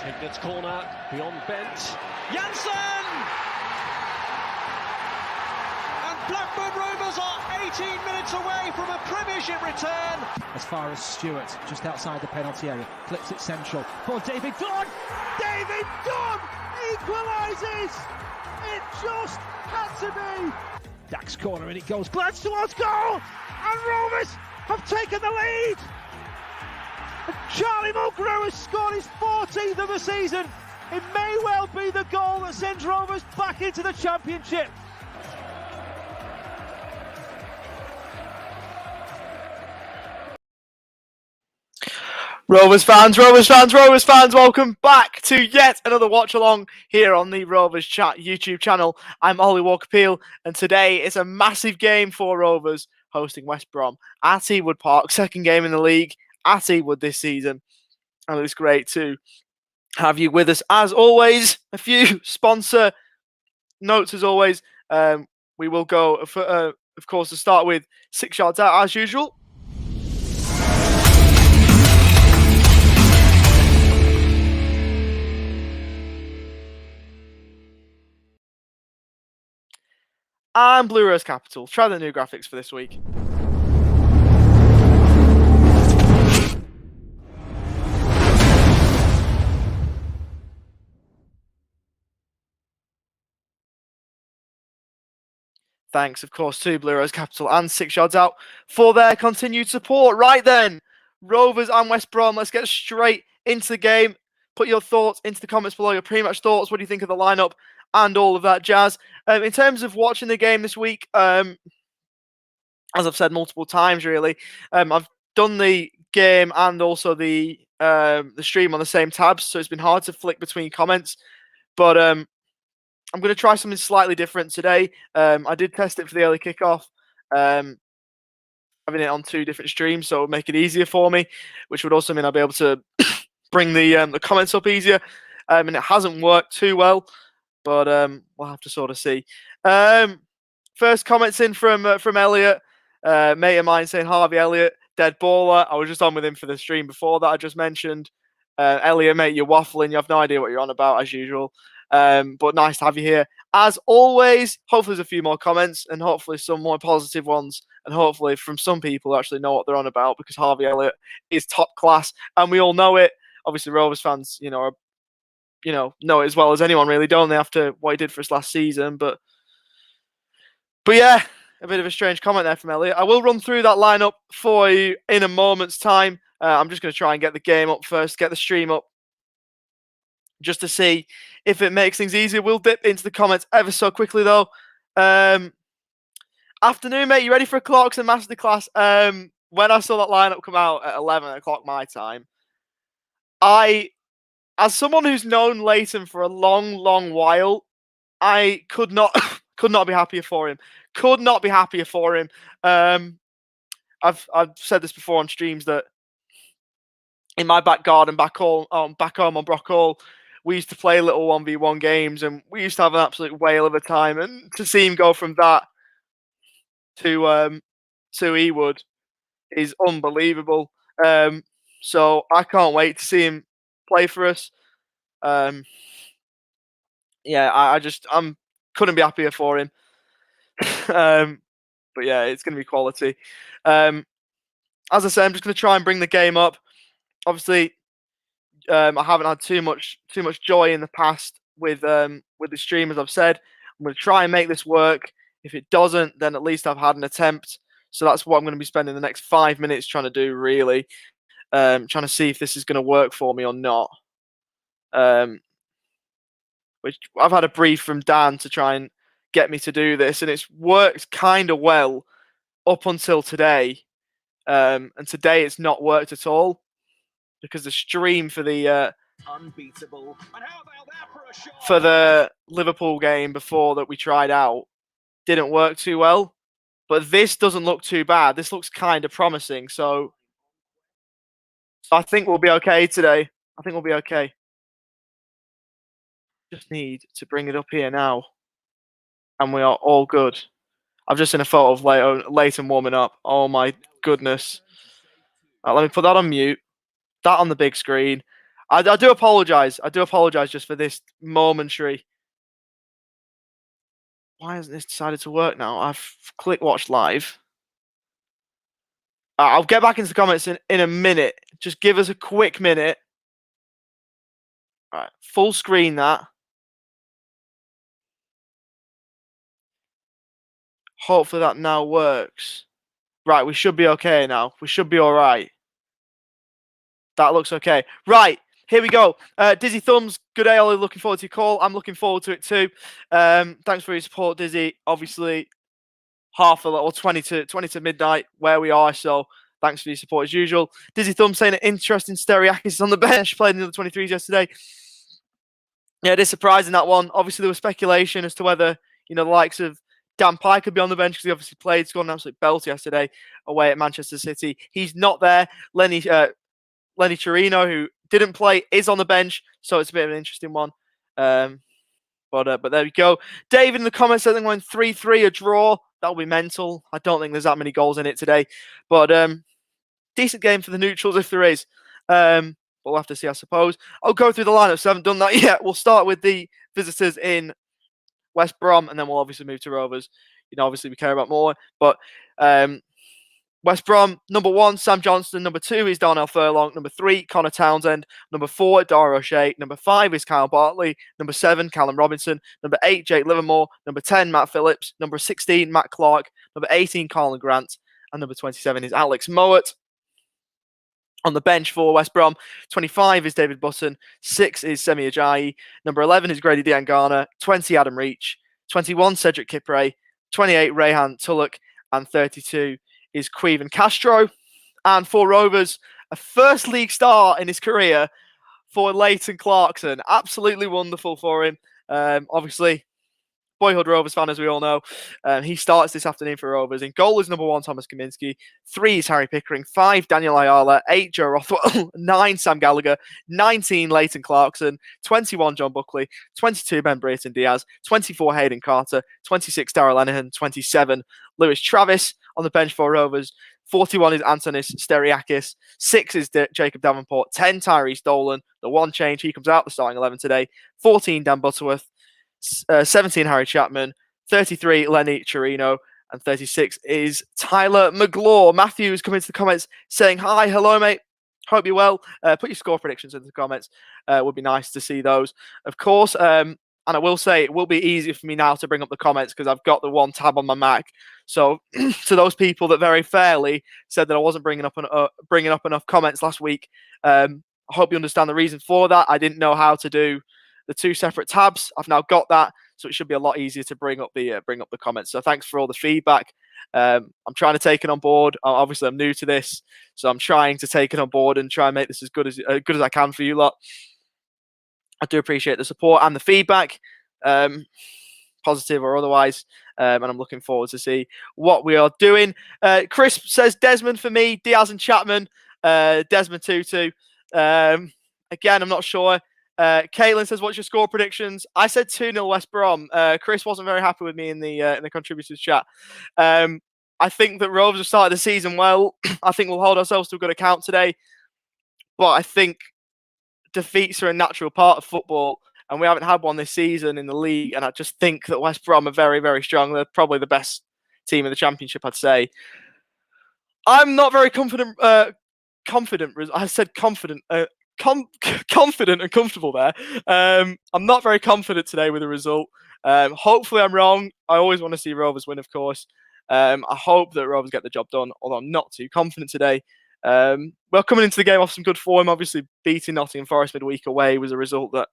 Hignet's corner, beyond Bent. Janssen! And Blackburn Rovers are 18 minutes away from a Premiership return. As far as Stewart, just outside the penalty area, clips it central for David Dunn. David Dunn equalises. It just had to be. Dax corner and it goes. Glance towards goal, and Rovers have taken the lead. And Charlie Mulgrew has scored his 14th of the season. It may well be the goal that sends Rovers back into the Championship. Rovers fans, welcome back to yet another watch along here on the Rovers Chat YouTube channel. I'm Ollie Walker-Peel, and today is a massive game for Rovers hosting West Brom at Ewood Park, second game in the league at Ewood this season. And it's great to have you with us. As always, a few sponsor notes as always. We will go, of course, to start with 6 yards out as usual. And Blue Rose Capital. Try the new graphics for this week. Thanks, of course, to Blue Rose Capital and 6 yards out for their continued support. Right then, Rovers and West Brom. Let's get straight into the game. Put your thoughts into the comments below, your pre-match thoughts. What do you think of the lineup and all of that jazz? In terms of watching the game this week, as I've said multiple times, really, I've done the game and also the stream on the same tabs, so it's been hard to flick between comments. But I'm going to try something slightly different today. I did test it for the early kickoff, having it on 2 different streams, so it would make it easier for me, which would also mean I'll be able to bring the comments up easier. And it hasn't worked too well, but we'll have to sort of see. First comments in from Elliot, mate of mine, saying Harvey Elliott, dead baller. I was just on with him for the stream before that I just mentioned. Elliot, mate, you're waffling. You have no idea what you're on about as usual. But nice to have you here. As always, hopefully there's a few more comments and hopefully some more positive ones. And hopefully from some people who actually know what they're on about, because Harvey Elliott is top class and we all know it. Obviously, Rovers fans, know it as well as anyone, really, don't they, after what he did for us last season? But yeah, a bit of a strange comment there from Elliot. I will run through that lineup for you in a moment's time. I'm just going to try and get the game up first, get the stream up, just to see if it makes things easier. We'll dip into the comments ever so quickly, though. Afternoon, mate. You ready for a Clarkson masterclass? When I saw that lineup come out at 11 o'clock my time, as someone who's known Leighton for a long, long while, I could not be happier for him. Could not be happier for him. I've said this before on streams that in my back garden, back home on Brockhall, we used to play little 1v1 games, and we used to have an absolute whale of a time. And to see him go from that to Ewood is unbelievable. So I can't wait to see him play for us. Yeah, I couldn't be happier for him. But yeah, it's going to be quality. As I said, I'm just going to try and bring the game up. Obviously, I haven't had too much joy in the past with the stream, as I've said. I'm going to try and make this work. If it doesn't, then at least I've had an attempt. So that's what I'm going to be spending the next 5 minutes trying to do, really. Trying to see if this is going to work for me or not. Which I've had a brief from Dan to try and get me to do this, and it's worked kind of well up until today. And today it's not worked at all because the stream for the Unbeatable. And how about that for a shot? For the Liverpool game before that we tried out didn't work too well. But this doesn't look too bad. This looks kind of promising. So I think we'll be okay today. I think we'll be okay. Just need to bring it up here now. And we are all good. I've just seen a photo of Leighton warming up. Oh my goodness. Let me put that on mute. That on the big screen. I do apologise. I do apologise just for this momentary. Why hasn't this decided to work now? I've clicked watch live. I'll get back into the comments in a minute. Just give us a quick minute. All right, full screen that. Hopefully that now works. Right, we should be okay now. We should be all right. That looks okay. Right, here we go. Dizzy Thumbs, good day, Ollie. Looking forward to your call. I'm looking forward to it too. Thanks for your support, Dizzy. Obviously, half or 20 to midnight where we are. So thanks for your support as usual. Dizzy Thumbs saying an interesting Steriakis is on the bench. Played in the 23s yesterday. Yeah, it is surprising, that one. Obviously, there was speculation as to whether, the likes of Dan Pye could be on the bench because he obviously played, scored an absolute belt yesterday away at Manchester City. He's not there. Lenny Chirino, who didn't play, is on the bench, so it's a bit of an interesting one. But there we go. David in the comments said they're going 3-3, a draw. That'll be mental. I don't think there's that many goals in it today. But decent game for the neutrals if there is. But we'll have to see, I suppose. I'll go through the lineups. So I haven't done that yet. We'll start with the visitors in West Brom, and then we'll obviously move to Rovers. Obviously we care about more. But West Brom, number 1, Sam Johnston. Number 2 is Darnell Furlong. Number 3, Connor Townsend. Number 4, Dara O'Shea. Number 5 is Kyle Bartley. Number 7, Callum Robinson. Number 8, Jake Livermore. Number 10, Matt Phillips. Number 16, Matt Clark. Number 18, Colin Grant. And number 27 is Alex Mowat. On the bench for West Brom, 25 is David Button. 6 is Semi Ajayi. Number 11 is Grady Diangana. 20, Adam Reach. 21, Cedric Kipre. 28, Rayhan Tulloch. And 32 is Queven Castro. And for Rovers, a first league start in his career for Leighton Clarkson. Absolutely wonderful for him. Obviously, boyhood Rovers fan, as we all know. He starts this afternoon for Rovers. In goal is number 1, Thomas Kaminski. 3 is Harry Pickering. 5, Daniel Ayala. 8, Joe Rothwell. 9, Sam Gallagher. 19, Leighton Clarkson. 21, John Buckley. 22, Ben Brayton Diaz. 24, Hayden Carter. 26, Darrell Lenihan. 27, Lewis Travis. On the bench for Rovers, 41 is Antonis Steriakis. 6 is Jacob Davenport. 10, Tyrese Dolan. The one change, he comes out the starting 11 today. 14, Dan Butterworth. 17, Harry Chapman. 33, Lenny Chirino. And 36 is Tyler McGlaw. Matthew's come into the comments saying, hi, hello, mate. Hope you're well. Put your score predictions into the comments. Would be nice to see those. Of course, and I will say it will be easier for me now to bring up the comments because I've got the one tab on my Mac. So to those people that very fairly said that I wasn't bringing up enough comments last week, I hope you understand the reason for that. I didn't know how to do the 2 separate tabs. I've now got that, so it should be a lot easier to bring up the comments. So thanks for all the feedback. I'm trying to take it on board. Obviously, I'm new to this, so I'm trying to take it on board and try and make this as good as I can for you lot. I do appreciate the support and the feedback, positive or otherwise, and I'm looking forward to see what we are doing. Chris says Desmond for me, Diaz and Chapman, Desmond 2-2. Again, I'm not sure. Caitlin says, what's your score predictions? I said 2-0 West Brom. Chris wasn't very happy with me in the contributors chat. I think that Rovers have started the season well. I think we'll hold ourselves to a good account today. But I think defeats are a natural part of football, and we haven't had one this season in the league. And I just think that West Brom are very, very strong. They're probably the best team in the Championship, I'd say. I'm not very confident. I said confident. Confident and comfortable there. I'm not very confident today with the result. Hopefully I'm wrong. I always want to see Rovers win, of course. I hope that Rovers get the job done, although I'm not too confident today. Well, coming into the game off some good form, obviously beating Nottingham Forest midweek away was a result that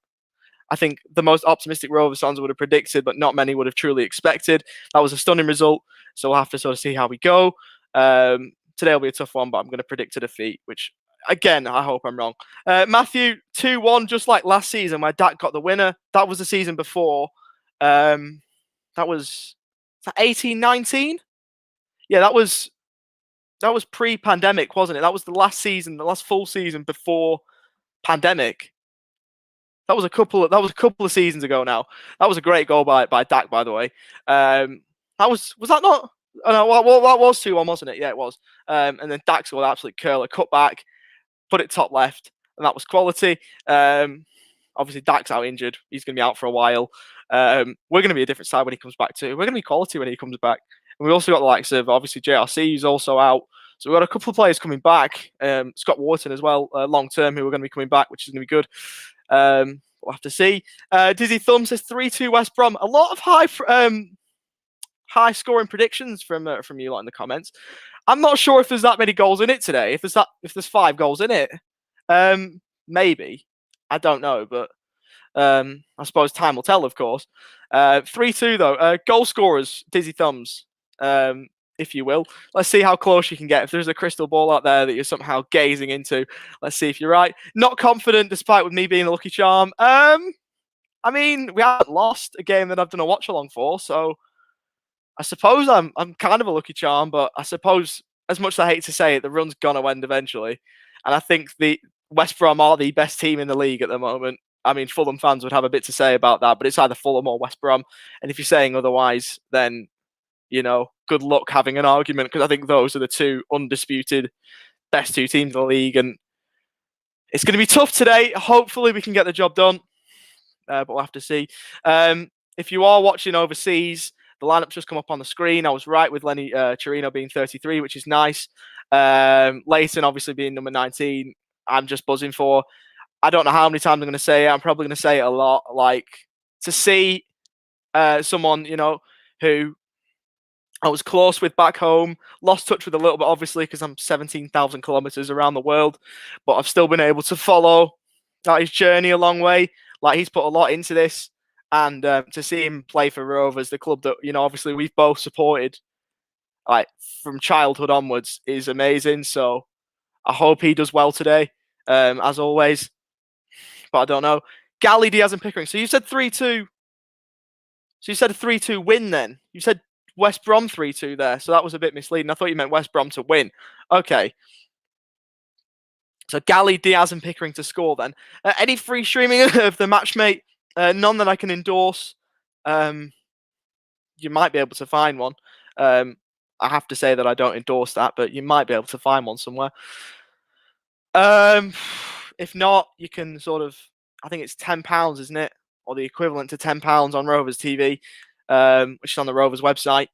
I think the most optimistic Rovers fans would have predicted, but not many would have truly expected. That was a stunning result, so we'll have to sort of see how we go. Today will be a tough one, but I'm going to predict a defeat, which, again, I hope I'm wrong. Matthew, 2-1, just like last season where Dak got the winner. That was the season before. That was 18-19? Yeah, that was pre-pandemic, wasn't it? That was the last season, the last full season before pandemic. That was a couple of seasons ago now. That was a great goal by Dak, by the way. Was that not? Oh, no, that was 2-1, wasn't it? Yeah, it was. And then Dak scored an absolute curler, cut back, put it top left. and that was quality. Obviously, Dak's out injured. He's going to be out for a while. We're going to be a different side when he comes back too. We're going to be quality when he comes back. And we also got the likes of, obviously, JRC, who's also out. So we've got a couple of players coming back. Scott Wharton as well, long-term, who are going to be coming back, which is going to be good. We'll have to see. Dizzy Thumb says 3-2 West Brom. A lot of high-scoring predictions from you lot in the comments. I'm not sure if there's that many goals in it today. If there's 5 goals in it, maybe. I don't know, but I suppose time will tell, of course. 3-2 though. Goal scorers, Dizzy Thumbs, if you will. Let's see how close you can get. If there's a crystal ball out there that you're somehow gazing into, let's see if you're right. Not confident, despite with me being a lucky charm. I mean, we haven't lost a game that I've done a watch along for, so I suppose I'm kind of a lucky charm. But I suppose, as much as I hate to say it, the run's gonna end eventually, and I think the West Brom are the best team in the league at the moment. I mean, Fulham fans would have a bit to say about that, but it's either Fulham or West Brom. And if you're saying otherwise, then, you know, good luck having an argument, because I think those are the 2 undisputed best 2 teams in the league. And it's going to be tough today. Hopefully we can get the job done, but we'll have to see. If you are watching overseas, the lineup's just come up on the screen. I was right with Lenny Chirino being 33, which is nice. Leighton obviously being number 19. I'm just buzzing for. I don't know how many times I'm going to say it. I'm probably going to say it a lot. Like, to see someone, you know, who I was close with back home, lost touch with a little bit, obviously, because I'm 17,000 kilometers around the world, but I've still been able to follow his journey a long way. Like, he's put a lot into this, and to see him play for Rovers, the club that, you know, obviously we've both supported, like, from childhood onwards, is amazing. So I hope he does well today, as always. But I don't know. Gally, Diaz, and Pickering. So you said 3-2. So you said a 3-2 win then. You said West Brom 3-2 there. So that was a bit misleading. I thought you meant West Brom to win. Okay. So Gally, Diaz, and Pickering to score then. Any free streaming of the match, mate? None that I can endorse. You might be able to find one. I have to say that I don't endorse that, but you might be able to find one somewhere. If not, you can sort of, I think it's £10, isn't it? Or the equivalent to £10 on Rovers TV, which is on the Rovers website.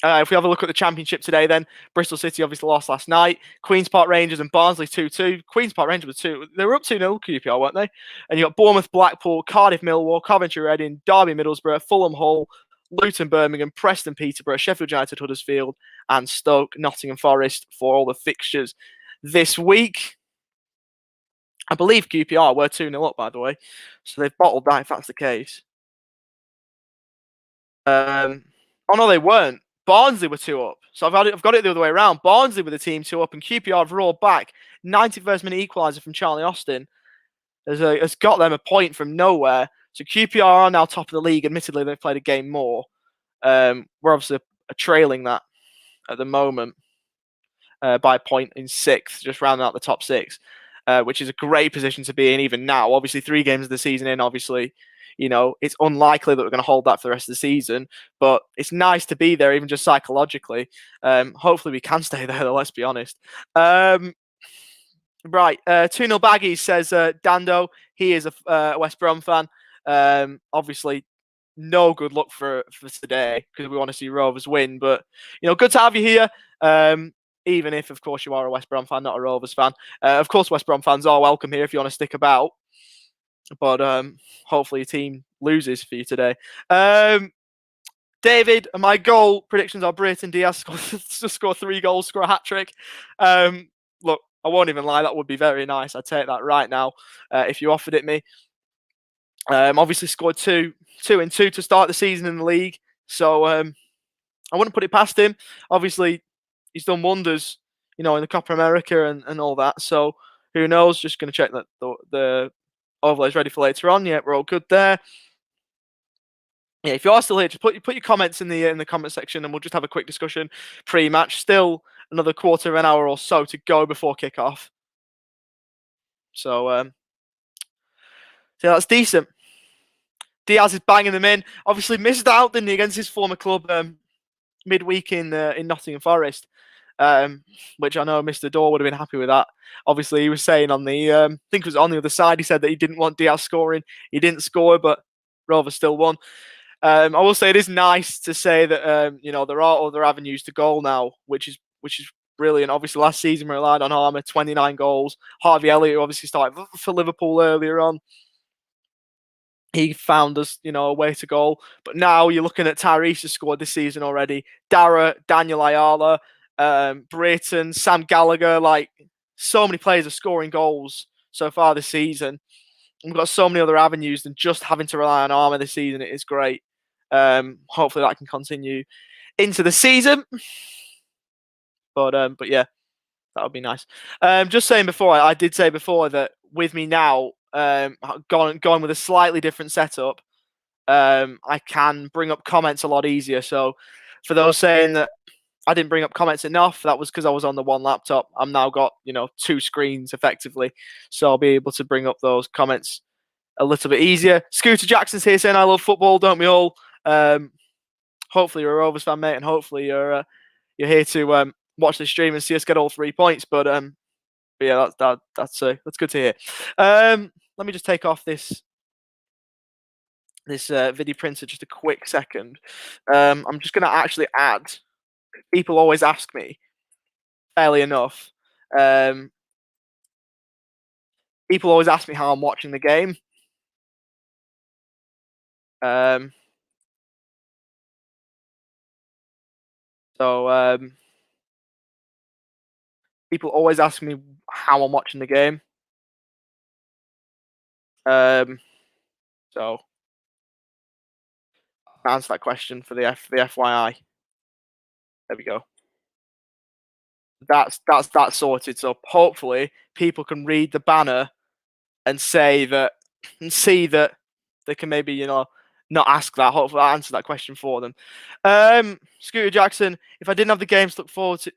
If we have a look at the Championship today, then Bristol City obviously lost last night. Queen's Park Rangers and Barnsley 2-2. Queen's Park Rangers were 2. They were up 2-0 QPR, weren't they? And you got Bournemouth, Blackpool, Cardiff, Millwall, Coventry, Reading, Derby, Middlesbrough, Fulham, Hull, Luton, Birmingham, Preston, Peterborough, Sheffield United, Huddersfield, and Stoke, Nottingham Forest for all the fixtures this week. I believe QPR were 2-0 up, by the way. So they've bottled that if that's the case. Oh, no, they weren't. Barnsley were 2 up. So I've got it the other way around. Barnsley were the team 2 up, and QPR have roared back. 91st minute equaliser from Charlie Austin has got them a point from nowhere. So QPR are now top of the league. Admittedly, they've played a game more. We're obviously trailing that at the moment by a point in 6th, just rounding out the top 6, which is a great position to be in even now. Obviously, 3 games of the season in, obviously, you know, it's unlikely that we're going to hold that for the rest of the season, but it's nice to be there, even just psychologically. Hopefully we can stay there, though, let's be honest. Right, 2-0 Baggies says Dando. He is a West Brom fan. Obviously, no good luck for today, because we want to see Rovers win, but, you know, good to have you here. Even if, of course, you are a West Brom fan, not a Rovers fan. Of course, West Brom fans are welcome here if you want to stick about. But hopefully your team loses for you today. David, my goal predictions are Brayton Diaz to score 3 goals, score a hat-trick. Look, I won't even lie, that would be very nice. I'd take that right now if you offered it me. Obviously scored 2 and 2 to start the season in the league. So I wouldn't put it past him. Obviously, he's done wonders, you know, in the Copa America and all that. So who knows? Just going to check that the overlay is ready for later on. Yeah, we're all good there. Yeah, if you are still here, just put your comments in the comment section, and we'll just have a quick discussion pre-match. Still another quarter of an hour or so to go before kickoff. So yeah, that's decent. Diaz is banging them in. Obviously missed out, didn't he, against his former club midweek in Nottingham Forest. which I know Mr. Dorr would have been happy with that. Obviously, he was saying on the, I think it was on the other side, he said that he didn't want Diaz scoring. He didn't score, but Rovers still won. I will say it is nice to say that there are other avenues to goal now, which is brilliant. Obviously, last season we relied on Harmer, 29 goals. Harvey Elliott, who obviously started for Liverpool earlier on, he found us, a way to goal. But now you're looking at Tyrese has scored this season already. Dara, Daniel Ayala, Brayton, Sam Gallagher, like so many players are scoring goals so far this season. We've got so many other avenues than just having to rely on Armour this season. It is great. Hopefully that can continue into the season. But yeah, that would be nice. Just saying before, I did say before that with me now, going with a slightly different setup, I can bring up comments a lot easier. So for those saying that I didn't bring up comments enough, that was because I was on the one laptop. I've now got, 2 screens effectively. So I'll be able to bring up those comments a little bit easier. Scooter Jackson's here saying, I love football, don't we all? Hopefully you're a Rovers fan, mate, and hopefully you're here to watch the stream and see us get all 3 points. But yeah, that's good to hear. Let me just take off this video printer just a quick second. I'm just going to actually add. People always ask me, fairly enough. People always ask me how I'm watching the game. So people always ask me how I'm watching the game. So I'll answer that question for the FYI. There we go. That's sorted. So hopefully people can read the banner and say that and see that they can maybe not ask that. Hopefully I'll answer that question for them. Scooter Jackson, if I didn't have the games to look forward to,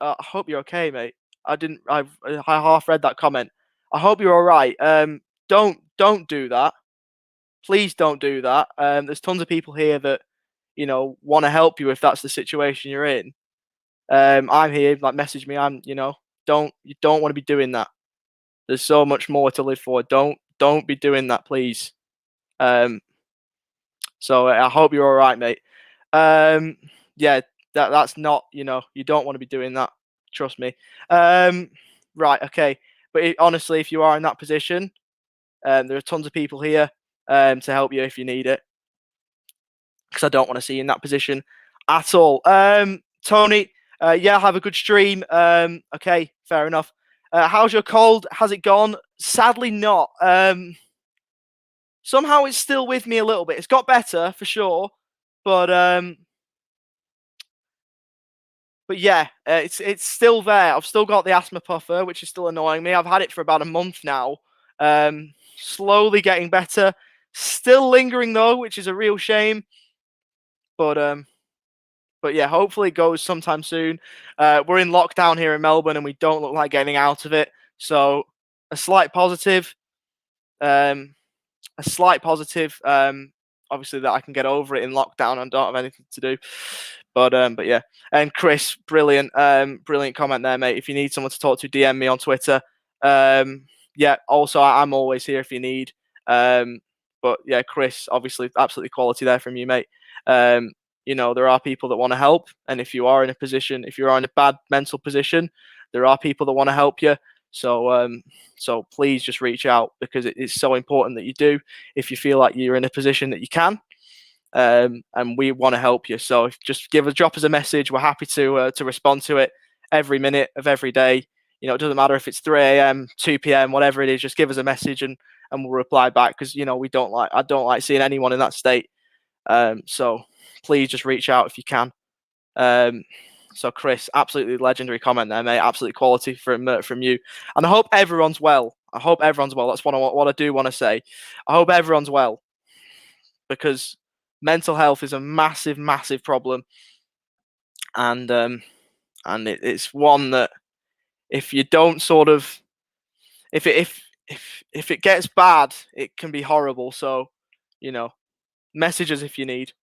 I hope you're okay, mate. I half read that comment. I hope you're all right. Don't do that. Please don't do that. There's tons of people here that want to help you if that's the situation you're in. I'm here. Like, message me. You don't want to be doing that. There's so much more to live for. Don't be doing that, please. So I hope you're all right, mate. Yeah, that's not. You don't want to be doing that. Trust me. Right. Okay. But honestly, if you are in that position, there are tons of people here to help you if you need it. Because I don't want to see you in that position at all. Tony, yeah, have a good stream. Okay, fair enough. How's your cold? Has it gone? Sadly not. Somehow it's still with me a little bit. It's got better for sure, but yeah, it's still there. I've still got the asthma puffer, which is still annoying me. I've had it for about a month now. Slowly getting better. Still lingering though, which is a real shame. But yeah, hopefully it goes sometime soon. We're in lockdown here in Melbourne, and we don't look like getting out of it. So a slight positive. Obviously that I can get over it in lockdown and don't have anything to do. But yeah. And Chris, brilliant comment there, mate. If you need someone to talk to, DM me on Twitter. Yeah. Also, I'm always here if you need. But yeah, Chris, obviously, absolutely quality there from you, mate. There are people that want to help, and if you are in a bad mental position, there are people that want to help you. So please just reach out, because it is so important that you do. If you feel like you're in a position that you can, and we want to help you. So just drop us a message. We're happy to respond to it every minute of every day. It doesn't matter if it's 3 a.m., 2 p.m., whatever it is. Just give us a message and we'll reply back, because I don't like seeing anyone in that state. So please just reach out if you can. So Chris, absolutely legendary comment there, mate. Absolute quality from you. And I hope everyone's well. That's what I do want to say. I hope everyone's well, because mental health is a massive, massive problem. And it's one that if you don't if it gets bad, it can be horrible. So, message us if you need.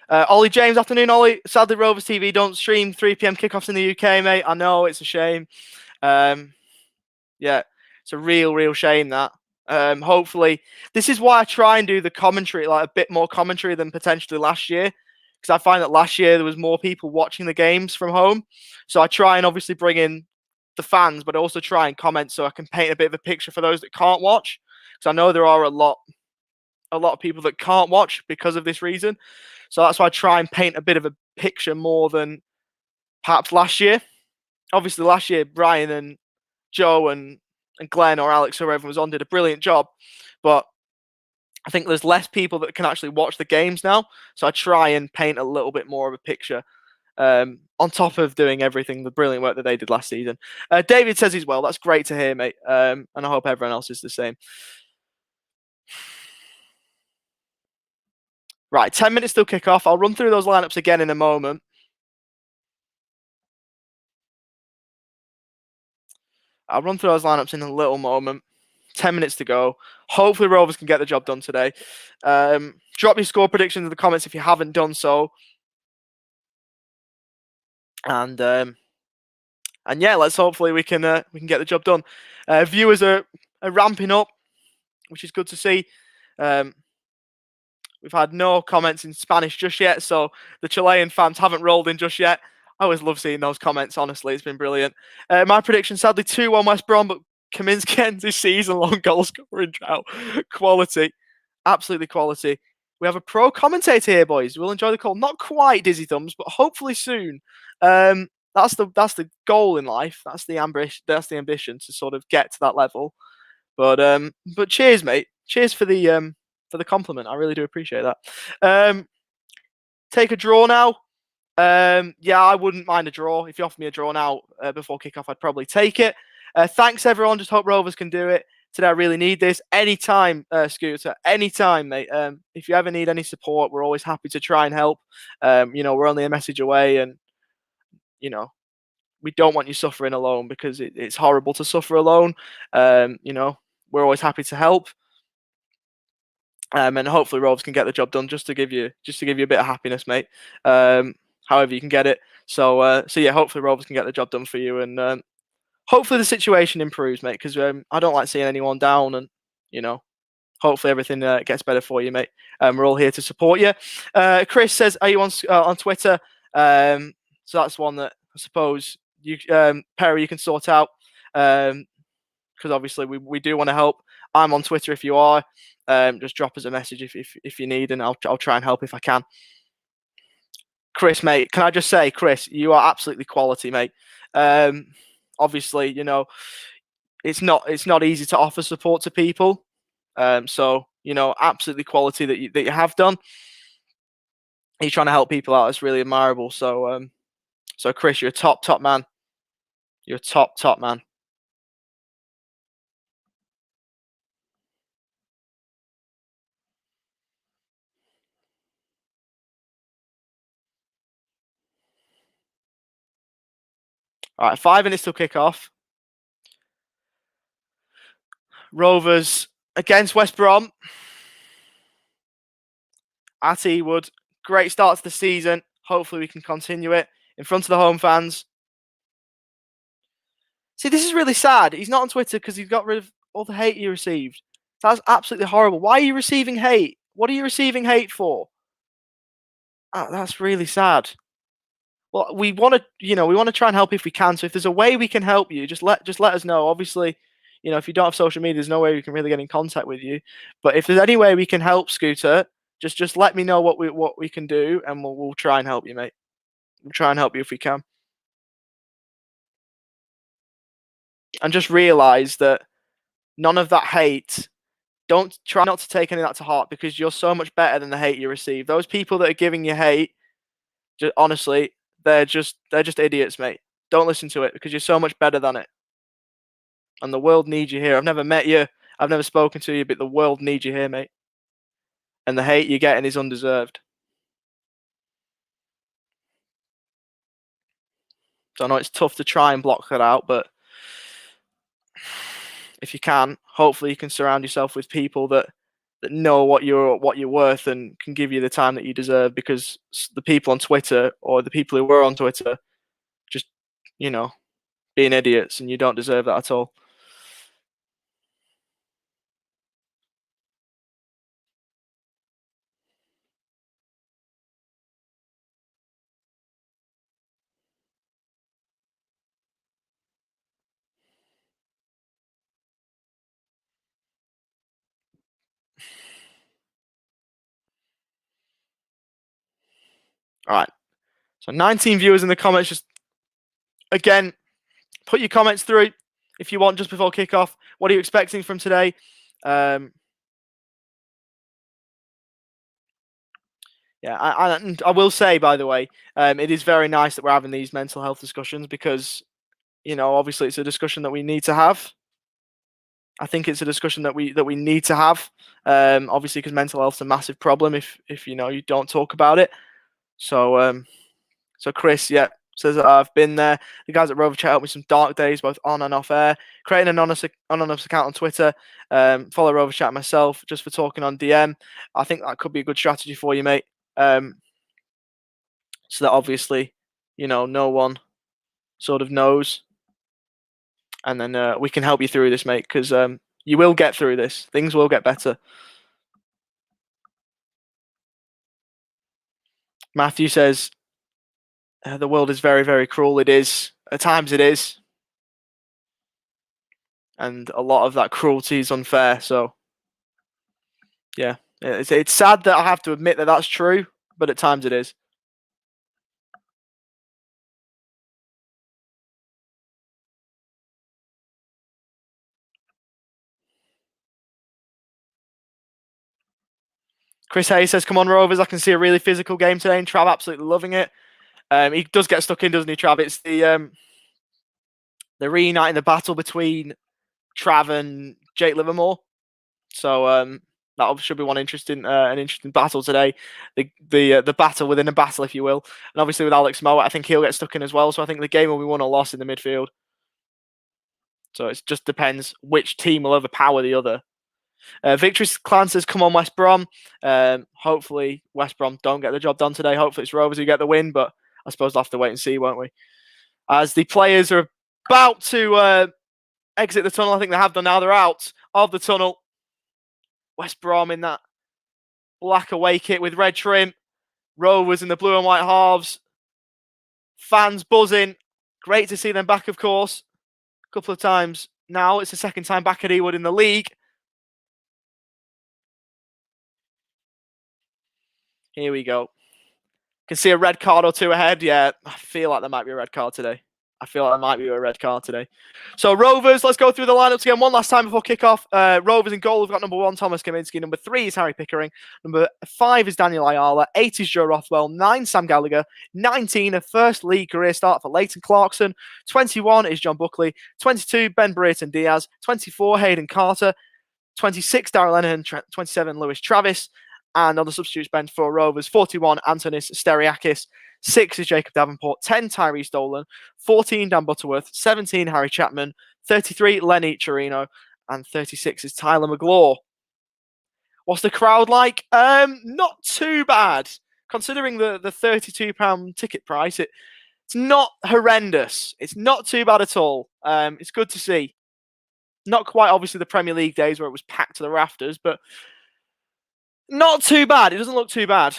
Ollie James, afternoon, Ollie. Sadly, Rovers TV don't stream 3 p.m. kickoffs in the UK, mate. I know, it's a shame. Yeah, it's a real shame that. Hopefully, this is why I try and do the commentary, like a bit more commentary than potentially last year. Because I find that last year there was more people watching the games from home. So I try and obviously bring in the fans, but also try and comment so I can paint a bit of a picture for those that can't watch. Because I know there are a lot of people that can't watch because of this reason. So that's why I try and paint a bit of a picture more than perhaps last year. Obviously, last year, Brian and Joe and Glenn or Alex or everyone was on did a brilliant job. But I think there's less people that can actually watch the games now. So I try and paint a little bit more of a picture on top of doing everything, the brilliant work that they did last season. David says he's well. That's great to hear, mate. And I hope everyone else is the same. Right, 10 minutes till kick-off. I'll run through those lineups again in a moment. I'll run through those lineups in a little moment. 10 minutes to go. Hopefully Rovers can get the job done today. Drop your score predictions in the comments if you haven't done so. And yeah, let's hopefully we can get the job done. Viewers are ramping up, which is good to see. We've had no comments in Spanish just yet, so the Chilean fans haven't rolled in just yet. I always love seeing those comments, honestly. It's been brilliant. My prediction, sadly, 2-1 West Brom, but Kaminsky ends his season-long goal-scoring drought. Quality. Absolutely quality. We have a pro commentator here, boys. We'll enjoy the call. Not quite Dizzy Thumbs, but hopefully soon. That's the goal in life. That's the ambition to sort of get to that level. But cheers, mate. Cheers for the compliment. I really do appreciate that. Take a draw now. Yeah, I wouldn't mind a draw. If you offer me a draw now before kickoff, I'd probably take it. Thanks, everyone. Just hope Rovers can do it. Today, I really need this. Anytime, Scooter. Anytime, mate. If you ever need any support, we're always happy to try and help. We're only a message away, and we don't want you suffering alone because it's horrible to suffer alone. We're always happy to help. And hopefully Rovers can get the job done just to give you a bit of happiness, mate. However you can get it. So yeah, hopefully Rovers can get the job done for you, and hopefully the situation improves, mate. Because I don't like seeing anyone down, and hopefully everything gets better for you, mate. We're all here to support you. Chris says, "Are you on Twitter?" So that's one that I suppose you, Perry, you can sort out. Because obviously we do want to help. I'm on Twitter if you are. Just drop us a message if you need, and I'll try and help if I can. Chris, mate, can I just say, Chris, you are absolutely quality, mate. Obviously, it's not easy to offer support to people. So absolutely quality that you have done. You're trying to help people out. It's really admirable. So Chris, you're a top man. You're a top man. All right, 5 minutes till kick-off. Rovers against West Brom at Ewood. Great start to the season. Hopefully we can continue it in front of the home fans. See, this is really sad. He's not on Twitter because he's got rid of all the hate he received. That's absolutely horrible. Why are you receiving hate? What are you receiving hate for? That's really sad. Well, we want to try and help if we can. So if there's a way we can help you, just let us know. Obviously, if you don't have social media, there's no way we can really get in contact with you. But if there's any way we can help, Scooter, just let me know what we can do, and we'll try and help you, mate. We'll try and help you if we can. And just realise that none of that hate. Don't try not to take any of that to heart, because you're so much better than the hate you receive. Those people that are giving you hate, honestly, they're just idiots, mate. Don't listen to it, because you're so much better than it. And the world needs you here. I've never met you. I've never spoken to you, but the world needs you here, mate. And the hate you're getting is undeserved. So I know it's tough to try and block that out, but if you can, hopefully you can surround yourself with people that that know what you're worth and can give you the time that you deserve, because the people on Twitter, or the people who were on Twitter, just, you know, being idiots, and you don't deserve that at all. All right. So 19 viewers in the comments. Just again, put your comments through if you want just before kickoff. What are you expecting from today? Yeah, I will say, by the way, it is very nice that we're having these mental health discussions, because, you know, obviously it's a discussion that we need to have. I think it's a discussion that we need to have. Obviously, because mental health's a massive problem if you know, you don't talk about it. So so Chris, yeah, says that I've been there. The guys at Rovers Chat helped me some dark days, both on and off air. Creating an anonymous account on Twitter. Follow Rovers Chat myself just for talking on DM. I think that could be a good strategy for you, mate. So that obviously, you know, no one sort of knows, and then we can help you through this, mate, because you will get through this. Things will get better. Matthew says, the world is very, very cruel. It is. At times it is. And a lot of that cruelty is unfair. So, yeah. It's sad that I have to admit that that's true, but at times it is. Chris Hayes says, come on, Rovers. I can see a really physical game today, and Trav absolutely loving it. He does get stuck in, doesn't he, Trav? It's the reuniting the battle between Trav and Jake Livermore. So that should be an interesting battle today. The battle within a battle, if you will. And obviously with Alex Mowatt, I think he'll get stuck in as well. So I think the game will be won or lost in the midfield. So it just depends which team will overpower the other. Victory Clan says, come on, West Brom. Hopefully West Brom don't get the job done today. Hopefully it's Rovers who get the win, but I suppose we'll have to wait and see, won't we? As the players are about to exit the tunnel, I think they have done now. They're out of the tunnel. West Brom in that black away kit with red trim. Rovers in the blue and white halves. Fans buzzing. Great to see them back, of course. A couple of times now. It's the second time back at Ewood in the league. Here we go. Can see a red card or two ahead. Yeah, I feel like there might be a red card today. So Rovers, let's go through the lineups again one last time before kickoff. Rovers in goal, we've got number 1, Thomas Kaminski. Number 3 is Harry Pickering. Number 5 is Daniel Ayala. 8 is Joe Rothwell. 9, Sam Gallagher. 19, a first league career start for Leighton Clarkson. 21 is John Buckley. 22, Ben Brereton Diaz. 24, Hayden Carter. 26, Darrell Lenihan. 27, Lewis Travis. And on the substitutes bench for Rovers, 41, Antonis Steriakis. 6 is Jacob Davenport. 10, Tyrese Dolan. 14, Dan Butterworth. 17, Harry Chapman. 33, Lenny Chirino. And 36 is Tyler McGlaw. What's the crowd like? Not too bad. Considering the £32 ticket price, it's not horrendous. It's not too bad at all. It's good to see. Not quite, obviously, the Premier League days where it was packed to the rafters, but not too bad. It doesn't look too bad.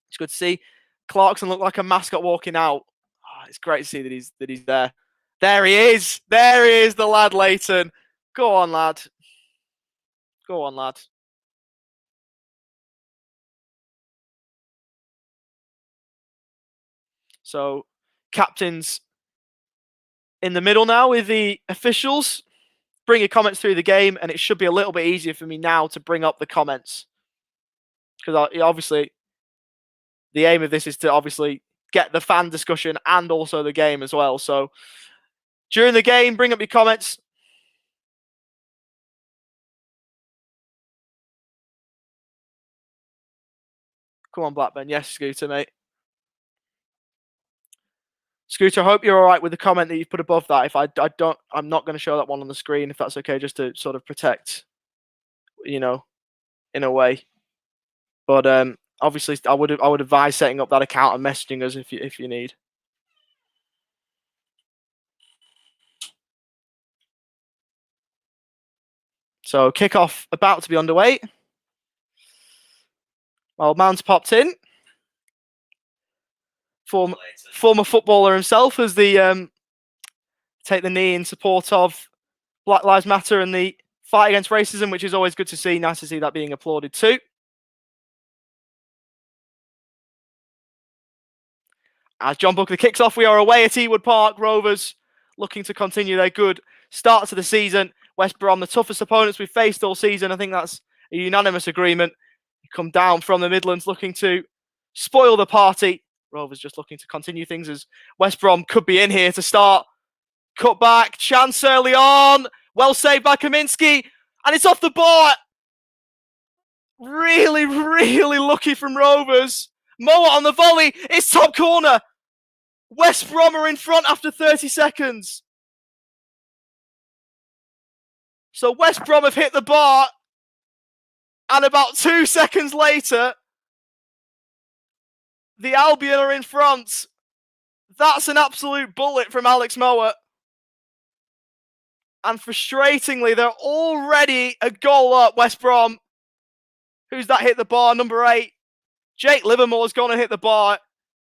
It's good to see. Clarkson looked like a mascot walking out. Oh, it's great to see that he's there. There he is. There he is, the lad Leighton. Go on, lad. Go on, lad. So, captains in the middle now with the officials. Bring your comments through the game, and it should be a little bit easier for me now to bring up the comments. Because obviously, the aim of this is to obviously get the fan discussion and also the game as well. So during the game, bring up your comments. Come on, Blackburn. Yes, Scooter, mate. Scooter, I hope you're all right with the comment that you've put above that. If I'm not going to show that one on the screen, if that's okay, just to sort of protect you know, in a way. But obviously, I would advise setting up that account and messaging us if you need. So kickoff about to be underway. Well, Mount's popped in. Former footballer himself as the take the knee in support of Black Lives Matter and the fight against racism, which is always good to see. Nice to see that being applauded too. As John Buckley kicks off, we are away at Ewood Park. Rovers looking to continue their good start to the season. West Brom, the toughest opponents we've faced all season. I think that's a unanimous agreement. You come down from the Midlands looking to spoil the party. Rovers just looking to continue things as West Brom could be in here to start. Cut back, chance early on. Well saved by Kaminski. And it's off the bar. Really, really lucky from Rovers. Moa on the volley. It's top corner. West Brom are in front after 30 seconds. So West Brom have hit the bar. And about 2 seconds later, the Albion are in front. That's an absolute bullet from Alex Moa. And frustratingly, they're already a goal up, West Brom. Who's that hit the bar? Number 8. Jake Livermore's gone and hit the bar.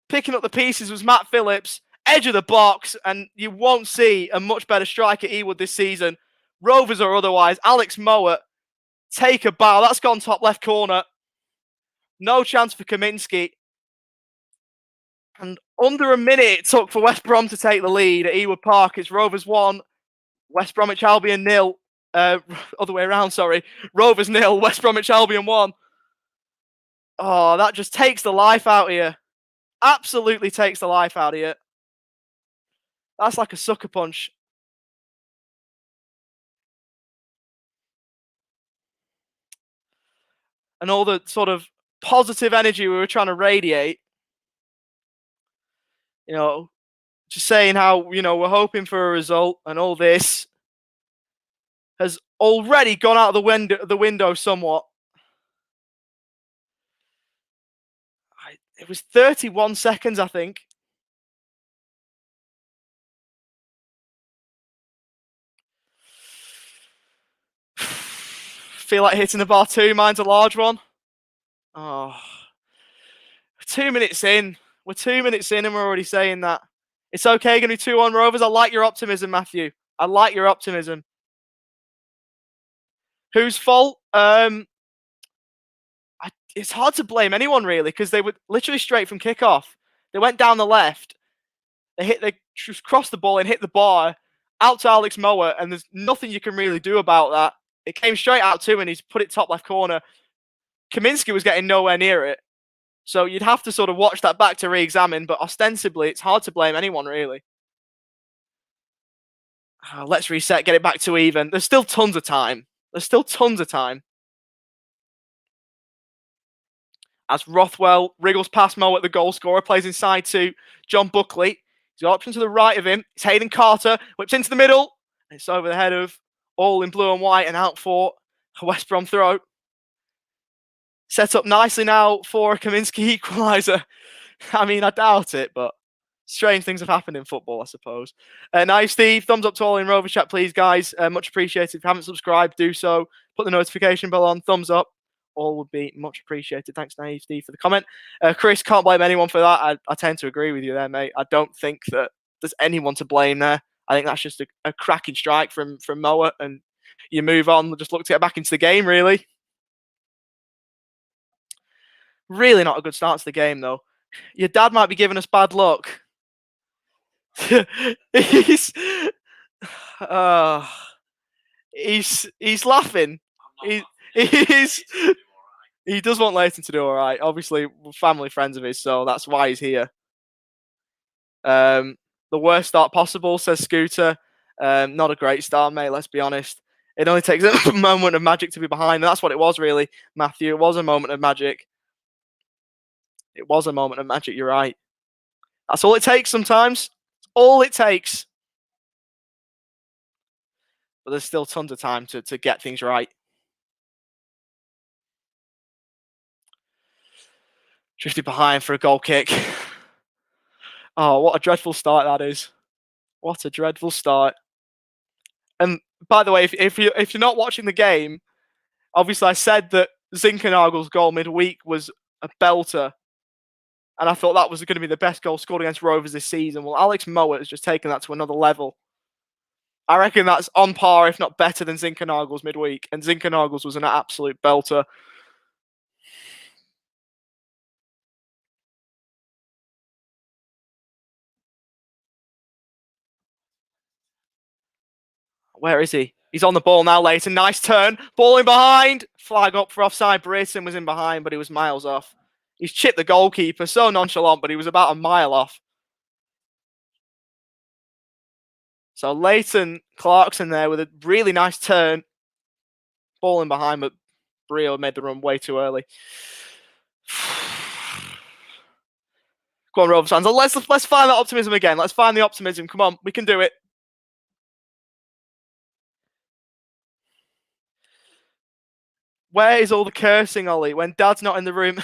Picking up the pieces was Matt Phillips. Edge of the box. And you won't see a much better strike at Ewood this season. Rovers or otherwise. Alex Moa, take a bow. That's gone top left corner. No chance for Kaminski. And under a minute it took for West Brom to take the lead at Ewood Park. It's Rovers 1, West Bromwich Albion 0. Other way around, sorry. Rovers 0, West Bromwich Albion 1. Oh, that just takes the life out of you. Absolutely takes the life out of you. That's like a sucker punch. And all the sort of positive energy we were trying to radiate. You know, just saying how, you know, we're hoping for a result and all this has already gone out of the window somewhat. It was 31 seconds, I think. Feel like hitting the bar too. Mine's a large one. Oh, 2 minutes in. We're 2 minutes in and we're already saying that. It's okay, going to be 2-1 Rovers. I like your optimism, Matthew. I like your optimism. Whose fault? It's hard to blame anyone, really, because they were literally straight from kickoff. They went down the left. They just crossed the ball and hit the bar out to Alex Moa, and there's nothing you can really do about that. It came straight out to him, and he's put it top left corner. Kaminski was getting nowhere near it. So you'd have to sort of watch that back to re-examine, but ostensibly, it's hard to blame anyone, really. Let's reset, get it back to even. There's still tons of time. There's still tons of time. As Rothwell wriggles past Mo at the goal scorer, plays inside to John Buckley. He's got option to the right of him. It's Hayden Carter, whips into the middle. It's over the head of all in blue and white and out for a West Brom throw. Set up nicely now for a Kaminski equaliser. I mean, I doubt it, but strange things have happened in football, I suppose. Nice, Steve. Thumbs up to all in Rovers Chat, please, guys. Much appreciated. If you haven't subscribed, do so. Put the notification bell on. Thumbs up. All would be much appreciated. Thanks, Naive Steve, for the comment. Chris, can't blame anyone for that. I tend to agree with you there, mate. I don't think that there's anyone to blame there. I think that's just a cracking strike from Moa, and you move on. Just look to get back into the game, really. Really not a good start to the game, though. Your dad might be giving us bad luck. he's laughing. He does want Leighton to do all right. Obviously, we're family friends of his, so that's why he's here. The worst start possible, says Scooter. Not a great start, mate, let's be honest. It only takes a moment of magic to be behind. And that's what it was, really, Matthew. It was a moment of magic. It was a moment of magic, you're right. That's all it takes sometimes. All it takes. But there's still tons of time to get things right. Drifted behind for a goal kick. Oh, what a dreadful start that is. What a dreadful start. And by the way, if you're not watching the game, obviously I said that Zinkernagel's goal midweek was a belter. And I thought that was going to be the best goal scored against Rovers this season. Well, Alex Mowat has just taken that to another level. I reckon that's on par, if not better, than Zinkernagel's midweek. And Zinkernagel's was an absolute belter. Where is he? He's on the ball now, Leighton. Nice turn. Ball in behind. Flag up for offside. Brayton was in behind, but he was miles off. He's chipped the goalkeeper. So nonchalant, but he was about a mile off. So Leighton Clarkson there with a really nice turn. Ball in behind, but Brio made the run way too early. Go on, Rovers fans. Let's find that optimism again. Let's find the optimism. Come on, we can do it. Where is all the cursing, Ollie? When Dad's not in the room,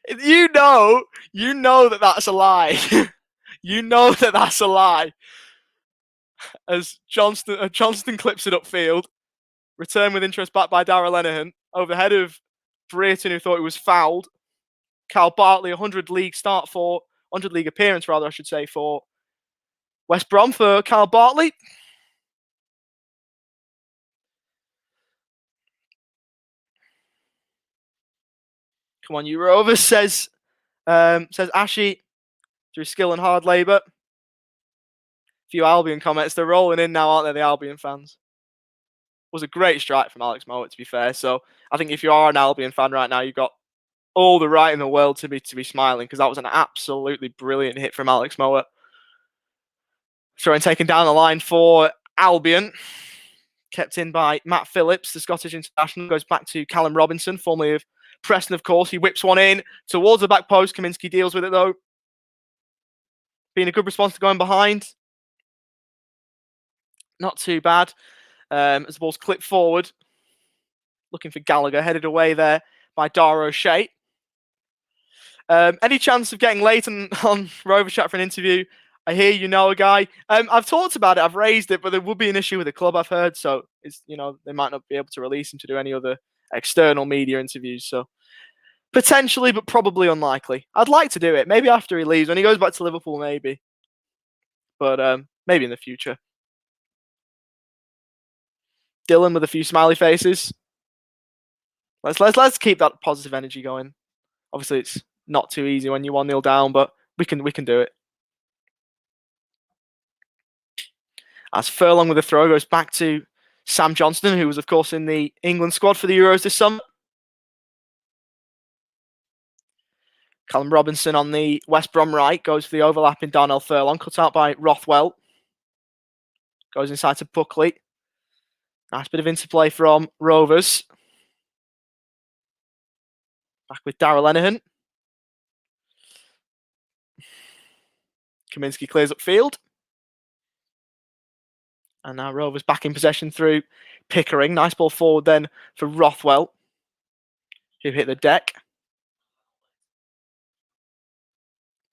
you know that that's a lie. You know that that's a lie. As Johnston clips it upfield, return with interest back by Darragh Lenihan over the head of Brayton, who thought he was fouled. Cal Bartley, 100 league appearance rather, I should say, for West Brom for Cal Bartley. Come on, you Rovers, says Ashy, through skill and hard labour. A few Albion comments. They're rolling in now, aren't they, the Albion fans? It was a great strike from Alex Mowat, to be fair. So I think if you are an Albion fan right now, you've got all the right in the world to be smiling, because that was an absolutely brilliant hit from Alex Mowat. Throwing taken down the line for Albion. Kept in by Matt Phillips, the Scottish international. Goes back to Callum Robinson, formerly of Preston, of course. He whips one in towards the back post. Kaminski deals with it, though. Being a good response to going behind. Not too bad. As the ball's clipped forward. Looking for Gallagher. Headed away there by Dara O'Shea. Any chance of getting Leighton on Rovers Chat for an interview? I hear you know a guy. I've talked about it. I've raised it, but there would be an issue with the club, I've heard. So it's, they might not be able to release him to do any other external media interviews. So potentially, but probably unlikely. I'd like to do it. Maybe after he leaves, when he goes back to Liverpool, maybe. But maybe in the future. Dylan with a few smiley faces. Let's keep that positive energy going. Obviously, it's not too easy when you're 1-0 down, but we can do it. As Furlong with a throw goes back to Sam Johnston, who was, of course, in the England squad for the Euros this summer. Callum Robinson on the West Brom right goes for the overlap in Darnell Furlong, cut out by Rothwell. Goes inside to Buckley. Nice bit of interplay from Rovers. Back with Darragh Lenihan. Kaminski clears up field. And now Rovers back in possession through Pickering. Nice ball forward then for Rothwell, who hit the deck.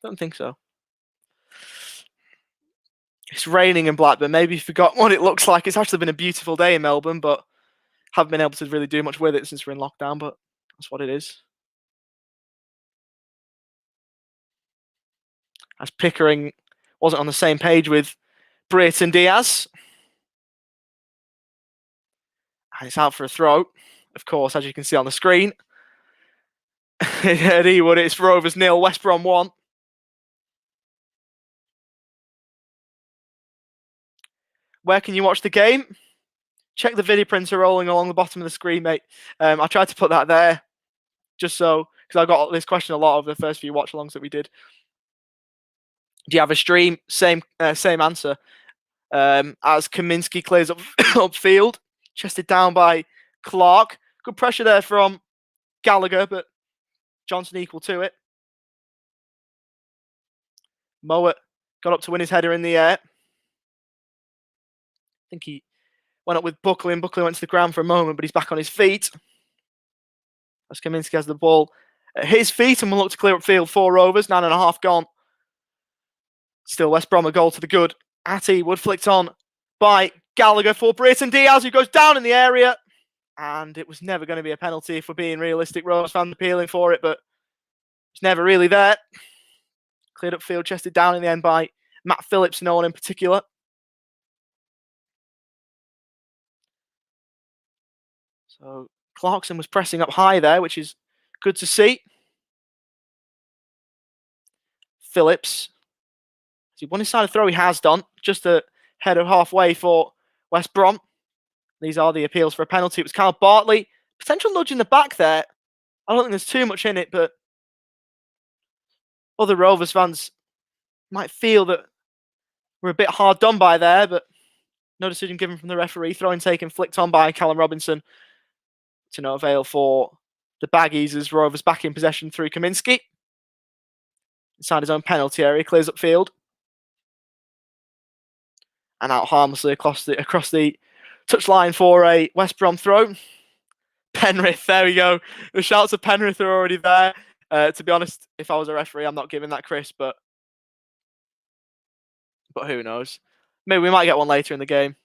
Don't think so. It's raining in Blackburn. Maybe you forgot what it looks like. It's actually been a beautiful day in Melbourne, but haven't been able to really do much with it since we're in lockdown, but that's what it is. As Pickering wasn't on the same page with Brayton Diaz. And it's out for a throw, of course, as you can see on the screen. At Ewood, it's Rovers 0, West Brom 1. Where can you watch the game? Check the video printer rolling along the bottom of the screen, mate. I tried to put that there just so, because I got this question a lot of the first few watch-alongs that we did. Do you have a stream? Same answer. As Kaminski clears up upfield, chested down by Clark. Good pressure there from Gallagher, but Johnson equal to it. Mowat got up to win his header in the air. I think he went up with Buckley, and Buckley went to the ground for a moment, but he's back on his feet. As Kaminski has the ball at his feet and will look to clear up field for Rovers. 9.5 gone. Still West Brom a goal to the good. Atty would flicked on by Gallagher for Brereton Diaz, who goes down in the area. And it was never going to be a penalty if we're being realistic. Rovers fans appealing for it, but it's never really there. Cleared up field, chested down in the end by Matt Phillips, no one in particular. So Clarkson was pressing up high there, which is good to see. Phillips, as he won his side of throw, he has done. Just ahead of halfway for West Brom. These are the appeals for a penalty. It was Kyle Bartley. Potential nudge in the back there. I don't think there's too much in it, but other Rovers fans might feel that we're a bit hard done by there, but no decision given from the referee. Throw-in taken, flicked on by Callum Robinson to no avail for the Baggies as Rovers back in possession through Kaminski. Inside his own penalty area, clears up field. And out harmlessly across the touchline for a West Brom throw. Penrith, there we go. The shouts of Penrith are already there. To be honest, if I was a referee, I'm not giving that Chris, but who knows? Maybe we might get one later in the game.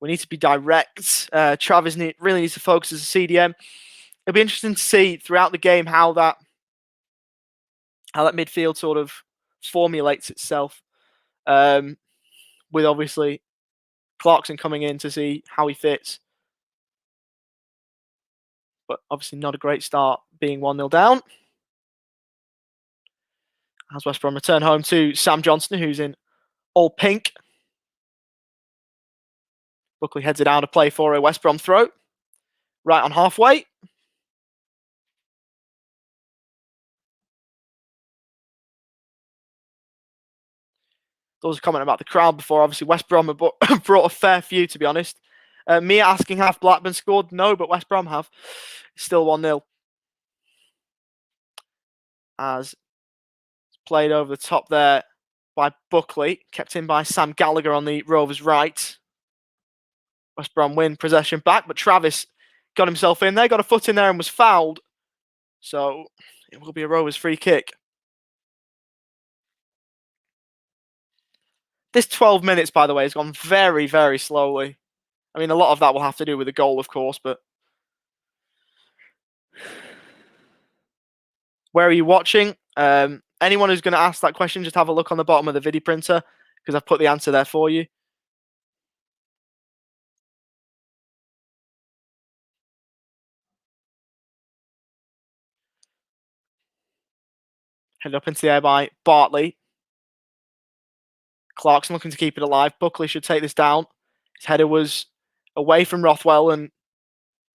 We need to be direct. Travis really needs to focus as a CDM. It'll be interesting to see throughout the game how that midfield sort of formulates itself. With obviously Clarkson coming in to see how he fits. But obviously not a great start being 1-0 down. As West Brom return home to Sam Johnston, who's in all pink. Buckley heads it down to play for a West Brom throw. Right on halfway. There was a comment about the crowd before. Obviously, West Brom have brought a fair few, to be honest. Mia asking, have Blackburn scored? No, but West Brom have. Still 1-0. As played over the top there by Buckley. Kept in by Sam Gallagher on the Rovers' right. West Brom win possession back, but Travis got himself in there, got a foot in there and was fouled. So it will be a Rovers free kick. This 12 minutes, by the way, has gone very, very slowly. I mean, a lot of that will have to do with the goal, of course, but where are you watching? Anyone who's going to ask that question, just have a look on the bottom of the video printer because I've put the answer there for you. Headed up into the air by Bartley. Clarkson looking to keep it alive. Buckley should take this down. His header was away from Rothwell, and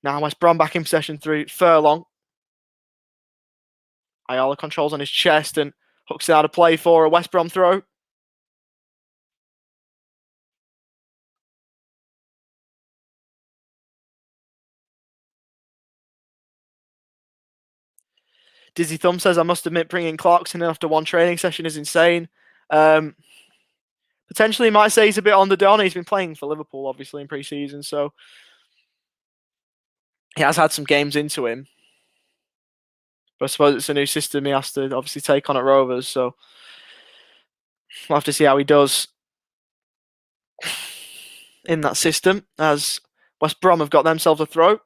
now West Brom back in possession through Furlong. Ayala controls on his chest and hooks it out of play for a West Brom throw. Dizzy Thumb says, I must admit, bringing Clarkson in after one training session is insane. Potentially might say he's a bit underdone. He's been playing for Liverpool, obviously, in pre-season, so he has had some games into him. But I suppose it's a new system he has to obviously take on at Rovers, so we'll have to see how he does in that system, as West Brom have got themselves a throw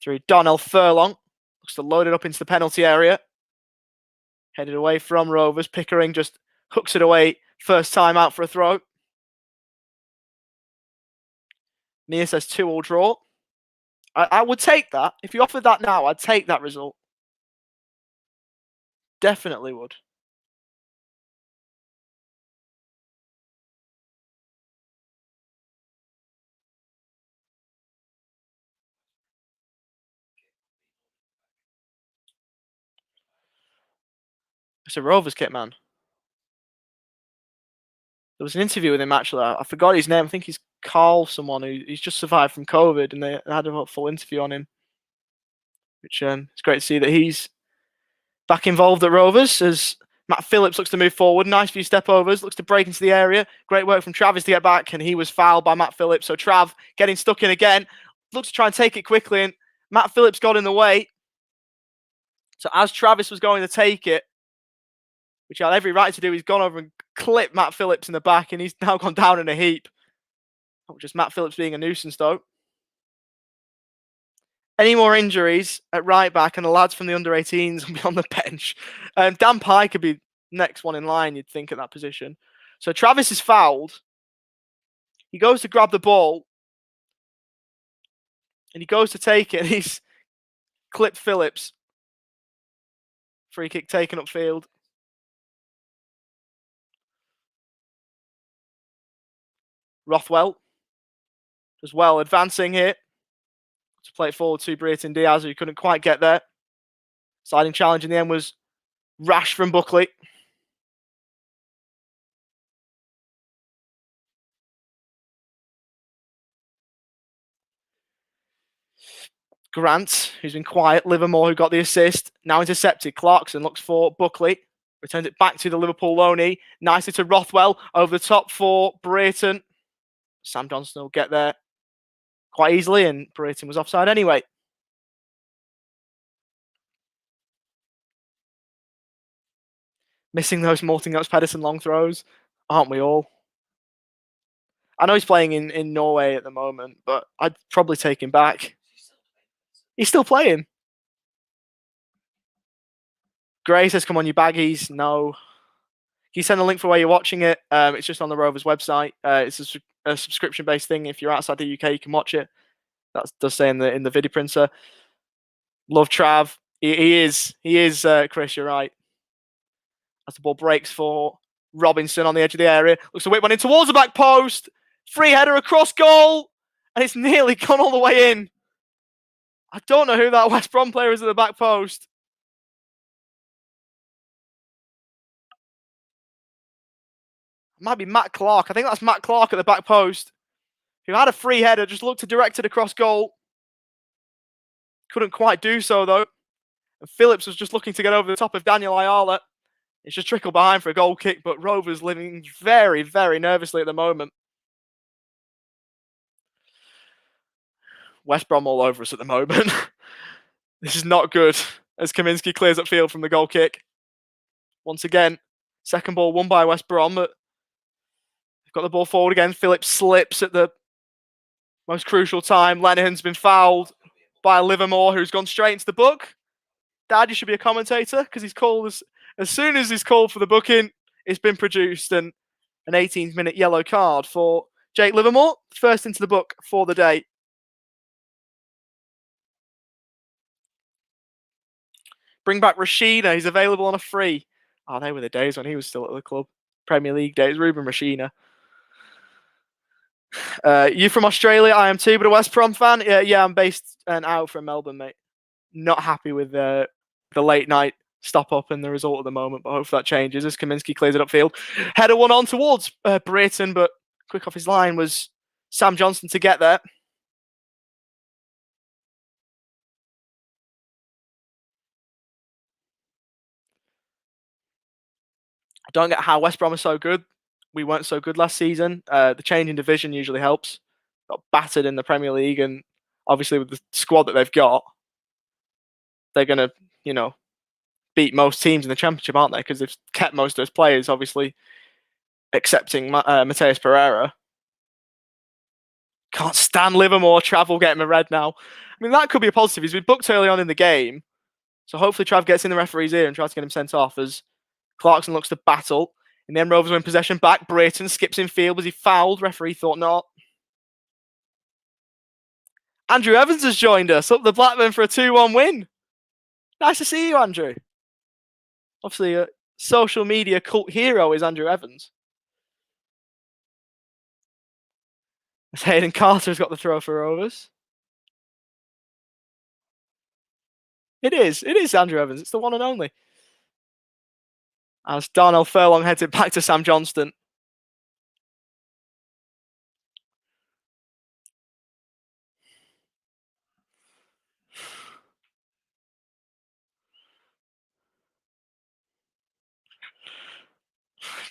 through Donnell Furlong. Looks to load it up into the penalty area. Headed away from Rovers. Pickering just hooks it away. First time out for a throw. Mia says 2-2 draw. I would take that. If you offered that now, I'd take that result. Definitely would. It's a Rovers kit, man. There was an interview with him, actually. I forgot his name. I think he's Carl, someone who's just survived from COVID, and they had a full interview on him. Which it's great to see that he's back involved at Rovers, as Matt Phillips looks to move forward. Nice few step overs. Looks to break into the area. Great work from Travis to get back, and he was fouled by Matt Phillips. So Trav getting stuck in again. Looks to try and take it quickly, and Matt Phillips got in the way. So as Travis was going to take it, which he had every right to do, he's gone over and clipped Matt Phillips in the back, and he's now gone down in a heap. Not just Matt Phillips being a nuisance, though. Any more injuries at right back, and the lads from the under-18s will be on the bench. Dan Pye could be next one in line, you'd think, at that position. So Travis is fouled. He goes to grab the ball, and he goes to take it, and he's clipped Phillips. Free kick taken upfield. Rothwell as well, advancing here to play it forward to Brereton Diaz, who couldn't quite get there. Sliding challenge in the end was rash from Buckley. Grant, who's been quiet. Livermore, who got the assist, now intercepted. Clarkson looks for Buckley. Returns it back to the Liverpool loanee. Nicely to Rothwell over the top for Brereton. Sam Johnson will get there quite easily, and Brereton was offside anyway. Missing those Morton Oaks Pedersen long throws, aren't we all? I know he's playing in Norway at the moment, but I'd probably take him back. He's still playing. Gray says, come on, you baggies. No. Can you send a link for where you're watching it? It's just on the Rovers website. It's a subscription-based thing. If you're outside the UK, you can watch it. That does say in the video printer. Love Trav. He is, Chris, you're right. As the ball breaks for Robinson on the edge of the area. Looks to whip one in towards the back post. Free header across goal. And it's nearly gone all the way in. I don't know who that West Brom player is at the back post. It might be Matt Clark. I think that's Matt Clark at the back post, who had a free header, just looked to direct it across goal. Couldn't quite do so, though. And Phillips was just looking to get over the top of Daniel Ayala. It's just trickled behind for a goal kick, but Rovers living very, very nervously at the moment. West Brom all over us at the moment. This is not good, as Kaminski clears upfield from the goal kick. Once again, second ball won by West Brom, but they've got the ball forward again. Phillips slips at the most crucial time. Lenihan's been fouled by Livermore, who's gone straight into the book. Dad, you should be a commentator, because he's called as soon as he's called for the booking, it's been produced, and an 18th-minute yellow card for Jake Livermore, first into the book for the day. Bring back Rashina. He's available on a free. Oh, they were the days when he was still at the club. Premier League days. Ruben Rashina. You from Australia? I am too, but a West Brom fan? Yeah, I'm based and out from Melbourne, mate. Not happy with the late night stop up and the result at the moment, but hopefully that changes as Kaminski clears it upfield. Header one on towards Brereton, but quick off his line was Sam Johnson to get there. I don't get how West Brom are so good. We weren't so good last season. The change in division usually helps. Got battered in the Premier League, and obviously with the squad that they've got, they're going to, beat most teams in the Championship, aren't they? Because they've kept most of those players, obviously, excepting Mateus Pereira. Can't stand Livermore. Trav will get him a red now. I mean, that could be a positive. He's been booked early on in the game, so hopefully Trav gets in the referee's ear and tries to get him sent off as Clarkson looks to battle. And then Rovers win possession back. Brereton skips in field. Was he fouled? Referee thought not. Andrew Evans has joined us up the Blackburn for a 2-1 win. Nice to see you, Andrew. Obviously, a social media cult hero is Andrew Evans. Hayden Carter's got the throw for Rovers. It is Andrew Evans. It's the one and only. As Darnell Furlong heads it back to Sam Johnston.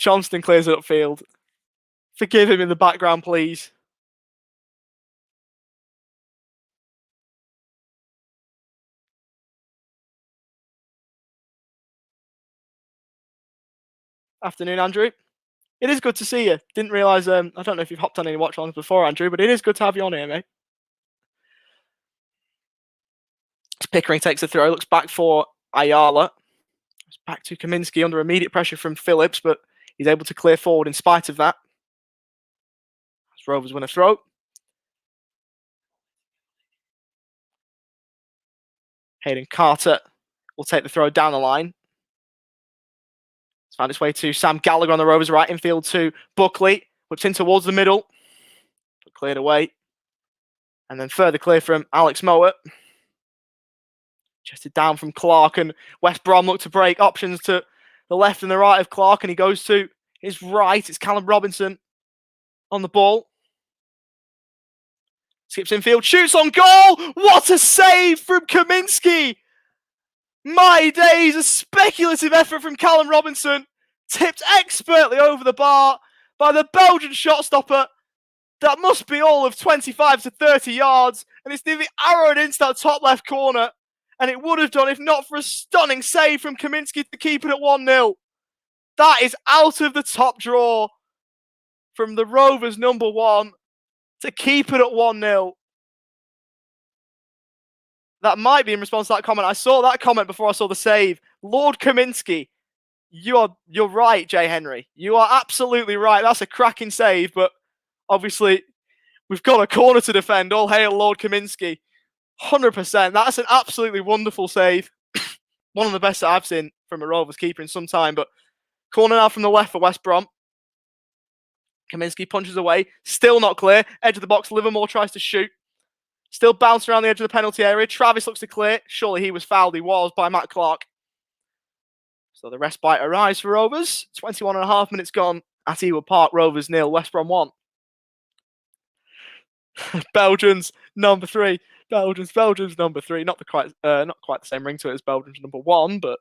Johnston clears it upfield. Forgive him in the background, please. Afternoon, Andrew. It is good to see you. Didn't realise, I don't know if you've hopped on any watch-alongs before, Andrew, but it is good to have you on here, mate. Pickering takes the throw, looks back for Ayala. It's back to Kaminski under immediate pressure from Phillips, but he's able to clear forward in spite of that. As Rovers win a throw. Hayden Carter will take the throw down the line. It's found its way to Sam Gallagher on the Rovers right infield to Buckley. Whips in towards the middle. But cleared away. And then further clear from Alex Mowat. Chested down from Clark, and West Brom look to break. Options to the left and the right of Clark, and he goes to his right. It's Callum Robinson on the ball. Skips infield, shoots on goal. What a save from Kaminski! My days, a speculative effort from Callum Robinson, tipped expertly over the bar by the Belgian shot stopper. That must be all of 25 to 30 yards, and it's nearly arrowed into that top left corner. And it would have done if not for a stunning save from Kaminski to keep it at 1-0. That is out of the top drawer from the Rovers number 1 to keep it at 1-0. That might be in response to that comment. I saw that comment before I saw the save. Lord Kaminski, you're right, Jay Henry. You are absolutely right. That's a cracking save, but obviously we've got a corner to defend. All hail Lord Kaminski. 100%. That's an absolutely wonderful save. One of the best that I've seen from a Rovers keeper in some time. But corner now from the left for West Brom. Kaminski punches away. Still not clear. Edge of the box. Livermore tries to shoot. Still bouncing around the edge of the penalty area. Travis looks to clear. Surely he was fouled. He was by Matt Clark. So the respite arrives for Rovers. 21.5 minutes gone at Ewood Park. Rovers 0. West Brom 1. Belgians number 3. Belgians number 3. Not quite the same ring to it as Belgians number 1, but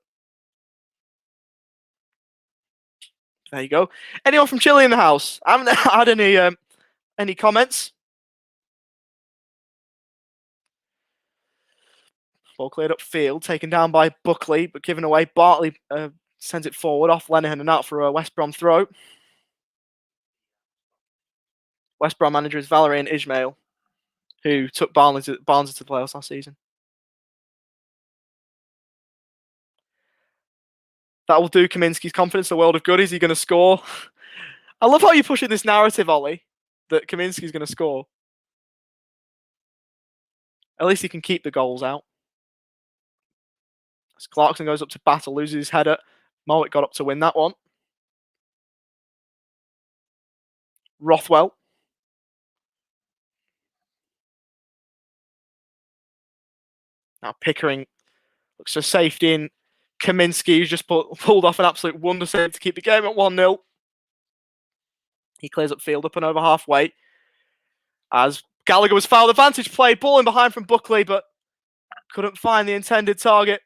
there you go. Anyone from Chile in the house? I haven't had any comments. Ball cleared upfield, taken down by Buckley, but given away. Bartley sends it forward off Lenihan and out for a West Brom throw. West Brom manager is Valerian Ismail, who took Barnes to the playoffs last season. That will do Kaminski's confidence a world of good. Is he going to score? I love how you're pushing this narrative, Ollie, that Kaminski's going to score. At least he can keep the goals out. As Clarkson goes up to battle, loses his header. Mowat got up to win that one. Rothwell. Now Pickering looks for safety in Kaminski, who's just pulled off an absolute wonder save to keep the game at 1-0. He clears upfield up and over halfway. As Gallagher was fouled, advantage play, ball in behind from Buckley, but couldn't find the intended target.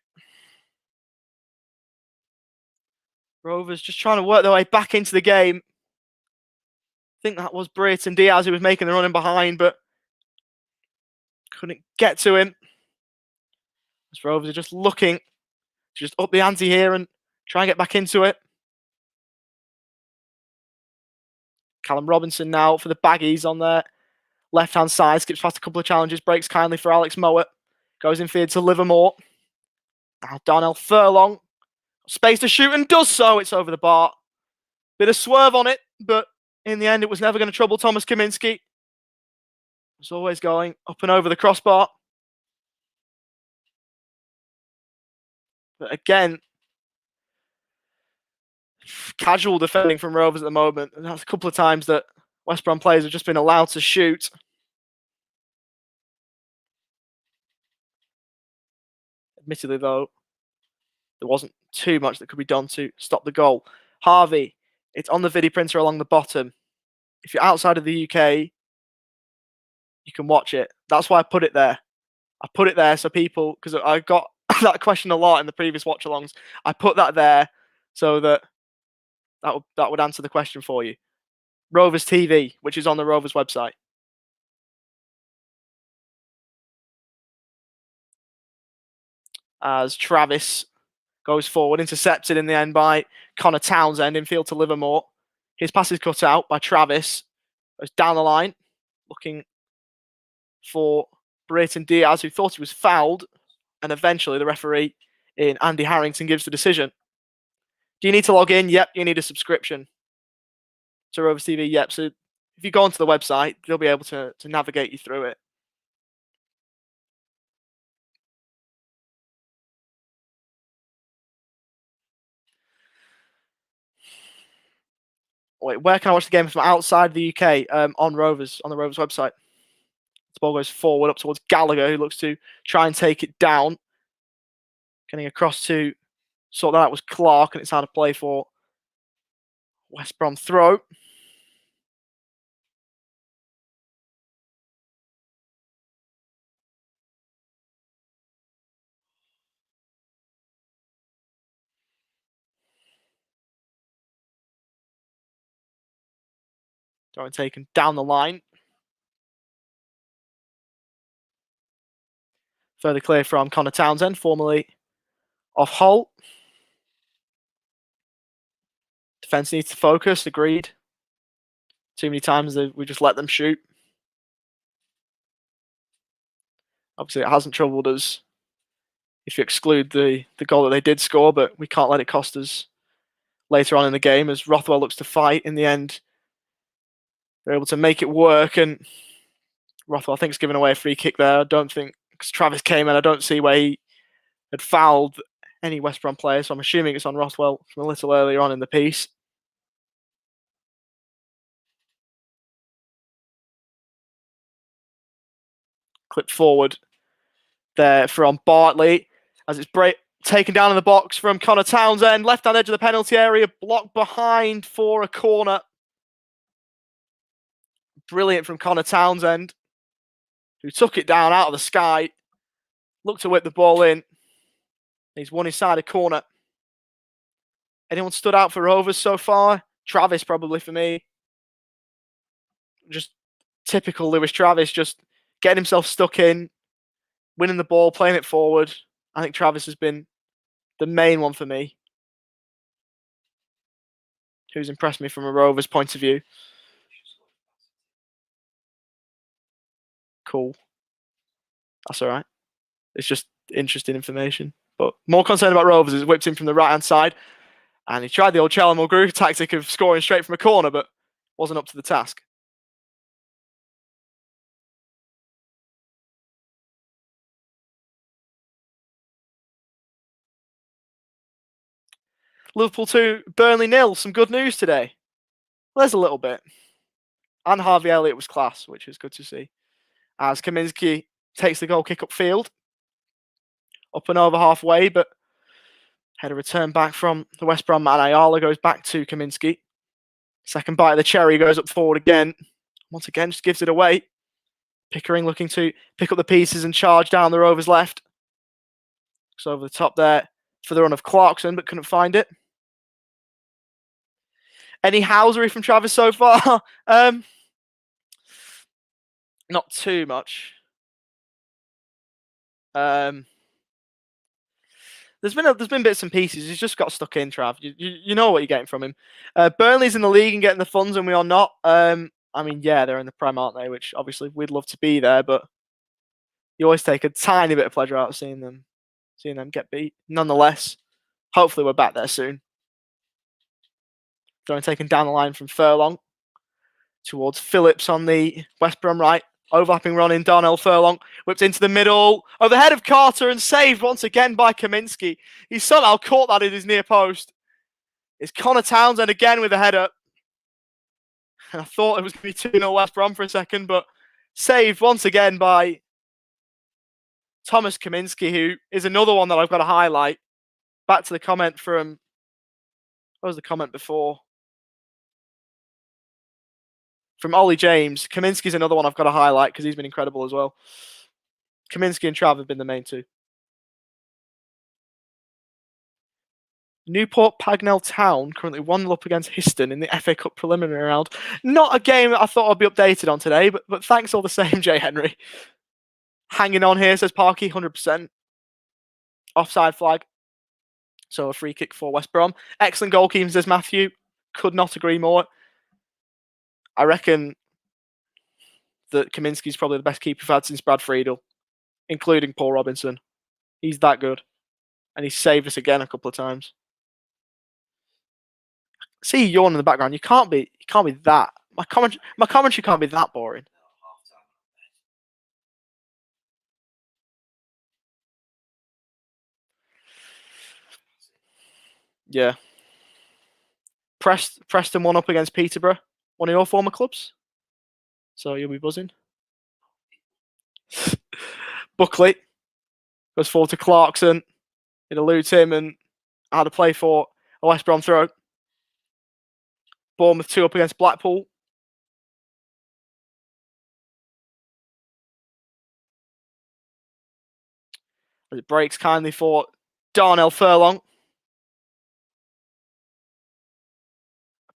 Rovers just trying to work their way back into the game. I think that was Brayton Diaz who was making the run in behind, but couldn't get to him. As Rovers are just looking to just up the ante here and try and get back into it. Callum Robinson now for the Baggies on their left-hand side. Skips past a couple of challenges. Breaks kindly for Alex Mowat. Goes in field to Livermore. Now Darnell Furlong. Space to shoot and does so. It's over the bar. Bit of swerve on it, but in the end it was never going to trouble Thomas Kaminski. It was always going up and over the crossbar. But again, casual defending from Rovers at the moment. And that's a couple of times that West Brom players have just been allowed to shoot. Admittedly, though, there wasn't too much that could be done to stop the goal. Harvey, it's on the video printer along the bottom. If you're outside of the UK, you can watch it. That's why I put it there. I put it there so people, because I got that question a lot in the previous watch-alongs. I put that there so that That would answer the question for you. Rovers TV, which is on the Rovers website. As Travis goes forward, intercepted in the end by Connor Townsend, infield to Livermore. His pass is cut out by Travis. Goes down the line, looking for Brayton Diaz, who thought he was fouled, and eventually the referee in Andy Harrington gives the decision. Do you need to log in? Yep, you need a subscription to Rovers TV. Yep, so if you go onto the website, they'll be able to navigate you through it. Wait, where can I watch the game from outside the UK? On the Rovers website. The ball goes forward up towards Gallagher, who looks to try and take it down. Getting across to sort that out was Clark, and it's out of play for West Brom throw. Throw taken down the line. Further clear from Connor Townsend, formerly off Hull. Defence needs to focus, agreed. Too many times we just let them shoot. Obviously, it hasn't troubled us if you exclude the goal that they did score, but we can't let it cost us later on in the game as Rothwell looks to fight. In the end, they're able to make it work, and Rothwell, I think, is giving away a free kick there. I don't think, because Travis came in, I don't see where he had fouled any West Brom player, so I'm assuming it's on Rothwell from a little earlier on in the piece. Clip forward there from Bartley as it's taken down in the box from Connor Townsend. Left-hand edge of the penalty area, blocked behind for a corner. Brilliant from Connor Townsend, who took it down out of the sky, looked to whip the ball in. He's won his side a corner. Anyone stood out for Rovers so far? Travis, probably for me. Just typical Lewis Travis, just getting himself stuck in, winning the ball, playing it forward. I think Travis has been the main one for me, who's impressed me from a Rovers point of view. Cool. That's all right. It's just interesting information. But more concerned about Rovers is whipped in from the right-hand side. And he tried the old Chalamoglu tactic of scoring straight from a corner, but wasn't up to the task. Liverpool 2, Burnley 0. Some good news today. Well, there's a little bit. And Harvey Elliott was class, which is good to see. As Kaminski takes the goal kick upfield. Up and over halfway, but had a return back from the West Brom man. Ayala goes back to Kaminski. Second bite of the cherry, goes up forward again. Once again, just gives it away. Pickering looking to pick up the pieces and charge down the Rovers left. Looks over the top there for the run of Clarkson, but couldn't find it. Any housery from Travis so far? Not too much. There's been bits and pieces. He's just got stuck in, Trav. You know what you're getting from him. Burnley's in the league and getting the funds, and we are not. I mean, yeah, they're in the Prem, aren't they? Which obviously we'd love to be there, but you always take a tiny bit of pleasure out of seeing them get beat. Nonetheless, hopefully we're back there soon. Throwing taken down the line from Furlong towards Phillips on the West Brom right. Overlapping run in Darnell Furlong. Whipped into the middle. Over the head of Carter and saved once again by Kaminski. He somehow caught that in his near post. It's Connor Townsend again with a header. And I thought it was going to be 2-0 West Brom for a second, but saved once again by Thomas Kaminski, who is another one that I've got to highlight. Back to the comment from... What was the comment before? From Ollie James. Kaminski's another one I've got to highlight because he's been incredible as well. Kaminski and Trav have been the main two. Newport Pagnell Town currently 1-0 up against Histon in the FA Cup preliminary round. Not a game that I thought I'd be updated on today, but thanks all the same, Jay Henry. Hanging on here, says Parky, 100%. Offside flag. So a free kick for West Brom. Excellent goalkeeping, says Matthew. Could not agree more. I reckon that Kaminski's probably the best keeper we've had since Brad Friedel, including Paul Robinson. He's that good. And he's saved us again a couple of times. See you yawn in the background. You can't be that. My commentary can't be that boring. Yeah. Preston 1 up against Peterborough, one of your former clubs. So you'll be buzzing. Buckley goes forward to Clarkson. It eludes him and had a play for a West Brom throw. Bournemouth 2 up against Blackpool. As it breaks kindly for Darnell Furlong.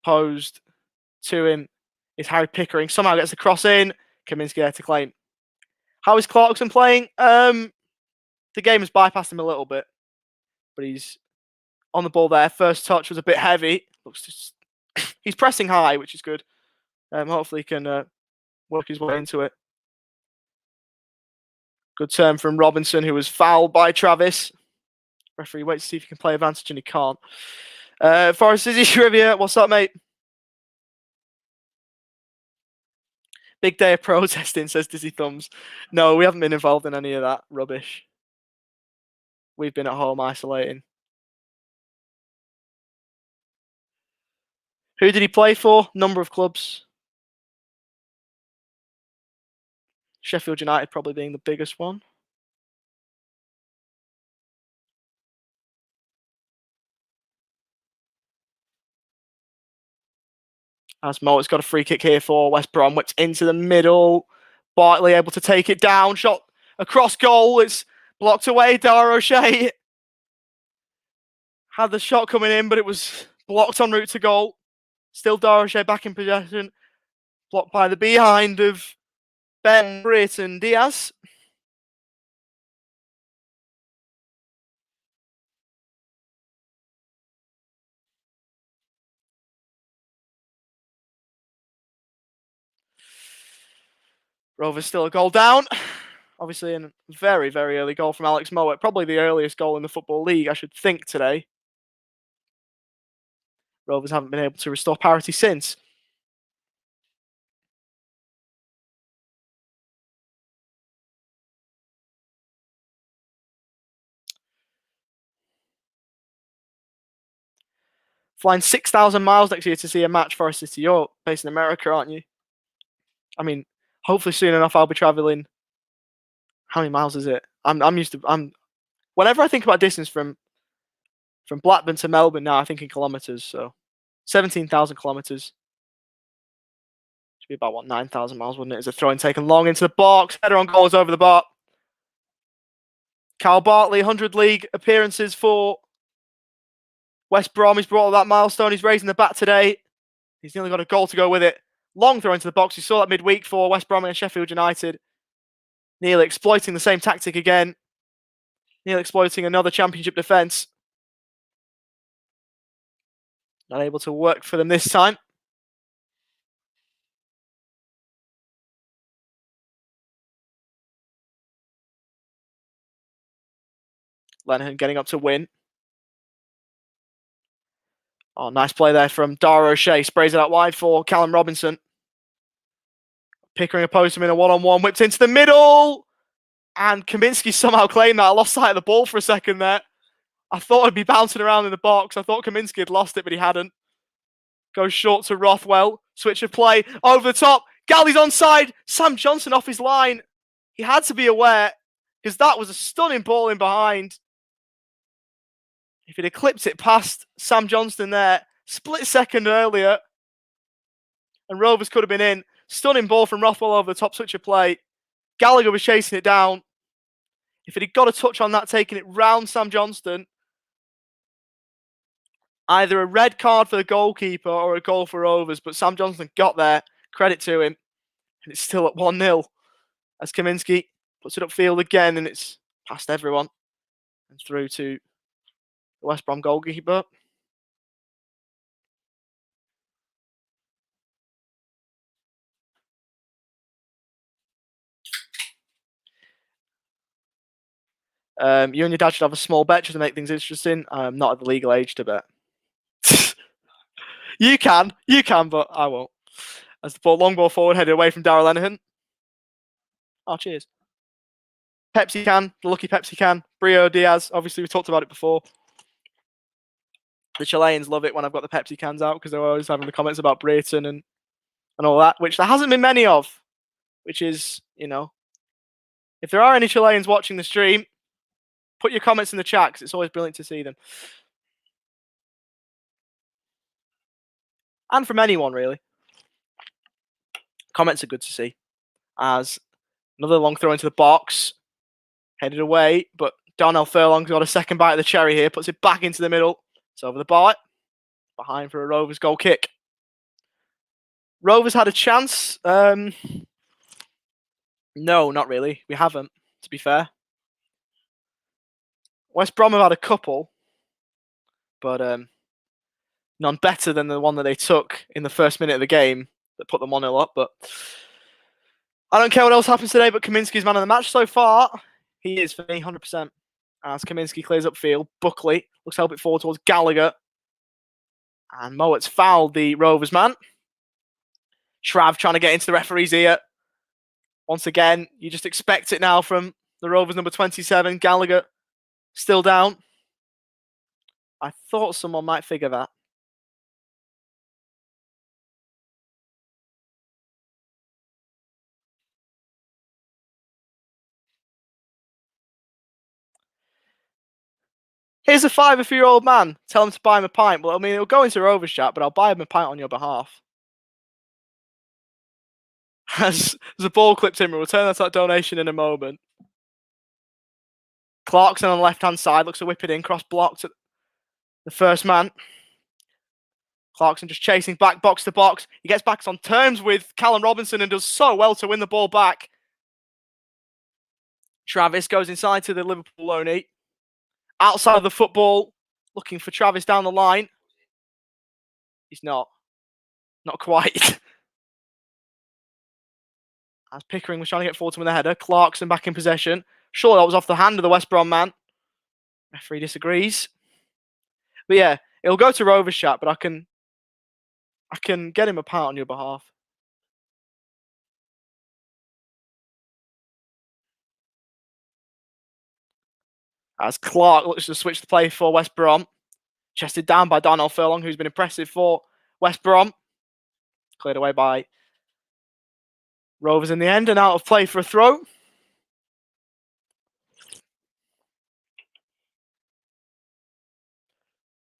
Opposed to him is Harry Pickering. Somehow gets the cross in. Kaminski there to claim. How is Clarkson playing? The game has bypassed him a little bit. But he's on the ball there. First touch was a bit heavy. Looks just he's pressing high, which is good. Hopefully he can work his way into it. Good turn from Robinson, who was fouled by Travis. Referee waits to see if he can play advantage, and he can't. Forest City Trivia, what's up, mate? Big day of protesting, says Dizzy Thumbs. No, we haven't been involved in any of that rubbish. We've been at home isolating. Who did he play for? Number of clubs. Sheffield United probably being the biggest one. As Mowatt's got a free kick here for West Bromwich into the middle. Bartley able to take it down. Shot across goal. It's blocked away. Dara O'Shea had the shot coming in, but it was blocked en route to goal. Still Dara O'Shea back in possession. Blocked by the behind of Ben Britton Diaz. Rovers still a goal down. Obviously, a very, very early goal from Alex Mowat. Probably the earliest goal in the Football League, I should think, today. Rovers haven't been able to restore parity since. Flying 6,000 miles next year to see a match for Forest City. You're based in America, aren't you? I mean, hopefully soon enough I'll be traveling. How many miles is it? I'm used to. Whenever I think about distance from Blackburn to Melbourne now, I think in kilometers. So 17,000 kilometers. Should be about what 9,000 miles, wouldn't it? As a throw-in taken long into the box. Header on goal is over the bar. Cal Bartley, 100 league appearances for West Brom. He's brought up that milestone. He's raising the bat today. He's nearly got a goal to go with it. Long throw into the box. You saw that midweek for West Brom and Sheffield United. Nearly exploiting the same tactic again. Nearly exploiting another championship defence. Not able to work for them this time. Lenihan getting up to win. Oh, nice play there from Dara O'Shea. Sprays it out wide for Callum Robinson. Pickering opposed him in a one-on-one. Whipped into the middle. And Kaminski somehow claimed that. I lost sight of the ball for a second there. I thought it'd be bouncing around in the box. I thought Kaminski had lost it, but he hadn't. Goes short to Rothwell. Switch of play. Over the top. Galley's onside. Sam Johnson off his line. He had to be aware because that was a stunning ball in behind. If he'd eclipsed it past Sam Johnston there, split second earlier, and Rovers could have been in. Stunning ball from Rothwell over the top, switch of play. Gallagher was chasing it down. If he'd got a touch on that, taking it round Sam Johnston, Either a red card for the goalkeeper or a goal for Rovers, but Sam Johnson got there. Credit to him. And it's still at 1-0 as Kaminski puts it upfield again, and it's past everyone and through to the West Brom goalkeeper. You and your dad should have a small bet just to make things interesting. I'm not at the legal age to bet. You can, but I won't. As the long ball forward headed away from Darrell Lenihan. Oh, cheers. Pepsi can, the lucky Pepsi can. Brio Diaz, obviously we talked about it before. The Chileans love it when I've got the Pepsi cans out because they're always having the comments about Brayton and all that, which there hasn't been many of. Which is, you know, if there are any Chileans watching the stream, put your comments in the chat because it's always brilliant to see them. And from anyone, really. Comments are good to see. As another long throw into the box. Headed away, but Donnell Furlong's got a second bite of the cherry here. Puts it back into the middle. It's over the bar. Behind for a Rovers goal kick. Rovers had a chance. No, not really. We haven't, to be fair. West Brom have had a couple, but none better than the one that they took in the first minute of the game that put them 1-0 up. But I don't care what else happens today, but Kaminski's man of the match so far. He is for me, 100%. As Kaminski clears upfield, Buckley looks to help it forward towards Gallagher. And Mowatt's fouled the Rovers man. Trav trying to get into the referee's ear. Once again, you just expect it now from the Rovers number 27, Gallagher. Still down. I thought someone might figure that. Here's a fiver for your old man. Tell him to buy him a pint. Well, I mean, it'll go into Rovers chat, but I'll buy him a pint on your behalf. As the ball clips in, we'll return that donation in a moment. Clarkson on the left-hand side looks to whip it in, cross-blocked at the first man. Clarkson just chasing back, box to box. He gets back on terms with Callum Robinson and does so well to win the ball back. Travis goes inside to the Liverpool loanee. Outside of the football, looking for Travis down the line. He's not. Not quite. As Pickering was trying to get forward to win the header. Clarkson back in possession. Sure, that was off the hand of the West Brom man. Referee disagrees. But yeah, it'll go to Rovers chat, but I can get him a pint on your behalf. As Clark looks to switch the play for West Brom. Chested down by Donnell Furlong, who's been impressive for West Brom. Cleared away by Rovers in the end and out of play for a throw.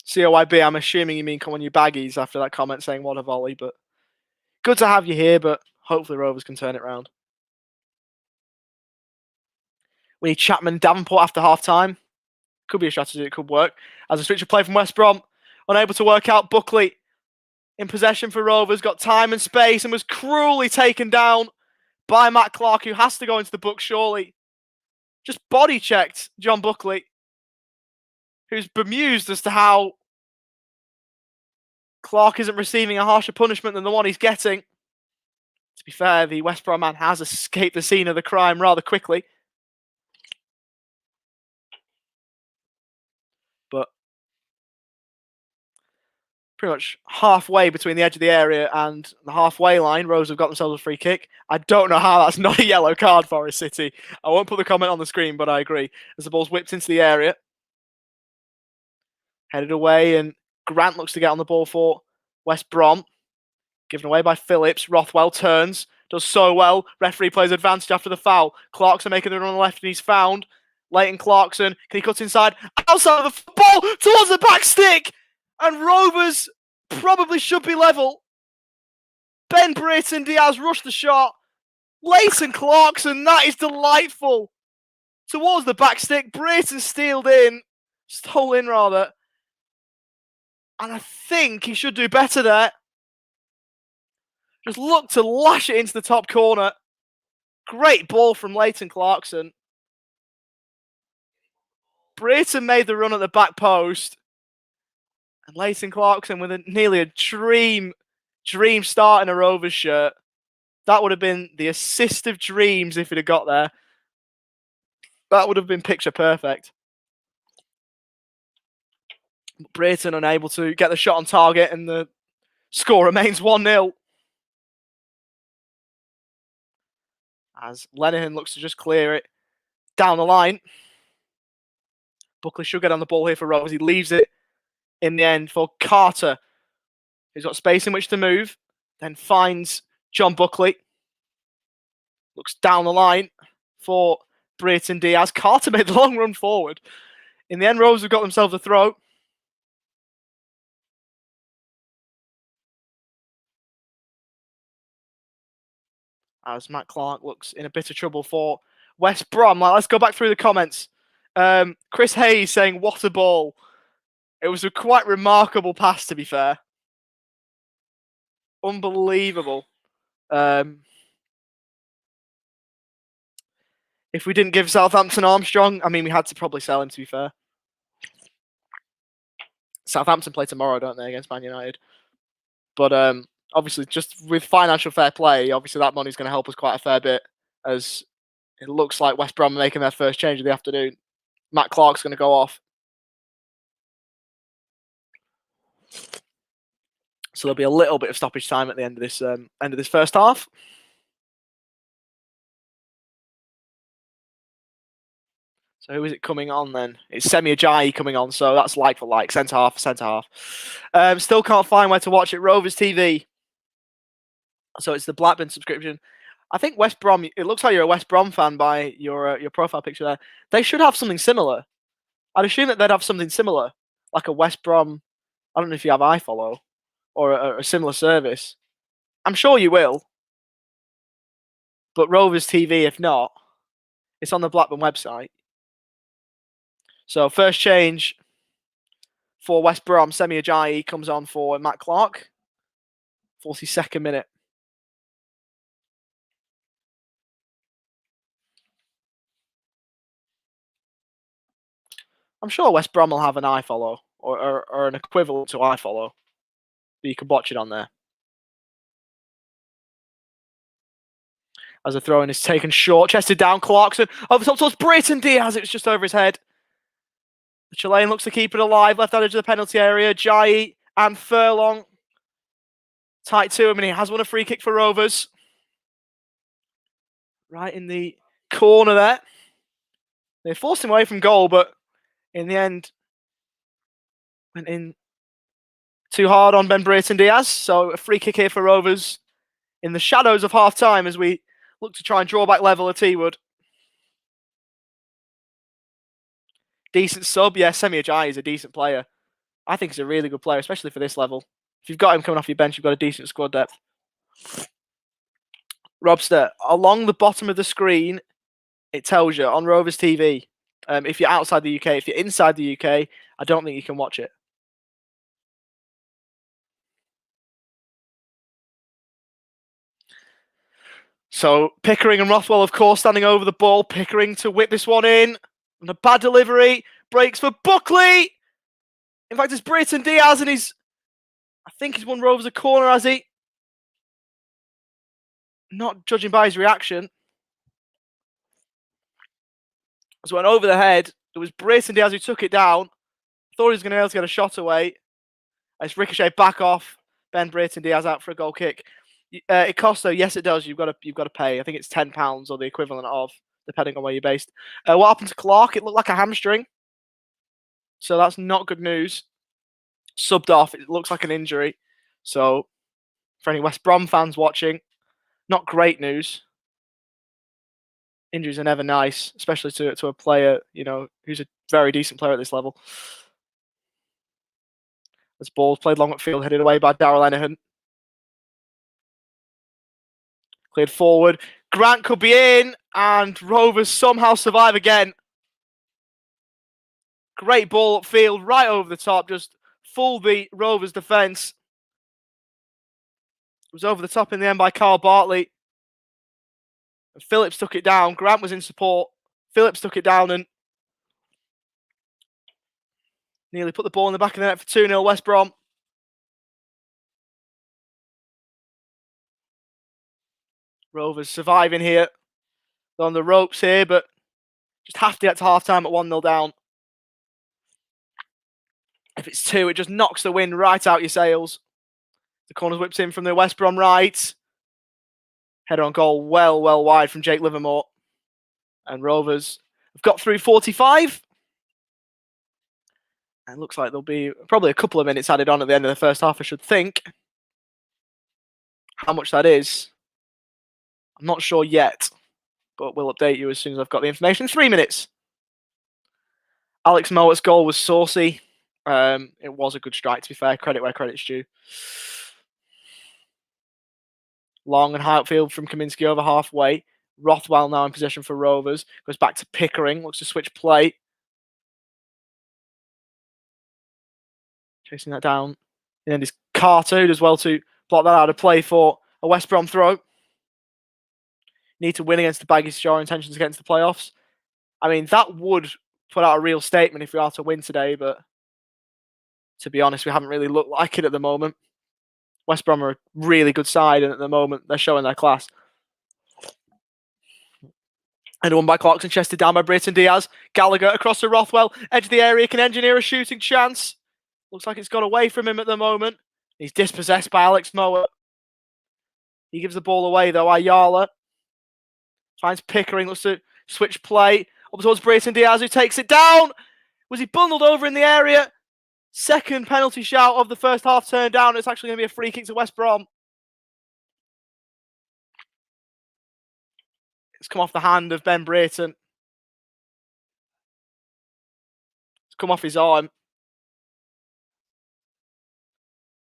COYB, I'm assuming you mean come on you baggies after that comment saying what a volley, but good to have you here, but hopefully Rovers can turn it round. We need Chapman Davenport after half-time. Could be a strategy, it could work. As a switch of play from West Brom, unable to work out. Buckley in possession for Rovers, got time and space and was cruelly taken down by Matt Clark, who has to go into the book surely. Just body checked John Buckley, who's bemused as to how Clark isn't receiving a harsher punishment than the one he's getting. To be fair, the West Brom man has escaped the scene of the crime rather quickly. But pretty much halfway between the edge of the area and the halfway line, Rovers have got themselves a free kick. I don't know how that's not a yellow card, Forest City. I won't put the comment on the screen, but I agree. As the ball's whipped into the area. Headed away, and Grant looks to get on the ball for West Brom. Given away by Phillips. Rothwell turns. Does so well. Referee plays advantage after the foul. Clarkson making the run on the left, and he's found. Leighton Clarkson. Can he cut inside? Outside of the football towards the back stick. And Rovers probably should be level. Ben Brayton Diaz rushed the shot. Leighton Clarkson, that is delightful. Towards the back stick. Brayton stole in rather. And I think he should do better there. Just look to lash it into the top corner. Great ball from Leighton Clarkson. Brayton made the run at the back post. And Leighton Clarkson with nearly a dream start in a Rovers shirt. That would have been the assist of dreams if it had got there. That would have been picture perfect. Brayton unable to get the shot on target, and the score remains 1-0. As Lenihan looks to just clear it down the line. Buckley should get on the ball here for Rovers. He leaves it in the end for Carter, who's got space in which to move. Then finds John Buckley. Looks down the line for Brayton Diaz. Carter made the long run forward. In the end, Rovers have got themselves a throw. As Matt Clark looks in a bit of trouble for West Brom. Let's go back through the comments. Chris Hayes saying, what a ball. It was a quite remarkable pass, to be fair. Unbelievable. If we didn't give Southampton Armstrong, I mean, we had to probably sell him, to be fair. Southampton play tomorrow, don't they, against Man United? But obviously, just with financial fair play, obviously that money's going to help us quite a fair bit, as it looks like West Brom are making their first change of the afternoon. Matt Clark's going to go off. So there'll be a little bit of stoppage time at the end of this first half. So who is it coming on then? It's Semi Ajayi coming on, so that's like for like, centre half. Still can't find where to watch it. Rovers TV. So it's the Blackburn subscription. I think West Brom, it looks like you're a West Brom fan by your profile picture there. They should have something similar. I'd assume that they'd have something similar, like a West Brom, I don't know if you have iFollow, or a similar service. I'm sure you will. But Rovers TV, if not, it's on the Blackburn website. So first change for West Brom, Semi Ajayi comes on for Matt Clark. 42nd minute. I'm sure West Brom will have an iFollow or an equivalent to iFollow. You can watch it on there. As a throw-in is taken short, chested down, Clarkson over the top towards Brayton Diaz. It's just over his head. The Chilean looks to keep it alive, left edge of the penalty area. Ajayi and Furlong tight to him, and he has won a free kick for Rovers. Right in the corner there. They forced him away from goal, but in the end, went in too hard on Ben Brayton Diaz. So a free kick here for Rovers in the shadows of half-time as we look to try and draw back level at Ewood. Decent sub. Yeah, Semi Ajayi is a decent player. I think he's a really good player, especially for this level. If you've got him coming off your bench, you've got a decent squad depth. Robster, along the bottom of the screen, it tells you on Rovers TV. If you're outside the UK, if you're inside the UK, I don't think you can watch it. So Pickering and Rothwell, of course, standing over the ball. Pickering to whip this one in. And a bad delivery. Breaks for Buckley. In fact, it's Brayton Diaz, and I think he's won Rovers a corner, has he? Not judging by his reaction. As it went over the head, it was Brayton Diaz who took it down. Thought he was going to be able to get a shot away. It's ricocheted back off. Ben Brayton Diaz out for a goal kick. It costs though. Yes, it does. You've got to pay. I think it's £10 or the equivalent of, depending on where you're based. What happened to Clark? It looked like a hamstring. So that's not good news. Subbed off. It looks like an injury. So for any West Brom fans watching, not great news. Injuries are never nice, especially to a player, who's a very decent player at this level. This ball's played long upfield, headed away by Darrell Lenihan. Cleared forward. Grant could be in, and Rovers somehow survive again. Great ball upfield, right over the top, just fooled the Rovers defence. It was over the top in the end by Carl Bartley. And Phillips took it down. Grant was in support. Phillips took it down and nearly put the ball in the back of the net for 2-0 West Brom. Rovers surviving here. They're on the ropes here, but just have to get to half-time at 1-0 down. If it's 2, it just knocks the wind right out your sails. The corner's whipped in from the West Brom right. Header on goal well wide from Jake Livermore. And Rovers have got through 45. And it looks like there'll be probably a couple of minutes added on at the end of the first half, I should think. How much that is, I'm not sure yet, but we'll update you as soon as I've got the information. 3 minutes. Alex Mowatt's goal was saucy. It was a good strike, to be fair. Credit where credit's due. Long and high upfield from Kaminski over halfway. Rothwell now in possession for Rovers. Goes back to Pickering. Looks to switch play. Chasing that down. And then there's Carter, who does well to block that out of play for a West Brom throw. Need to win against the Baggies to show our intentions to get into the playoffs. I mean, that would put out a real statement if we are to win today, but to be honest, we haven't really looked like it at the moment. West Brom are a really good side, and at the moment, they're showing their class. And one by Clarkson, chested down by Brayton Diaz. Gallagher across to Rothwell. Edge of the area, can engineer a shooting chance. Looks like it's got away from him at the moment. He's dispossessed by Alex Mowat. He gives the ball away, though. Ayala finds Pickering, looks to switch play. Up towards Brayton Diaz, who takes it down. Was he bundled over in the area? Second penalty shout of the first half turned down. It's actually going to be a free kick to West Brom. It's come off the hand of Ben Brayton. It's come off his arm.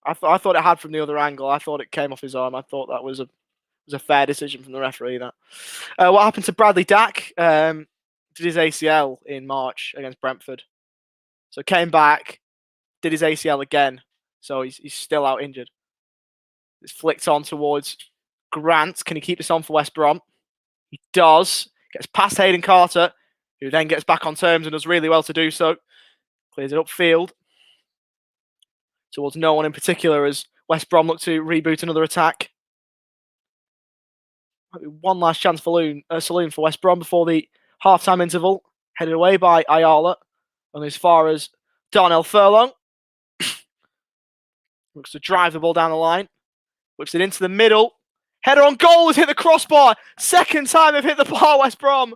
I thought it had from the other angle. I thought it came off his arm. I thought that was a fair decision from the referee. That. What happened to Bradley Dack? Did his ACL in March against Brentford. So came back, did his ACL again. So he's still out injured. It's flicked on towards Grant. Can he keep this on for West Brom? He does. Gets past Hayden Carter, who then gets back on terms and does really well to do so. Clears it upfield towards no one in particular as West Brom look to reboot another attack. Might be one last chance for Saloon for West Brom before the half-time interval. Headed away by Ayala. And as far as Darnell Furlong. Looks to drive the ball down the line. Whips it into the middle. Header on goal has hit the crossbar. Second time they've hit the bar, West Brom.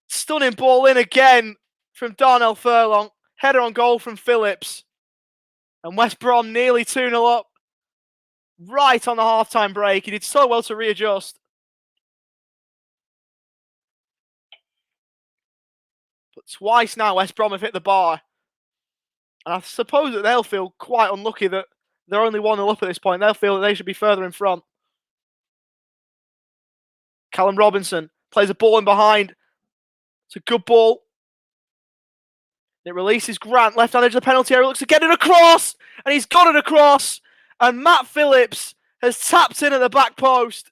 Stunning ball in again from Darnell Furlong. Header on goal from Phillips. And West Brom nearly 2-0 up. Right on the half-time break. He did so well to readjust. But twice now West Brom have hit the bar. And I suppose that they'll feel quite unlucky that they're only 1-0 up at this point. They'll feel that they should be further in front. Callum Robinson plays a ball in behind. It's a good ball. It releases Grant, left hand edge of the penalty area, looks to get it across, and he's got it across. And Matt Phillips has tapped in at the back post.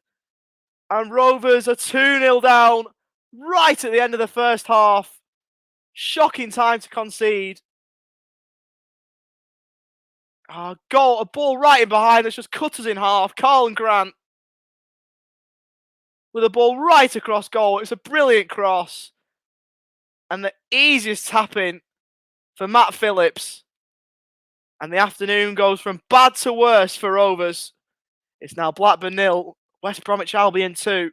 And Rovers are 2-0 down right at the end of the first half. Shocking time to concede. A ball right in behind that's just cut us in half. Carl Grant with a ball right across goal. It's a brilliant cross. And the easiest tap in for Matt Phillips. And the afternoon goes from bad to worse for Rovers. It's now Blackburn 0, West Bromwich Albion 2.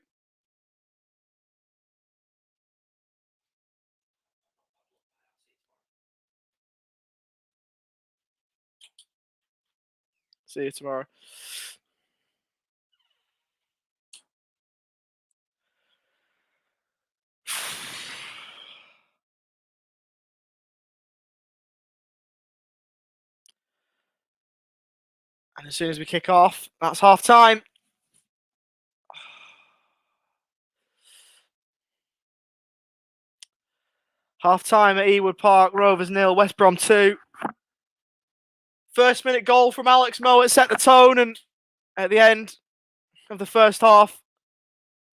See you tomorrow. And as soon as we kick off, that's half time. Half time at Ewood Park, Rovers 0, West Brom 2. First minute goal from Alex Mowat set the tone, and at the end of the first half,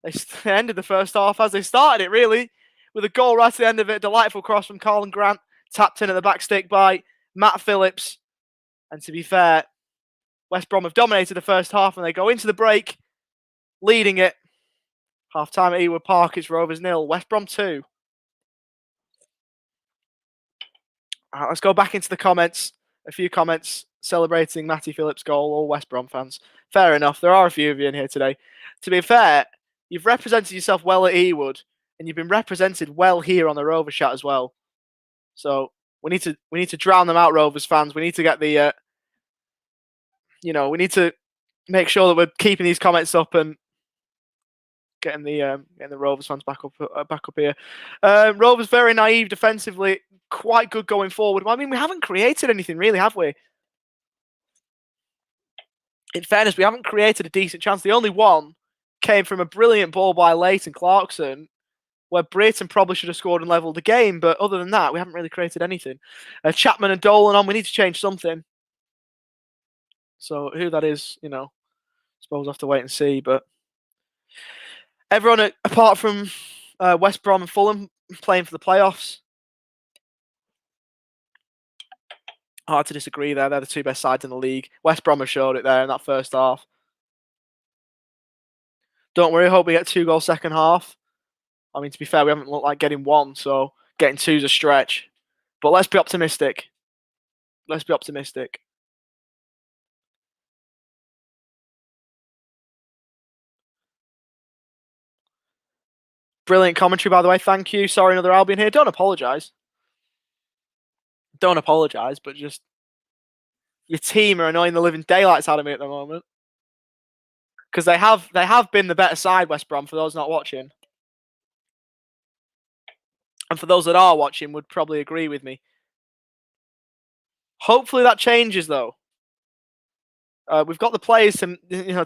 they ended the first half as they started it, really, with a goal right at the end of it. Delightful cross from Colin Grant, tapped in at the back stick by Matt Phillips. And to be fair, West Brom have dominated the first half, and they go into the break leading it. Half time at Ewood Park, it's Rovers 0, West Brom 2. Let's go back into the comments. A few comments celebrating Matty Phillips' goal, all West Brom fans. Fair enough. There are a few of you in here today. To be fair, you've represented yourself well at Ewood, and you've been represented well here on the Rovers Chat as well. So we need to drown them out, Rovers fans. We need to get the, we need to make sure that we're keeping these comments up and getting the Rovers fans back up here. Rovers very naive defensively, quite good going forward. Well, I mean, we haven't created anything really, have we? In fairness, we haven't created a decent chance. The only one came from a brilliant ball by Leighton Clarkson, where Brayton probably should have scored and levelled the game. But other than that, we haven't really created anything. Chapman and Dolan on. We need to change something. So who that is, I suppose we'll have to wait and see. But everyone apart from West Brom and Fulham playing for the playoffs. Hard to disagree there. They're the two best sides in the league. West Brom have showed it there in that first half. Don't worry, I hope we get 2 goals second half. I mean, to be fair, we haven't looked like getting 1, so getting 2 is a stretch. But let's be optimistic. Let's be optimistic. Brilliant commentary, by the way. Thank you. Sorry, another Albion here. Don't apologise. Don't apologise, but just your team are annoying the living daylights out of me at the moment. Because they have been the better side, West Brom, for those not watching. And for those that are watching would probably agree with me. Hopefully that changes, though. We've got the players to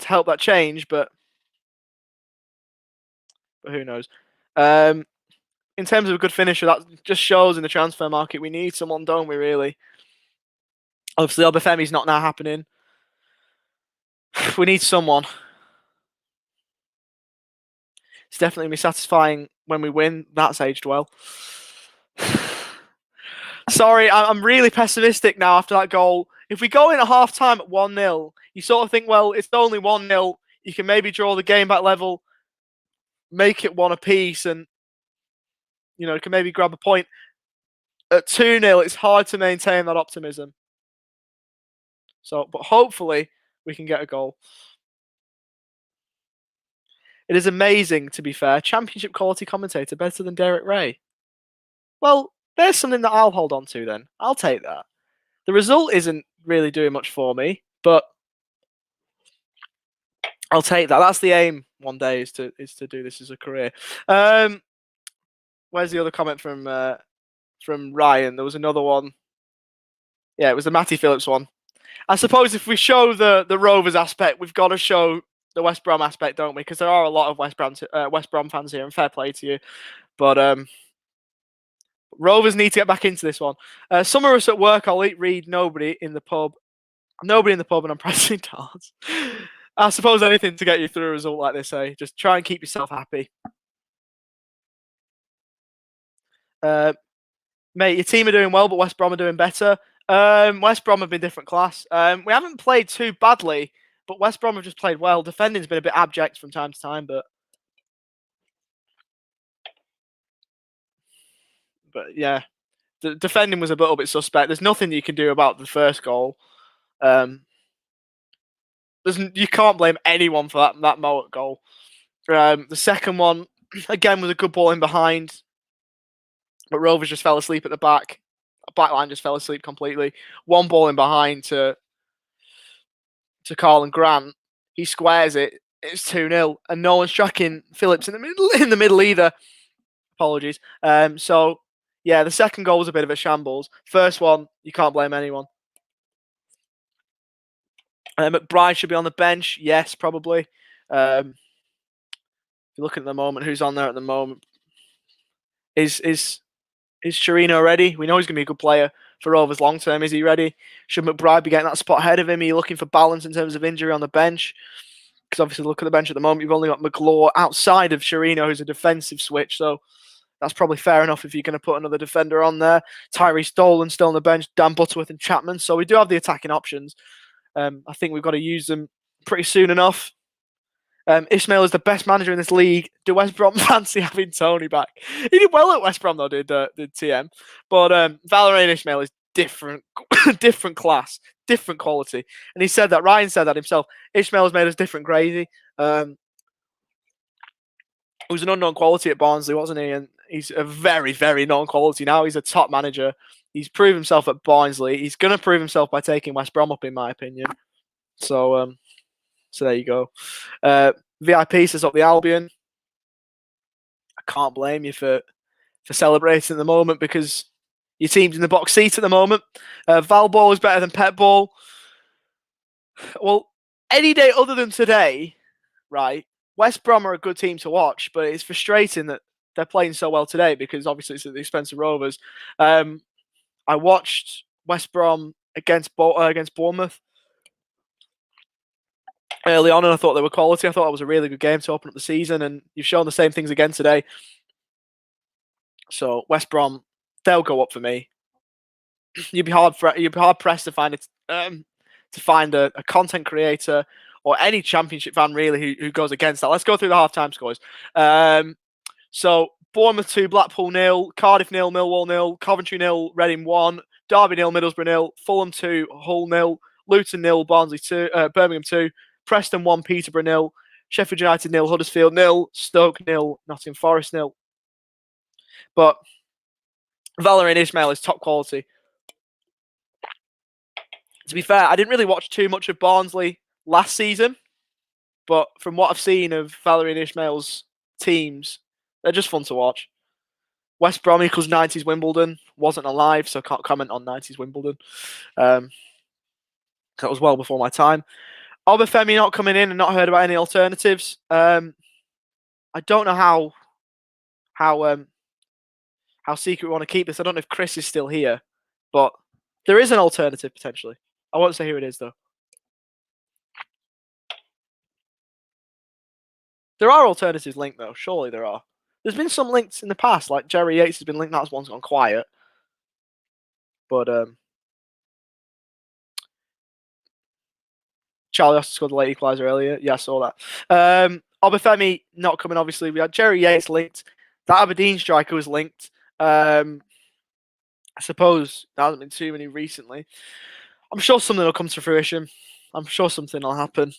help that change, but who knows? In terms of a good finisher, that just shows in the transfer market we need someone, don't we, really? Obviously, Obafemi's not now happening. We need someone. It's definitely going to be satisfying when we win. That's aged well. Sorry, I'm really pessimistic now after that goal. If we go in at half-time at 1-0, you sort of think, well, it's only 1-0. You can maybe draw the game back level, make it 1 apiece, and you can maybe grab a point. At 2-0, it's hard to maintain that optimism. So, but hopefully we can get a goal. It is amazing, to be fair. Championship quality commentator, better than Derek Ray. Well, there's something that I'll hold on to then. I'll take that. The result isn't really doing much for me, but I'll take that. That's the aim one day is to do this as a career. Where's the other comment from Ryan? There was another one. Yeah, it was the Matty Phillips one. I suppose if we show the Rovers aspect, we've got to show the West Brom aspect, don't we? Because there are a lot of West Brom fans here, and fair play to you. But Rovers need to get back into this one. Some of us at work, I'll read nobody in the pub. Nobody in the pub, and I'm pressing darts. I suppose anything to get you through a result like this, eh? Just try and keep yourself happy. Mate, your team are doing well, but West Brom are doing better. West Brom have been different class. We haven't played too badly, but West Brom have just played well. Defending's been a bit abject from time to time, but yeah, the defending was a little bit suspect. There's nothing you can do about the first goal. You can't blame anyone for that Mowat goal. The second one, again, was a good ball in behind, but Rovers just fell asleep at the back. Backline just fell asleep completely. One ball in behind to Carl and Grant. He squares it. It's 2-0, and no one's tracking Phillips in the middle either. Apologies. So yeah, the second goal was a bit of a shambles. First one, you can't blame anyone. McBride should be on the bench. Yes, probably. If you look at the moment, who's on there at the moment is Is Chirino ready? We know he's going to be a good player for Rovers long term. Is he ready? Should McBride be getting that spot ahead of him? Are you looking for balance in terms of injury on the bench? Because obviously, look at the bench at the moment. You've only got McGlaw outside of Chirino, who's a defensive switch. So that's probably fair enough if you're going to put another defender on there. Tyrese Dolan still on the bench. Dan Butterworth and Chapman. So we do have the attacking options. I think we've got to use them pretty soon enough. Ismail is the best manager in this league. Do West Brom fancy having Tony back? He did well at West Brom though, did TM. But Valérien Ismail is different, different class, different quality. And he said that. Ryan said that himself. Ismail has made us different gravy. He was an unknown quality at Barnsley, wasn't he? And he's a very, very known quality now. He's a top manager. He's proved himself at Barnsley. He's going to prove himself by taking West Brom up, in my opinion. So there you go. VIP says up the Albion. I can't blame you for celebrating at the moment because your team's in the box seat at the moment. Val Ball is better than Pep Ball. Well, any day other than today, right? West Brom are a good team to watch, but it's frustrating that they're playing so well today because obviously it's at the expense of Rovers. I watched West Brom against Bournemouth early on, and I thought they were quality. I thought it was a really good game to open up the season, and you've shown the same things again today. So West Brom, they'll go up for me. You'd be hard pressed to find a content creator or any Championship fan really who goes against that. Let's go through the half-time scores. So Bournemouth 2, Blackpool 0, Cardiff 0, Millwall 0, Coventry 0, Reading 1, Derby 0, Middlesbrough 0, Fulham 2, Hull 0, Luton 0, Barnsley 2, Birmingham 2, Preston 1, Peterborough 0, Sheffield United 0, Huddersfield 0, Stoke 0, Nottingham Forest 0. But Valérien Ismail is top quality. To be fair, I didn't really watch too much of Barnsley last season, but from what I've seen of Valérien Ismail's teams, they're just fun to watch. West Brom equals 90s Wimbledon. Wasn't alive, so can't comment on 90s Wimbledon. That was well before my time. Obafemi not coming in and not heard about any alternatives. I don't know how secret we want to keep this. I don't know if Chris is still here, but there is an alternative potentially. I won't say who it is though. There are alternatives linked though. Surely there are. There's been some links in the past, like Jerry Yates has been linked. That's one's gone quiet. But Charlie Austin scored the late equaliser earlier. Yeah, I saw that. Obafemi not coming, obviously. We had Jerry Yates linked. That Aberdeen striker was linked. I suppose there hasn't been too many recently. I'm sure something will come to fruition. I'm sure something will happen.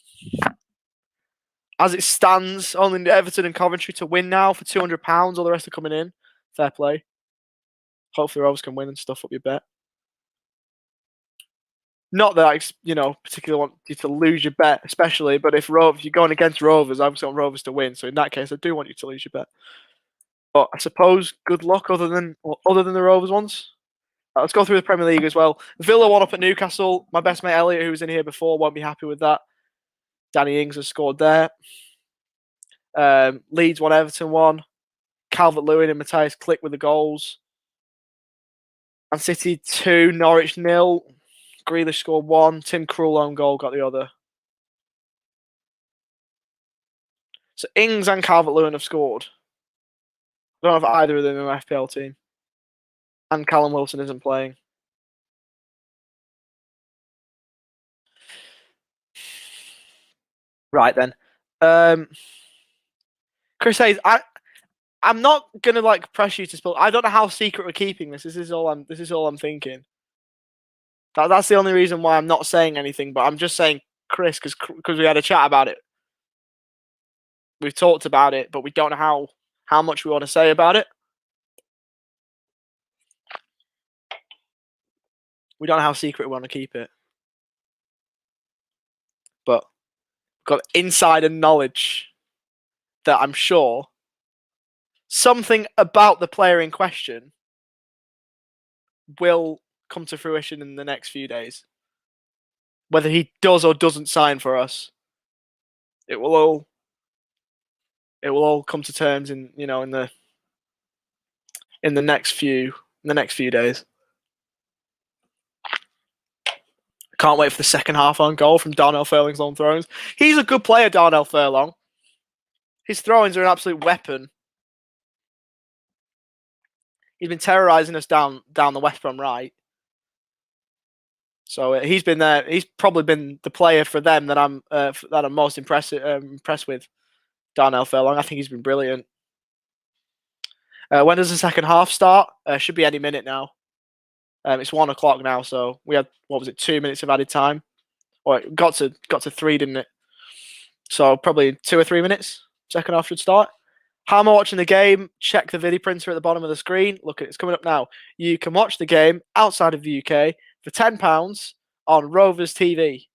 As it stands, only Everton and Coventry to win now for £200. All the rest are coming in. Fair play. Hopefully Rovers can win and stuff up your bet. Not that I, particularly want you to lose your bet, especially, but if you're going against Rovers, I obviously want Rovers to win. So in that case, I do want you to lose your bet. But I suppose good luck other than the Rovers ones. Let's go through the Premier League as well. Villa won up at Newcastle. My best mate Elliot, who was in here before, won't be happy with that. Danny Ings has scored there. Leeds 1, Everton 1. Calvert-Lewin and Matthias Klick with the goals. Man City 2, Norwich 0. Grealish scored 1. Tim Krul own goal got the other. So Ings and Calvert-Lewin have scored. I don't have either of them in my FPL team. And Callum Wilson isn't playing. Right then. Chris Hayes, I'm not gonna press you to spill. I don't know how secret we're keeping this. This is all I'm thinking. That's the only reason why I'm not saying anything. But I'm just saying, Chris, because we had a chat about it. We've talked about it, but we don't know how much we want to say about it. We don't know how secret we want to keep it. But we've got insider knowledge that I'm sure something about the player in question will come to fruition in the next few days. Whether he does or doesn't sign for us, it will all come to terms in the next few in the next few days. Can't wait for the second half on goal from Darnell Furlong's long throws. He's a good player, Darnell Furlong. His throw-ins are an absolute weapon. He's been terrorising us down the West Brom right. So he's been there. He's probably been the player for them that I'm most impressed with. Darnell Furlong. I think he's been brilliant. When does the second half start? Should be any minute now. It's 1 o'clock now, so we had 2 minutes of added time, or it got to 3, didn't it? So probably 2 or 3 minutes. Second half should start. How am I watching the game? Check the video printer at the bottom of the screen. Look, it's coming up now. You can watch the game outside of the UK for £10 on Rovers TV.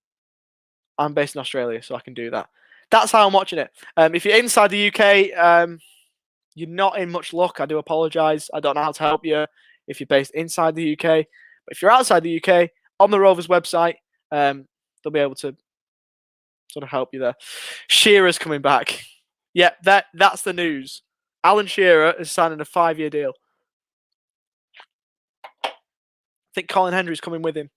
I'm based in Australia, so I can do that. That's how I'm watching it. If you're inside the UK, you're not in much luck. I do apologise. I don't know how to help you if you're based inside the UK. But if you're outside the UK, on the Rovers website, they'll be able to sort of help you there. Shearer's coming back. Yeah, that's the news. Alan Shearer is signing a 5-year deal. I think Colin Hendry's coming with him.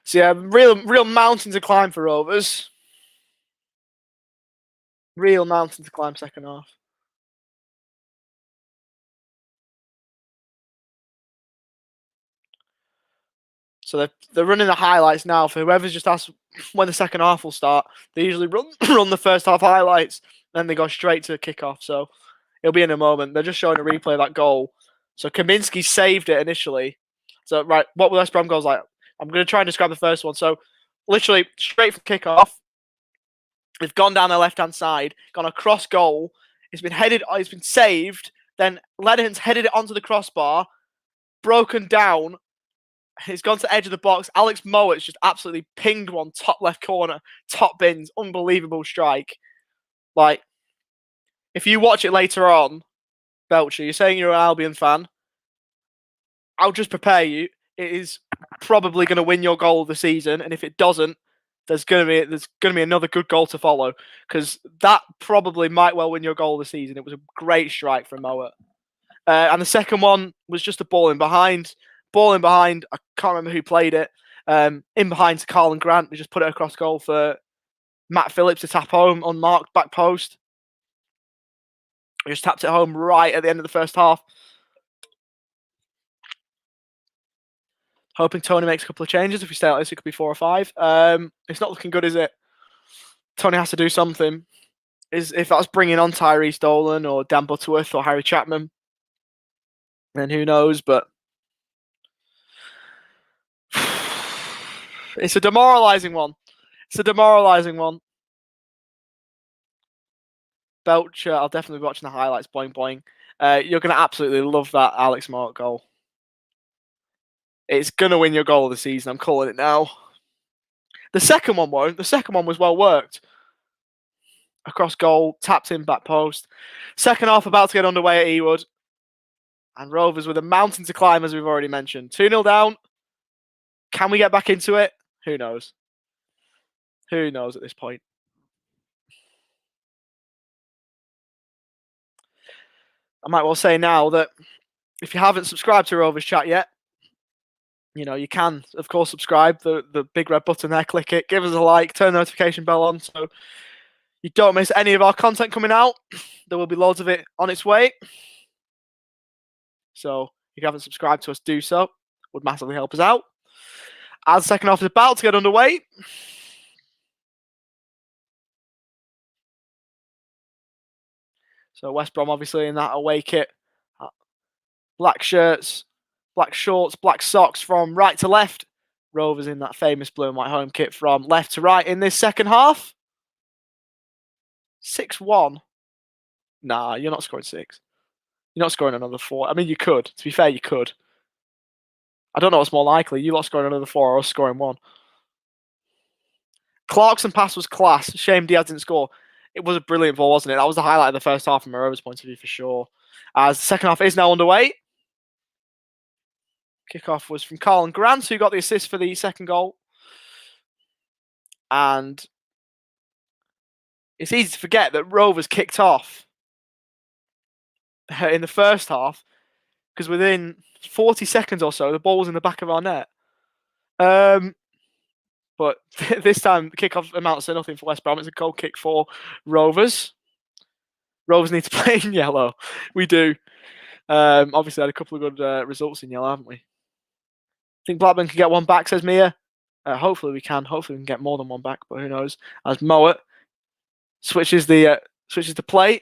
So yeah, real mountain to climb for Rovers. Real mountain to climb second half. So they're running the highlights now for whoever's just asked when the second half will start. They usually run the first half highlights, then they go straight to kickoff. So it'll be in a moment. They're just showing a replay of that goal. So Kaminsky saved it initially. So right, what West Brom goes like? I'm going to try and describe the first one. So literally straight from kickoff, they've gone down the left-hand side, gone across goal. It's been headed. It's been saved. Then Lenihan's headed it onto the crossbar, broken down. He's gone to the edge of the box. Alex Mowat's just absolutely pinged one top left corner, top bins. Unbelievable strike. Like, if you watch it later on, Belcher, you're saying you're an Albion fan. I'll just prepare you. It is probably going to win your goal of the season, and if it doesn't, there's going to be another good goal to follow, because that probably might well win your goal of the season. It was a great strike from Mowat. And the second one was just a ball in behind. Ball in behind. I can't remember who played it. In behind to Carl and Grant. They just put it across goal for Matt Phillips to tap home, unmarked, back post. He just tapped it home right at the end of the first half. Hoping Tony makes a couple of changes. If we stay like this, it could be 4 or 5. It's not looking good, is it? Tony has to do something. If that's bringing on Tyrese Dolan or Dan Butterworth or Harry Chapman, then who knows? But it's a demoralising one. It's a demoralising one. Belcher, I'll definitely be watching the highlights. Boing, boing. You're going to absolutely love that Alex Mowat goal. It's going to win your goal of the season. I'm calling it now. The second one won't. The second one was well worked. Across goal, tapped in, back post. Second half about to get underway at Ewood. And Rovers with a mountain to climb, as we've already mentioned. 2-0 down. Can we get back into it? Who knows? Who knows at this point? I might well say now that if you haven't subscribed to Rovers Chat yet, you know, you can, of course, subscribe. The big red button there, click it, give us a like, turn the notification bell on so you don't miss any of our content coming out. There will be loads of it on its way. So if you haven't subscribed to us, do so. Would massively help us out. As the second half is about to get underway. So West Brom obviously in that away kit. Black shirts, black shorts, black socks from right to left. Rovers in that famous blue and white home kit from left to right in this second half. 6-1. Nah, you're not scoring 6. You're not scoring another 4. I mean, you could. To be fair, you could. I don't know what's more likely. You lot scoring another 4 or us scoring 1. Clarkson pass was class. Shame Diaz didn't score. It was a brilliant ball, wasn't it? That was the highlight of the first half from a Rovers point of view for sure. As the second half is now underway. Kickoff was from Carl and Grant, who got the assist for the second goal. And it's easy to forget that Rovers kicked off in the first half because within 40 seconds or so, the ball was in the back of our net. But this time, the kickoff amounts to nothing for West Brom. It's a goal kick for Rovers. Rovers need to play in yellow. We do. Obviously, had a couple of good results in yellow, haven't we? I think Blackburn can get one back, says Mia. Hopefully we can. Hopefully we can get more than one back, but who knows? As Mowat switches the play.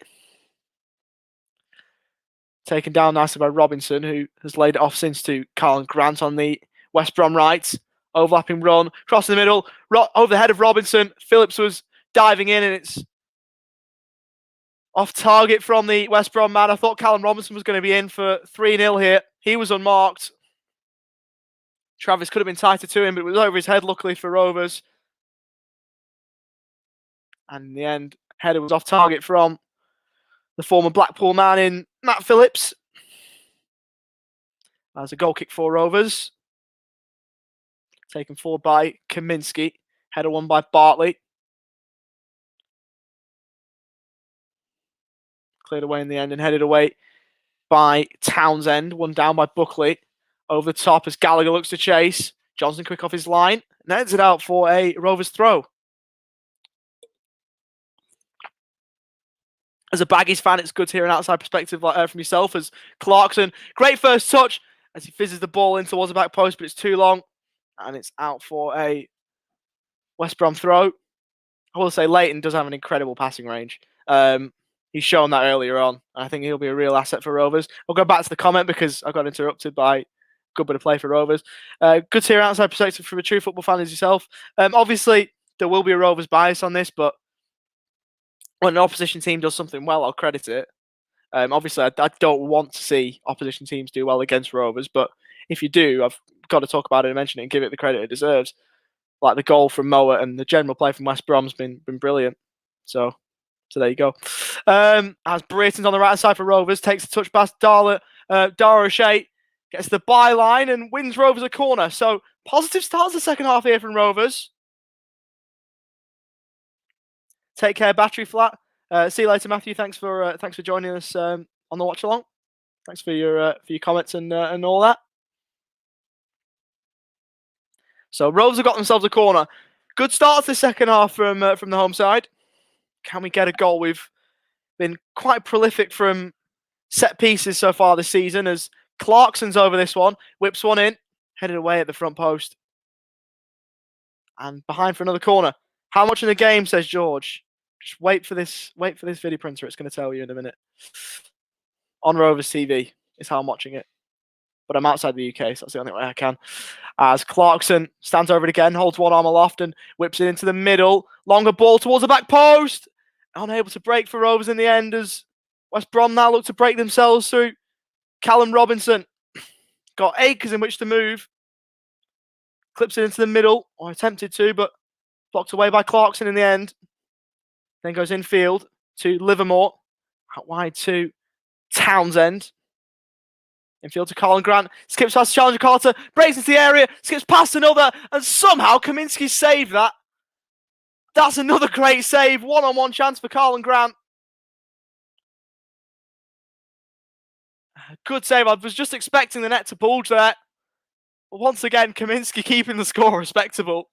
Taken down nicely by Robinson, who has laid it off since to Carl Grant on the West Brom right. Overlapping run, cross in the middle, over the head of Robinson. Phillips was diving in, and it's off target from the West Brom man. I thought Callum Robinson was going to be in for 3-0 here. He was unmarked. Travis could have been tighter to him, but it was over his head, luckily for Rovers. And in the end, header was off target from the former Blackpool man in Matt Phillips. As a goal kick for Rovers. Taken forward by Kaminski. Header won by Bartley. Cleared away in the end and headed away by Townsend. One down by Buckley. Over the top as Gallagher looks to chase. Johnson quick off his line. And ends it out for a Rovers throw. As a Baggies fan, it's good to hear an outside perspective from yourself as Clarkson. Great first touch as he fizzes the ball in towards the back post, but it's too long. And it's out for a West Brom throw. I will say Leighton does have an incredible passing range. He's shown that earlier on. I think he'll be a real asset for Rovers. We'll go back to the comment because I got interrupted by a good bit of play for Rovers. Good to hear outside perspective from a true football fan as yourself. Obviously, there will be a Rovers bias on this, but when an opposition team does something well, I'll credit it. Obviously, I don't want to see opposition teams do well against Rovers, but if you do, I've got to talk about it and mention it and give it the credit it deserves. Like the goal from Mowat and the general play from West Brom's been brilliant. So there you go. As Brayton's on the right side for Rovers, takes a touch past Dara O'Shea, gets the byline and wins Rovers a corner. So positive starts the second half here from Rovers. Take care, battery flat. See you later, Matthew. Thanks for joining us on the watch along. Thanks for your comments and all that. So Rovers have got themselves a corner. Good start to the second half from the home side. Can we get a goal? We've been quite prolific from set pieces so far this season as Clarkson's over this one, whips one in, headed away at the front post. And behind for another corner. How much in the game, says George? Just wait for this video printer. It's going to tell you in a minute. On Rovers TV is how I'm watching it. But I'm outside the UK, so that's the only way I can. As Clarkson stands over it again, holds one arm aloft and whips it into the middle. Longer ball towards the back post. Unable to break for Rovers in the end as West Brom now look to break themselves through. Callum Robinson got acres in which to move. Clips it into the middle, or attempted to, but blocked away by Clarkson in the end. Then goes infield to Livermore. Out wide to Townsend. Infield to Colin Grant. Skips past Challenger Carter. Breaks into the area. Skips past another. And somehow Kaminski saved that. That's another great save. One-on-one chance for Colin Grant. Good save. I was just expecting the net to bulge there. But once again, Kaminski keeping the score respectable.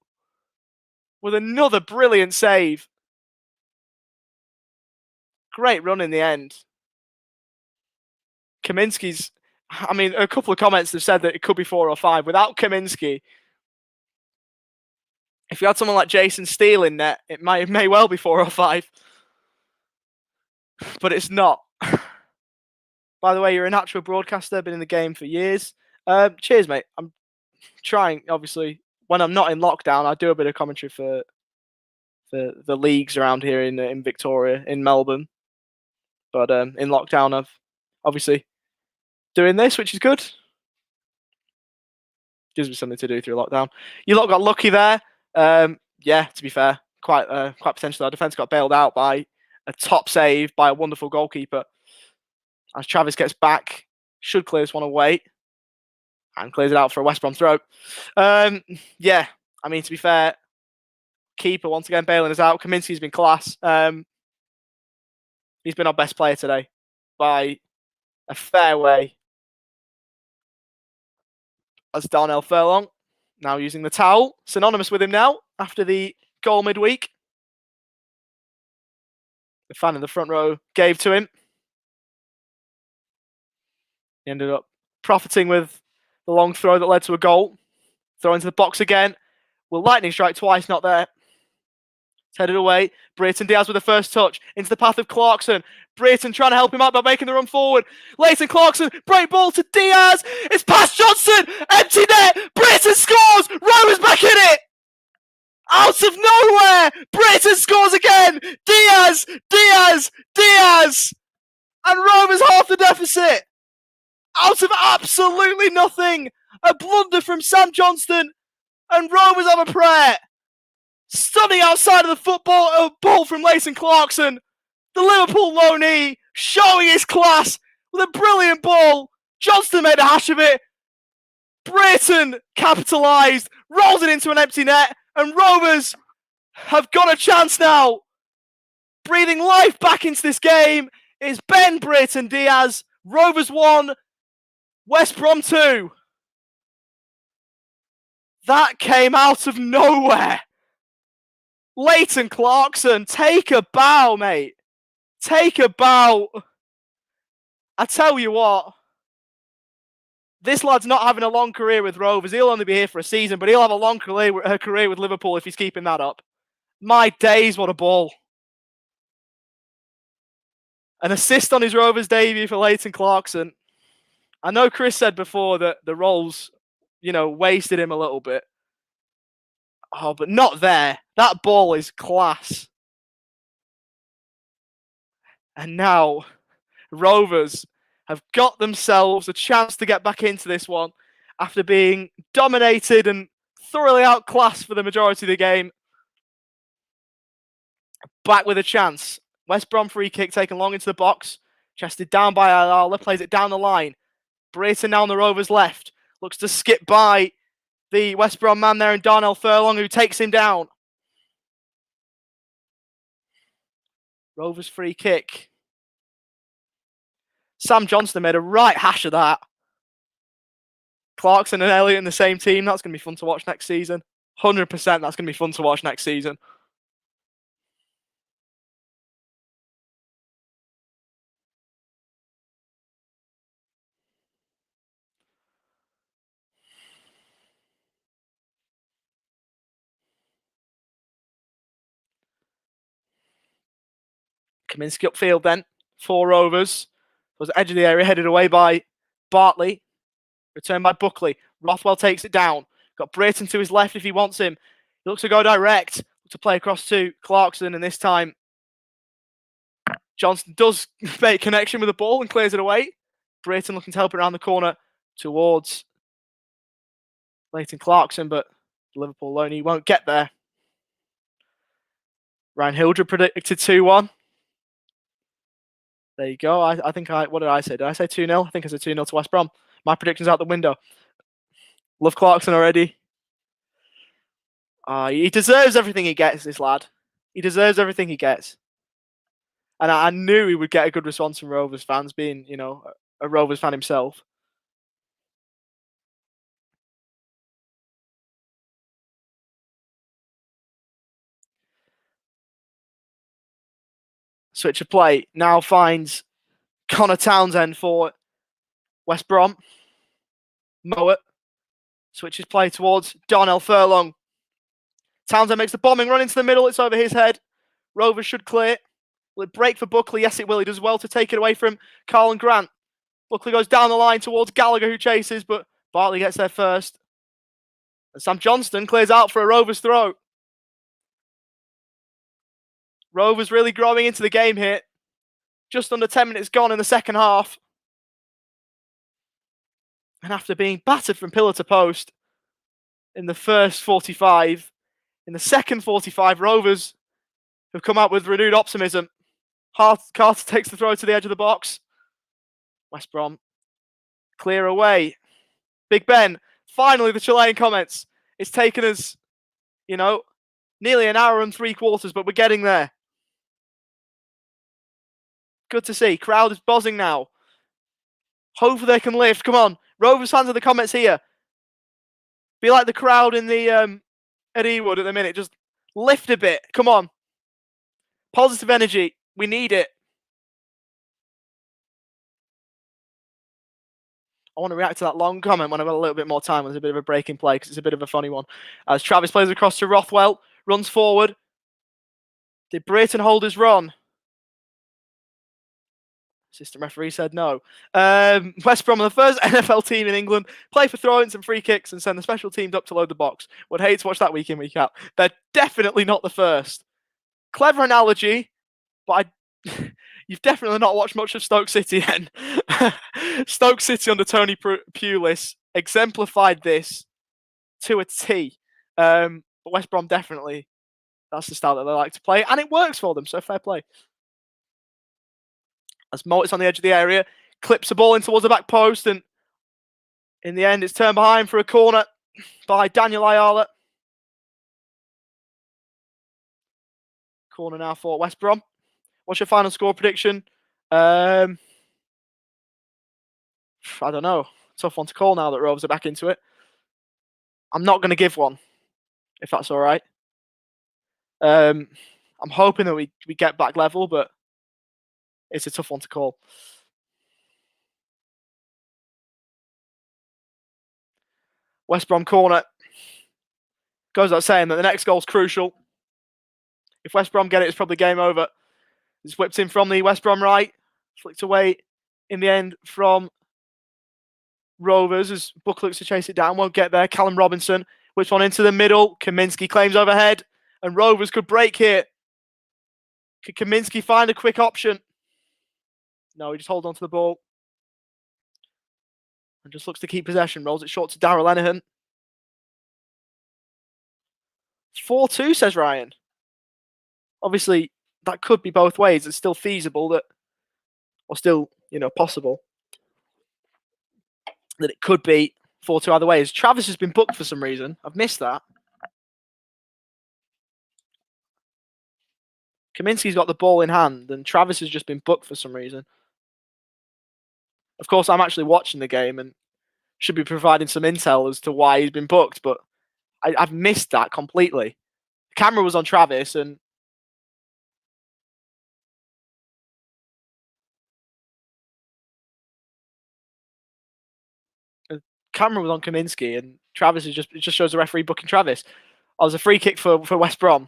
With another brilliant save. Great run in the end. Kaminski's... I mean, a couple of comments have said that it could be 4 or 5. Without Kaminski, if you had someone like Jason Steele in net, it may well be 4 or 5. But it's not. By the way, you're a natural broadcaster, been in the game for years. Cheers, mate. I'm trying, obviously, when I'm not in lockdown, I do a bit of commentary for the leagues around here in Victoria, in Melbourne. But in lockdown, I've obviously doing this, which is good. Gives me something to do through lockdown. You lot got lucky there. Yeah, to be fair, quite potentially our defence got bailed out by a top save by a wonderful goalkeeper. As Travis gets back, should clear this one away. And clears it out for a West Brom throw. Yeah, I mean, to be fair, keeper once again bailing us out. Kaminski's been class. He's been our best player today by a fair way. As Darnell Furlong now using the towel, synonymous with him now after the goal midweek. The fan in the front row gave to him. He ended up profiting with the long throw that led to a goal. Throw into the box again. Will lightning strike twice? Not there. It's headed away. Brayton Diaz with the first touch into the path of Clarkson. Brayton trying to help him out by making the run forward. Leighton Clarkson, break ball to Diaz. It's past Johnson. Empty net. Brayton scores. Rovers back in it. Out of nowhere. Brayton scores again. Diaz. And Rovers half the deficit. Out of absolutely nothing. A blunder from Sam Johnston. And Rovers have a prayer. Stunning outside of the football, a ball from Leighton Clarkson. The Liverpool loanee showing his class with a brilliant ball. Johnston made a hash of it. Brayton capitalised, rolls it into an empty net, and Rovers have got a chance now. Breathing life back into this game is Ben Brayton Diaz. Rovers 1, West Brom 2. That came out of nowhere. Leighton Clarkson, take a bow, mate. Take a bow. I tell you what, this lad's not having a long career with Rovers. He'll only be here for a season, but he'll have a long career with Liverpool if he's keeping that up. My days, what a ball. An assist on his Rovers debut for Leighton Clarkson. I know Chris said before that the rolls, wasted him a little bit. Oh, but not there. That ball is class. And now, Rovers have got themselves a chance to get back into this one after being dominated and thoroughly outclassed for the majority of the game. Back with a chance. West Brom free kick taken long into the box. Chested down by Ayala, plays it down the line. Brayton now on the Rovers left. Looks to skip by the West Brom man there in Darnell Furlong, who takes him down. Rovers free kick. Sam Johnston made a right hash of that. Clarkson and Elliott in the same team. That's going to be fun to watch next season. 100% that's going to be fun to watch next season. Kaminsky upfield then for Rovers. Was edge of the area, headed away by Bartley. Returned by Buckley. Rothwell takes it down. Got Brayton to his left if he wants him. He looks to go direct. To play across to Clarkson, and this time Johnston does make connection with the ball and clears it away. Brayton looking to help it around the corner towards Leighton Clarkson, but Liverpool loanee won't get there. Ryan Hildred predicted 2-1. There you go. I think what did I say? Did I say 2-0? I think I said 2-0 to West Brom. My prediction's out the window. Love Clarkson already. He deserves everything he gets, this lad. He deserves everything he gets. And I knew he would get a good response from Rovers fans, being, a Rovers fan himself. Switch of play now finds Connor Townsend for West Brom. Mowat switches play towards Darnell Furlong. Townsend makes the bombing run into the middle. It's over his head. Rovers should clear. Will it break for Buckley? Yes, it will. He does well to take it away from Carlin Grant. Buckley goes down the line towards Gallagher, who chases, but Bartley gets there first. And Sam Johnston clears out for a Rovers throw. Rovers really growing into the game here. Just under 10 minutes gone in the second half. And after being battered from pillar to post in the first 45, in the second 45, Rovers have come out with renewed optimism. Carter takes the throw to the edge of the box. West Brom clear away. Big Ben, finally the Chilean comments. It's taken us, nearly an hour and 3/4, but we're getting there. Good to see. Crowd is buzzing now. Hopefully they can lift. Come on. Rovers fans in the comments here. Be like the crowd in the at Ewood at the minute. Just lift a bit. Come on. Positive energy. We need it. I want to react to that long comment when I've got a little bit more time. There's a bit of a break in play because it's a bit of a funny one. As Travis plays across to Rothwell. Runs forward. Did Brayton hold his run? Assistant referee said no. West Brom are the first NFL team in England. Play for throw-ins and free kicks and send the special teams up to load the box. Would hate to watch that week in, week out. They're definitely not the first. Clever analogy, but you've definitely not watched much of Stoke City then. Stoke City under Tony Pulis exemplified this to a T. But West Brom definitely, that's the style that they like to play. And it works for them, so fair play. As Moritz on the edge of the area, clips the ball in towards the back post, and in the end, it's turned behind for a corner by Daniel Ayala. Corner now for West Brom. What's your final score prediction? I don't know. Tough one to call now that Rovers are back into it. I'm not going to give one, if that's all right. I'm hoping that we get back level, but it's a tough one to call. West Brom corner. Goes without saying that the next goal's crucial. If West Brom get it, it's probably game over. It's whipped in from the West Brom right. Flicked away in the end from Rovers as Buck looks to chase it down. Won't get there. Callum Robinson whips one into the middle. Kaminski claims overhead. And Rovers could break here. Could Kaminski find a quick option? No, he just holds on to the ball. And just looks to keep possession. Rolls it short to Darrell Lenihan. 4-2, says Ryan. Obviously, that could be both ways. It's still feasible that, or still, possible that it could be 4-2 either ways. Travis has been booked for some reason. I've missed that. Kaminski's got the ball in hand, and Travis has just been booked for some reason. Of course, I'm actually watching the game and should be providing some intel as to why he's been booked, but I've missed that completely. The camera was on Travis, and the camera was on Kaminski, and Travis it just shows the referee booking Travis. Oh, there's a free kick for West Brom.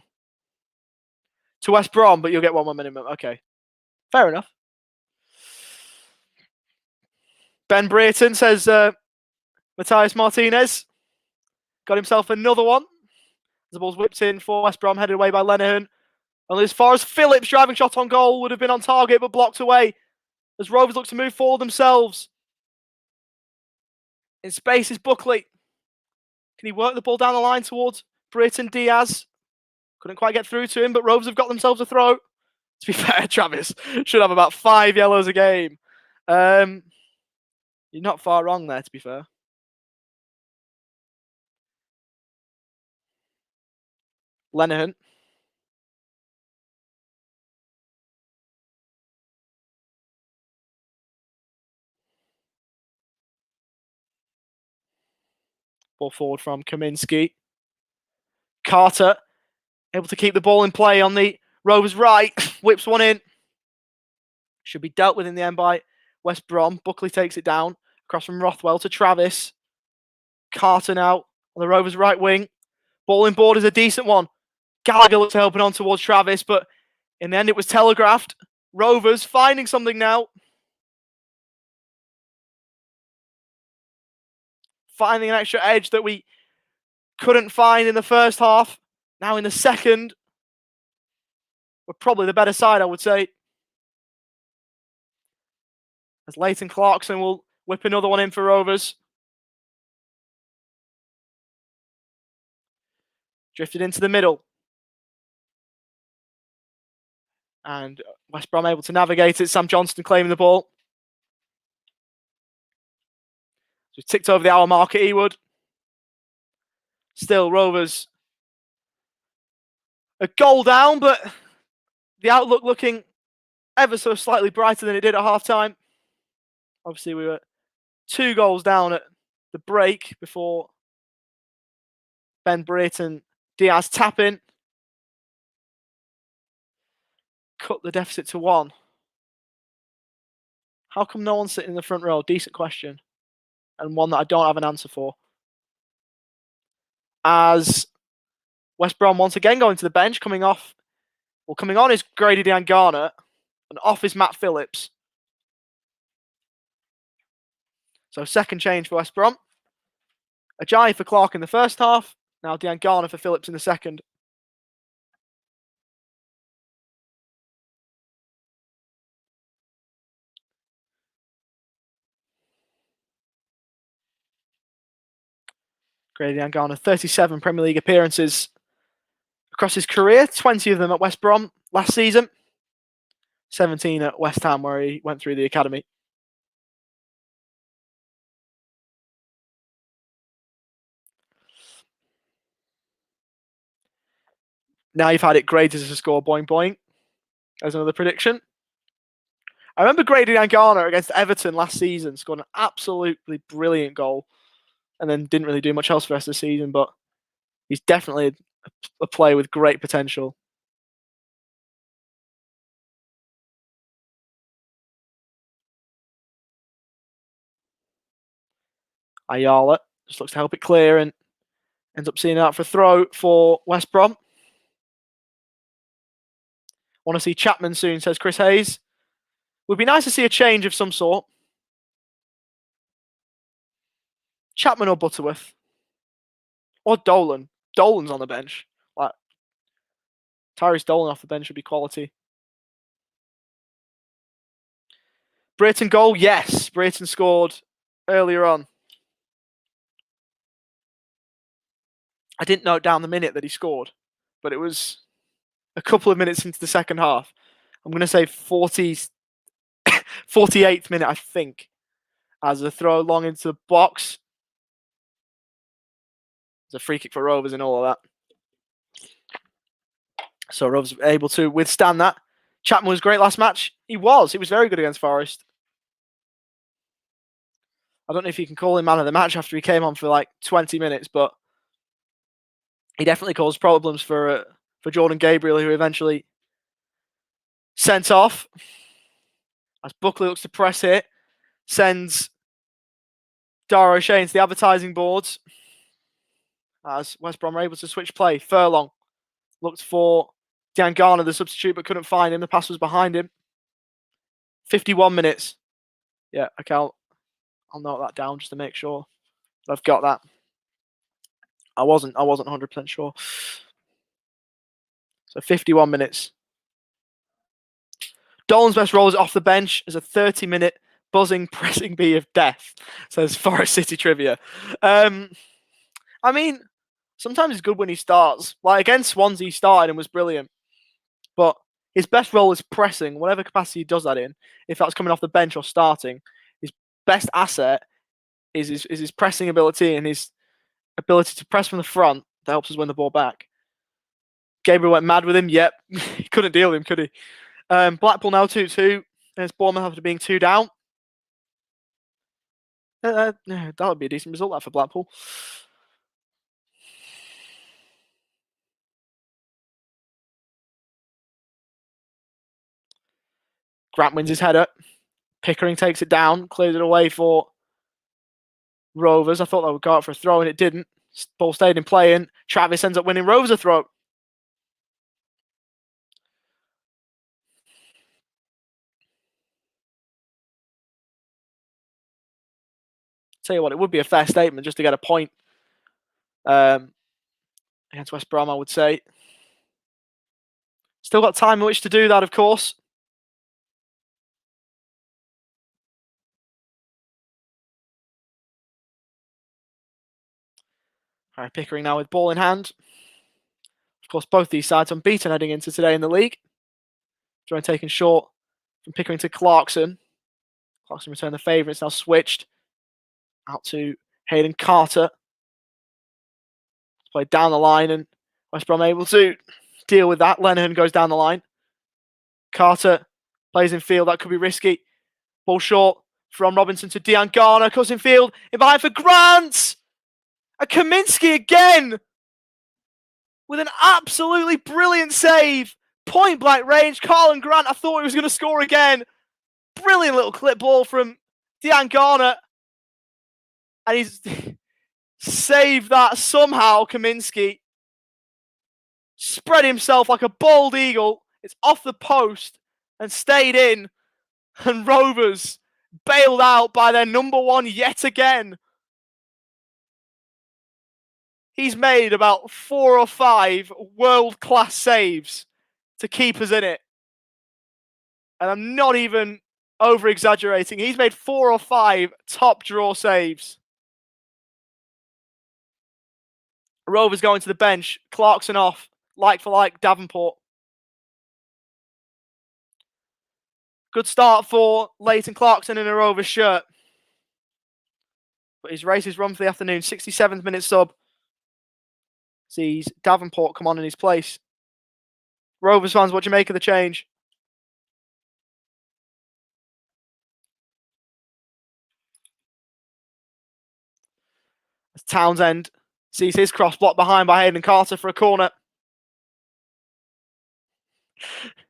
To West Brom, but you'll get 1 more minimum. Okay. Fair enough. Ben Brayton says Matthias Martinez got himself another one. The ball's whipped in for West Brom, headed away by Lenihan. Only as far as Phillips' driving shot on goal would have been on target, but blocked away as Rovers look to move forward themselves. In space is Buckley. Can he work the ball down the line towards Brayton Diaz? Couldn't quite get through to him, but Rovers have got themselves a throw. To be fair, Travis should have about 5 yellows a game. You're not far wrong there, to be fair. Lenihan. Ball forward from Kaminski. Carter able to keep the ball in play on the Rovers right. Whips one in. Should be dealt with in the end by West Brom. Buckley takes it down. Across from Rothwell to Travis. Carter now on the Rovers right wing. Ball in board is a decent one. Gallagher looks helping on towards Travis, but in the end it was telegraphed. Rovers finding something now. Finding an extra edge that we couldn't find in the first half. Now in the second, we're probably the better side, I would say. As Leighton Clarkson will whip another one in for Rovers. Drifted into the middle. And West Brom able to navigate it. Sam Johnston claiming the ball. So ticked over the hour mark at Ewood. Still Rovers a goal down, but the outlook looking ever so slightly brighter than it did at half-time. Obviously, we were 2 goals down at the break before Ben Britt and Diaz tap in. Cut the deficit to 1. How come no one's sitting in the front row? Decent question. And one that I don't have an answer for. As West Brom once again going to the bench, coming on is Grady Diangana, and off is Matt Phillips. So second change for West Brom. Ajayi for Clark in the first half. Now Diangana for Phillips in the second. Grady Diangana, 37 Premier League appearances across his career, 20 of them at West Brom last season, 17 at West Ham where he went through the academy. Now you've had it graded as a score, boing boing. There's another prediction. I remember Grady Diangana against Everton last season scored an absolutely brilliant goal and then didn't really do much else for the rest of the season, but he's definitely a player with great potential. Ayala just looks to help it clear and ends up seeing it out for a throw for West Brom. Want to see Chapman soon, says Chris Hayes. Would be nice to see a change of some sort. Chapman or Butterworth. Or Dolan. Dolan's on the bench. Like, Tyrese Dolan off the bench would be quality. Brayton goal? Yes. Brayton scored earlier on. I didn't note down the minute that he scored, but it was a couple of minutes into the second half. I'm going to say 48th minute, I think, as a throw long into the box. It's a free kick for Rovers and all of that. So Rovers were able to withstand that. Chapman was great last match. He was very good against Forest. I don't know if you can call him man of the match after he came on for like 20 minutes, but he definitely caused problems for Jordan Gabriel, who eventually sent off. As Buckley looks to press it, sends Dara O'Shea into the advertising boards. As West Brom are able to switch play. Furlong looked for Diangana, the substitute, but couldn't find him. The pass was behind him. 51 minutes. Yeah, okay, I'll note that down just to make sure that I've got that. I wasn't 100% sure. So 51 minutes. Dolan's best role is off the bench as a 30-minute buzzing pressing bee of death, says Forest City Trivia. I mean, sometimes it's good when he starts. Like against Swansea, he started and was brilliant. But his best role is pressing, whatever capacity he does that in. If that's coming off the bench or starting, his best asset is his pressing ability and his ability to press from the front that helps us win the ball back. Gabriel went mad with him. Yep, he couldn't deal with him, could he? Blackpool now 2-2. There's Bournemouth after being 2 down. That would be a decent result that for Blackpool. Grant wins his header. Pickering takes it down, clears it away for Rovers. I thought they would go out for a throw and it didn't. Ball stayed in play and Travis ends up winning Rovers a throw. Tell you what, it would be a fair statement just to get a point against West Brom, I would say. Still got time in which to do that, of course. All right, Pickering now with ball in hand. Of course, both these sides unbeaten heading into today in the league. Throwing taken short from Pickering to Clarkson. Clarkson returned the favour. It's now switched out to Hayden Carter. Played down the line and West Brom able to deal with that. Lenihan goes down the line. Carter Plays in field. That could be risky. Ball short from Robinson to Dejan Garner. Cuts in field. In behind for Grant. And Kaminski again. With an absolutely brilliant save. Point blank range. Carlin Grant, I thought he was going to score again. Brilliant little clip ball from Dejan Garner. And he's saved that somehow. Kaminski spread himself like a bald eagle. It's off the post and stayed in. And Rovers bailed out by their number one yet again. He's made about 4 or 5 world-class saves to keep us in it. And I'm not even over-exaggerating. He's made 4 or 5 top draw saves. Rovers going to the bench. Clarkson off. Like for like, Davenport. Good start for Leighton Clarkson in a Rovers shirt. But his race is run for the afternoon. 67th minute sub. Sees Davenport come on in his place. Rovers fans, what do you make of the change? As Townsend sees his cross blocked behind by Hayden Carter for a corner.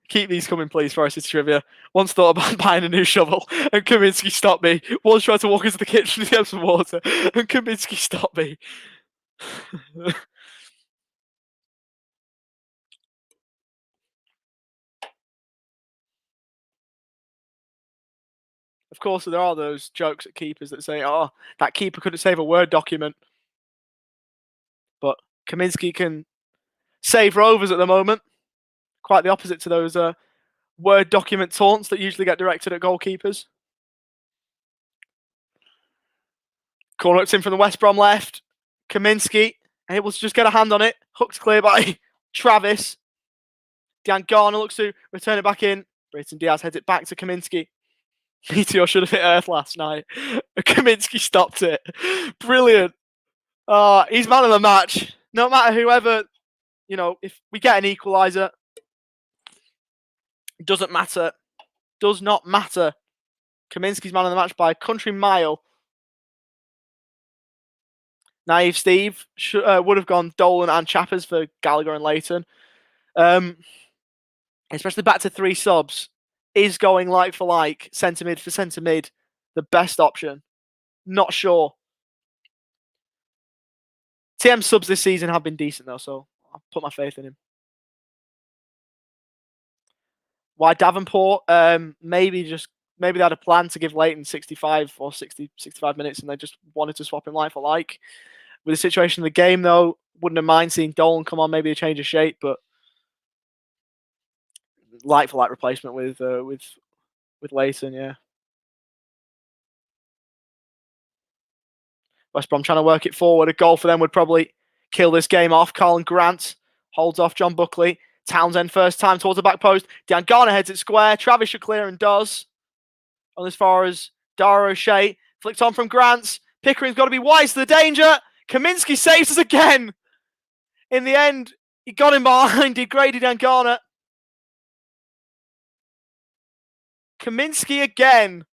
Keep these coming, please, Forest's Trivia. Once thought about buying a new shovel, and Kaminski stopped me. Once tried to walk into the kitchen to get some water, and Kaminski stopped me. Of course, there are those jokes at keepers that say, oh, that keeper couldn't save a Word document. But Kaminski can save Rovers at the moment. Quite the opposite to those Word document taunts that usually get directed at goalkeepers. Corner in from the West Brom left. Kaminski able to just get a hand on it. Hooked clear by Travis. Dejan Garner looks to return it back in. Brayton Diaz heads it back to Kaminski. Meteor should have hit Earth last night. Kaminski stopped it. Brilliant. He's man of the match. No matter whoever, if we get an equaliser, it doesn't matter. Does not matter. Kaminski's man of the match by a country mile. Naive Steve would have gone Dolan and Chappers for Gallagher and Leighton. Especially back to 3 subs. Is going like for like, centre mid for centre mid, the best option? Not sure. TM subs this season have been decent though, so I'll put my faith in him. Why Davenport? Maybe they had a plan to give Leighton 65 or 65 minutes and they just wanted to swap him like for like. With the situation of the game though, wouldn't have mind seeing Dolan come on, maybe a change of shape, but like for like replacement with Leighton, yeah. West Brom trying to work it forward. A goal for them would probably kill this game off. Carlin Grant holds off John Buckley. Townsend first time towards the back post. Dejan Garner heads it square. Travis should clear and does. On as far as Dara O'Shea. Flicked on from Grant. Pickering's got to be wise to the danger. Kaminski saves us again. In the end, he got him behind. He graded Dejan Garner. Kaminski again.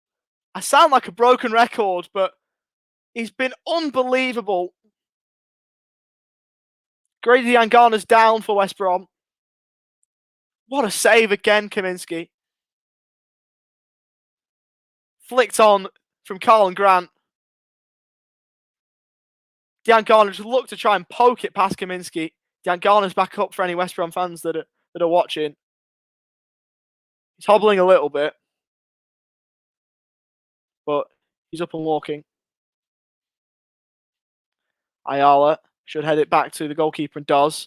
I sound like a broken record, but he's been unbelievable. Grady Dejan Garner's down for West Brom. What a save again, Kaminski. Flicked on from Carlin Grant. Dejan Garner just looked to try and poke it past Kaminski. Dejan Garner's back up for any West Brom fans that are watching. He's hobbling a little bit. But he's up and walking. Ayala should head it back to the goalkeeper and does.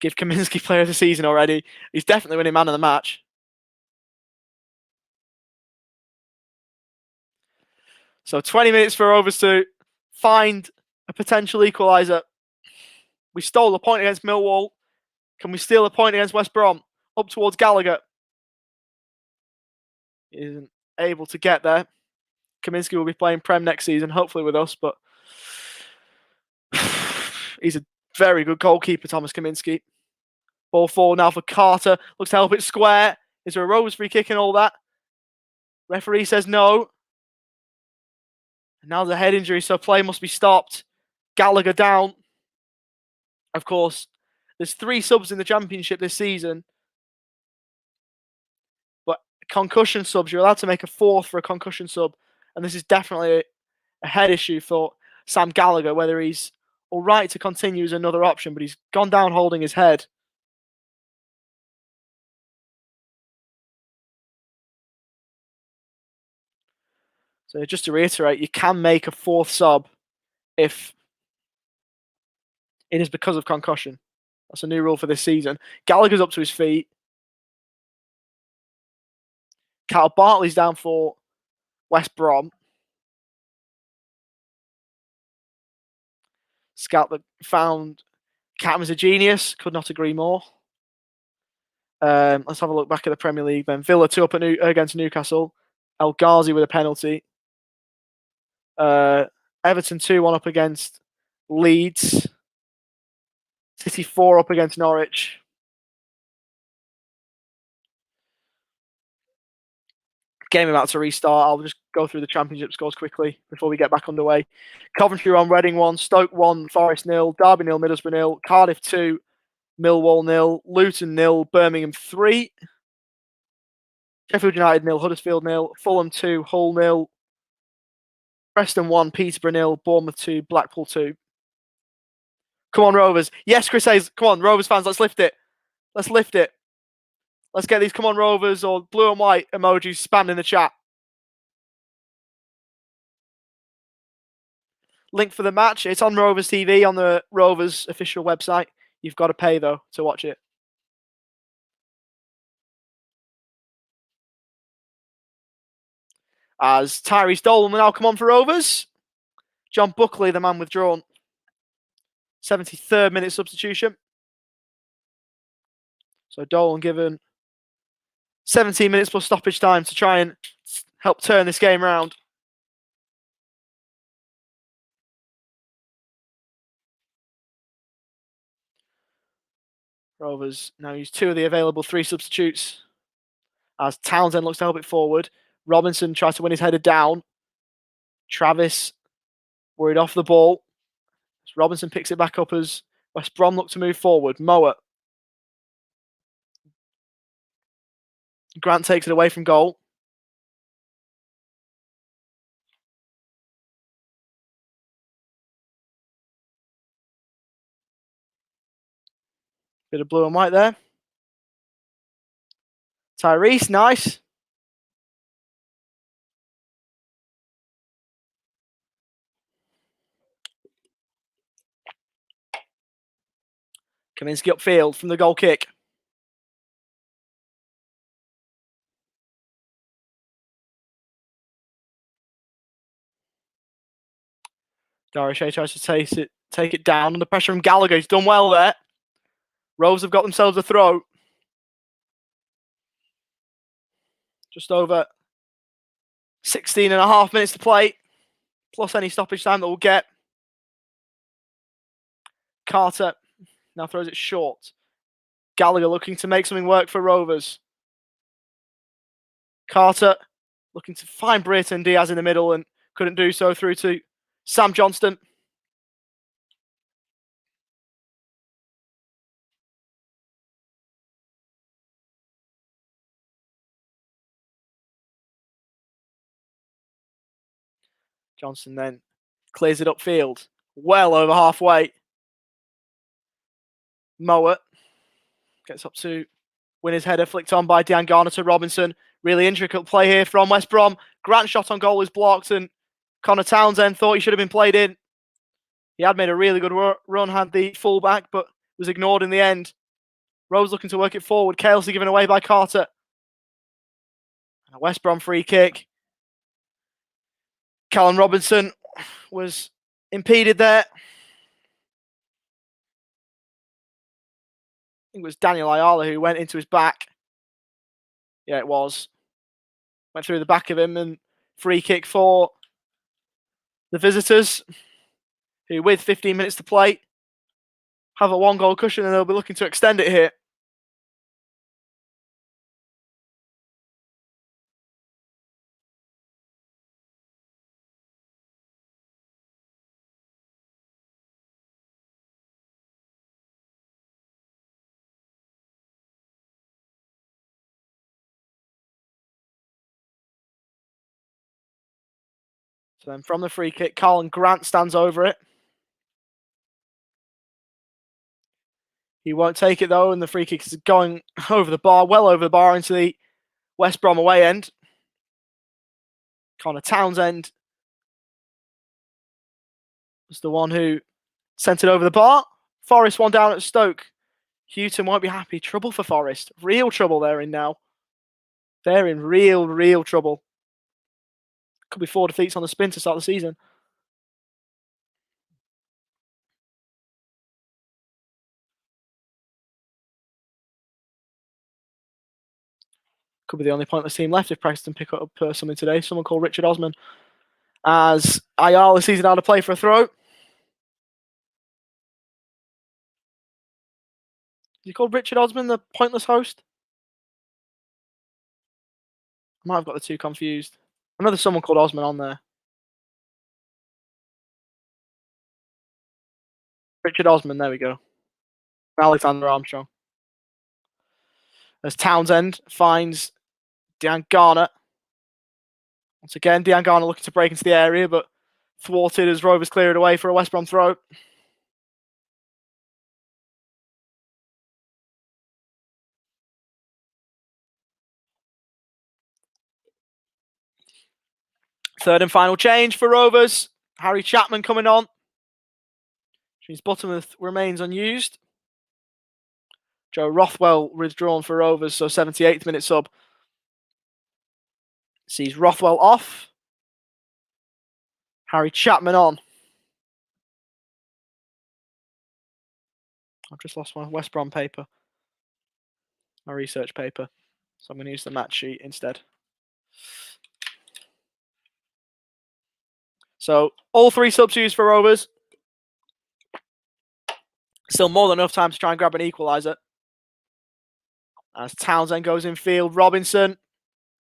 Give Kaminski player of the season already. He's definitely winning man of the match. So 20 minutes for Rovers to find a potential equaliser. We stole a point against Millwall. Can we steal a point against West Brom? Up towards Gallagher. He isn't able to get there. Kaminski will be playing Prem next season, hopefully with us, but he's a very good goalkeeper, Thomas Kaminski. Ball forward now for Carter. Looks to help it square. Is there a Rovers free kick and all that? Referee says no. And now the head injury, so play must be stopped. Gallagher down. Of course, there's 3 subs in the championship this season. But concussion subs, you're allowed to make a 4th for a concussion sub. And this is definitely a head issue for Sam Gallagher. Whether he's all right to continue is another option, but he's gone down holding his head. So just to reiterate, you can make a 4th sub if it is because of concussion. That's a new rule for this season. Gallagher's up to his feet. Cal Bartley's down for West Brom. Scout that found Catham's a genius. Could not agree more. Let's have a look back at the Premier League then. Villa 2 up against Newcastle. El Ghazi with a penalty. Everton 2-1 up against Leeds. City 4 up against Norwich. Game about to restart. I'll just go through the championship scores quickly before we get back underway. Coventry 1, Reading 1, Stoke 1, Forest 0, Derby 0, Middlesbrough 0, Cardiff 2, Millwall 0, Luton 0, Birmingham 3, Sheffield United 0, Huddersfield 0, Fulham 2, Hull 0, Preston 1, Peterborough 0, Bournemouth 2, Blackpool 2. Come on, Rovers. Yes, Chris Hayes. Come on, Rovers fans, let's lift it. Let's lift it. Let's get these Come on Rovers or blue and white emojis spammed in the chat. Link for the match. It's on Rovers TV on the Rovers official website. You've got to pay, though, to watch it. As Tyrese Dolan will now come on for Rovers. John Buckley, the man withdrawn. 73rd minute substitution. So Dolan given 17 minutes plus stoppage time to try and help turn this game around. Rovers now use 2 of the available 3 substitutes. As Townsend looks to help it forward. Robinson tries to win his header down. Travis worried off the ball. Robinson picks it back up as West Brom look to move forward. Mowat. Grant takes it away from goal. Bit of blue and white there. Tyrese, nice. Kaminsky upfield from the goal kick. Darashay tries to take it down under pressure from Gallagher. He's done well there. Rovers have got themselves a throw. Just over 16 and a half minutes to play, plus any stoppage time that we'll get. Carter now throws it short. Gallagher looking to make something work for Rovers. Carter looking to find Brayton Diaz in the middle and couldn't do so, through to Sam Johnston. Johnson then clears it upfield. Well over halfway. Mowat gets up to win his header, flicked on by Dean Garner to Robinson. Really intricate play here from West Brom. Grant's shot on goal was blocked and Connor Townsend thought he should have been played in. He had made a really good run, had the fullback, but was ignored in the end. Rose looking to work it forward. Kelsey given away by Carter. A West Brom free kick. Callum Robinson was impeded there. I think it was Daniel Ayala who went into his back. Yeah, it was. Went through the back of him, and free kick for the visitors, who with 15 minutes to play have a 1-goal cushion, and they'll be looking to extend it here. So then from the free kick, Colin Grant stands over it. He won't take it though, and the free kick is going over the bar, well over the bar into the West Brom away end. Connor Townsend was the one who sent it over the bar. Forest one down at Stoke. Houghton won't be happy. Trouble for Forest. Real trouble they're in now. They're in real trouble. Could be 4 defeats on the spin to start the season. Could be the only pointless team left if Preston pick up something today. Someone called Richard Osman. As Ayala sees it out of play for a throw. Is he called Richard Osman, the pointless host? I might have got the two confused. I know there's someone called Osman on there. Richard Osman, there we go. Alexander Armstrong. As Townsend finds Dejan Garner. Once again, Dejan Garner looking to break into the area, but thwarted as Rovers clear it away for a West Brom throw. Third and final change for Rovers. Harry Chapman coming on. His Buttermouth remains unused. Joe Rothwell withdrawn for Rovers, so 78th minute sub. Sees Rothwell off. Harry Chapman on. I've just lost my West Brom paper. My research paper. So I'm going to use the match sheet instead. So all 3 subs used for Rovers. Still more than enough time to try and grab an equaliser. As Townsend goes in field, Robinson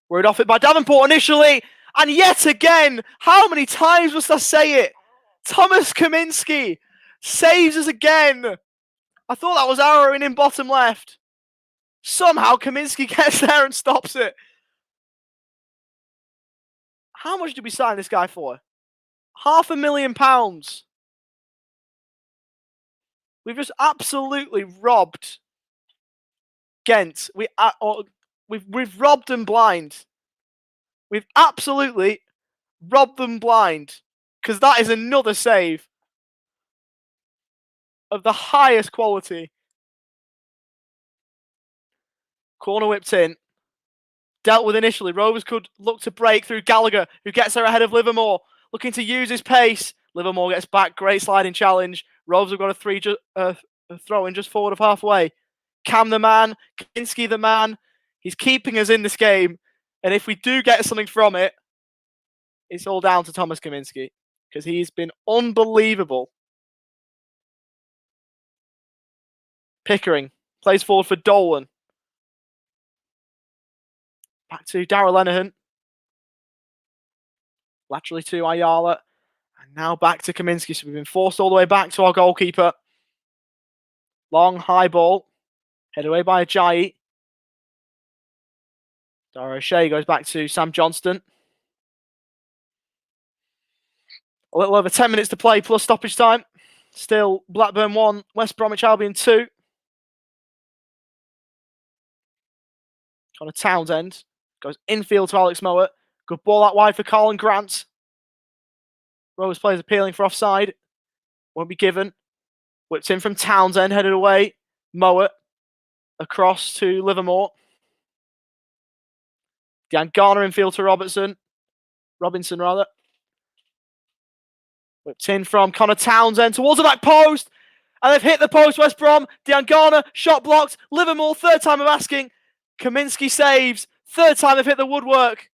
worried off it by Davenport initially, and yet again, how many times must I say it? Thomas Kaminski saves us again. I thought that was arrowing in bottom left. Somehow Kaminski gets there and stops it. How much did we sign this guy for? £500,000. We've just absolutely robbed Ghent. We've robbed them blind. We've absolutely robbed them blind. Because that is another save of the highest quality. Corner whipped in. Dealt with initially. Rovers could look to break through Gallagher, who gets there ahead of Livermore. Looking to use his pace. Livermore gets back. Great sliding challenge. Rovers have got a throw in just forward of halfway. Cam the man. Kaminski the man. He's keeping us in this game. And if we do get something from it, it's all down to Thomas Kaminski. Because he's been unbelievable. Pickering plays forward for Dolan. Back to Darrell Lenihan. Laterally to Ayala. And now back to Kaminski. So we've been forced all the way back to our goalkeeper. Long, high ball. Headed away by Ajayi. Dara O'Shea goes back to Sam Johnston. A little over 10 minutes to play plus stoppage time. Still Blackburn 1, West Bromwich Albion 2. Connor Townsend goes infield to Alex Mowat. Good ball out wide for Colin Grant. Rovers players appealing for offside. Won't be given. Whipped in from Townsend, headed away. Mowat across to Livermore. Dejan Garner infield to Robinson, rather. Whipped in from Connor Townsend towards the back post. And they've hit the post, West Brom. Dejan Garner, shot blocked. Livermore, third time of asking. Kaminski saves. Third time they've hit the woodwork.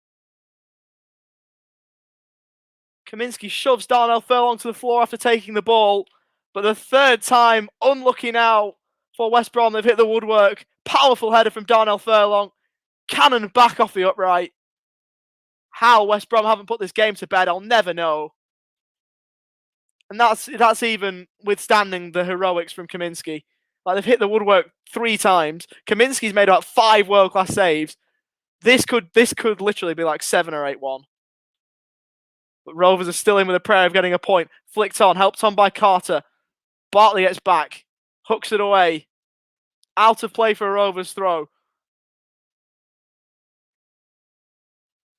Kaminski shoves Darnell Furlong to the floor after taking the ball. But the third time, unlucky now for West Brom, they've hit the woodwork. Powerful header from Darnell Furlong. Cannon back off the upright. How West Brom haven't put this game to bed, I'll never know. And that's even withstanding the heroics from Kaminski. Like, they've hit the woodwork 3 times. Kaminski's made about 5 world-class saves. This could literally be like 7 or 8-1. But Rovers are still in with a prayer of getting a point. Flicked on, helped on by Carter. Bartley gets back, hooks it away. Out of play for a Rovers throw.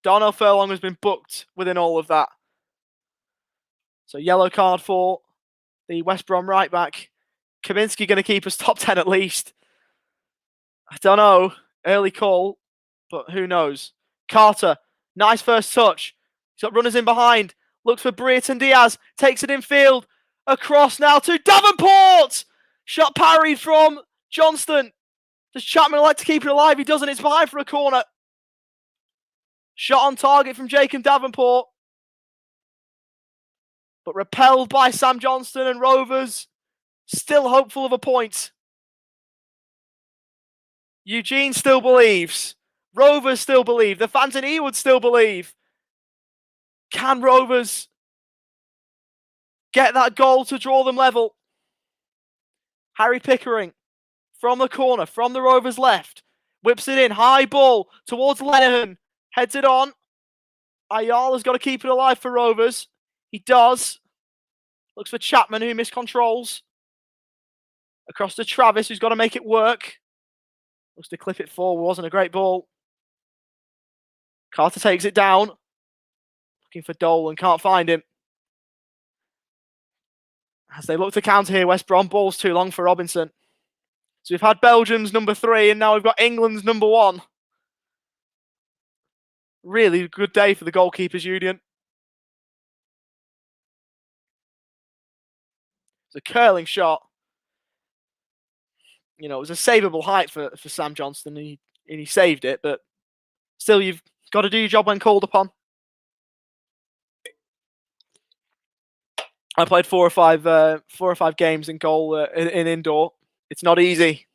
Darnell Furlong has been booked within all of that. So yellow card for the West Brom right back. Kaminski going to keep us top 10 at least. I don't know. Early call, but who knows. Carter, nice first touch. He's got runners in behind. Looks for Brereton Diaz. Takes it in field. Across now to Davenport. Shot parried from Johnston. Does Chapman like to keep it alive? He doesn't. It's behind for a corner. Shot on target from Jacob Davenport. But repelled by Sam Johnston, and Rovers still hopeful of a point. Eugene still believes. Rovers still believe. The fans in Ewood still believe. Can Rovers get that goal to draw them level? Harry Pickering from the corner, from the Rovers left. Whips it in. High ball towards Lenihan. Heads it on. Ayala's got to keep it alive for Rovers. He does. Looks for Chapman, who miscontrols. Across to Travis, who's got to make it work. Looks to clip it forward. Wasn't a great ball. Carter takes it down. Looking for Dolan. Can't find him. As they look to counter here, West Brom, ball's too long for Robinson. So we've had Belgium's number 3, and now we've got England's number 1. Really good day for the goalkeepers union. It's a curling shot. You know, it was a savable height for Sam Johnston, and he saved it, but still, you've got to do your job when called upon. I played 4 or 5 games in goal in indoor. It's not easy.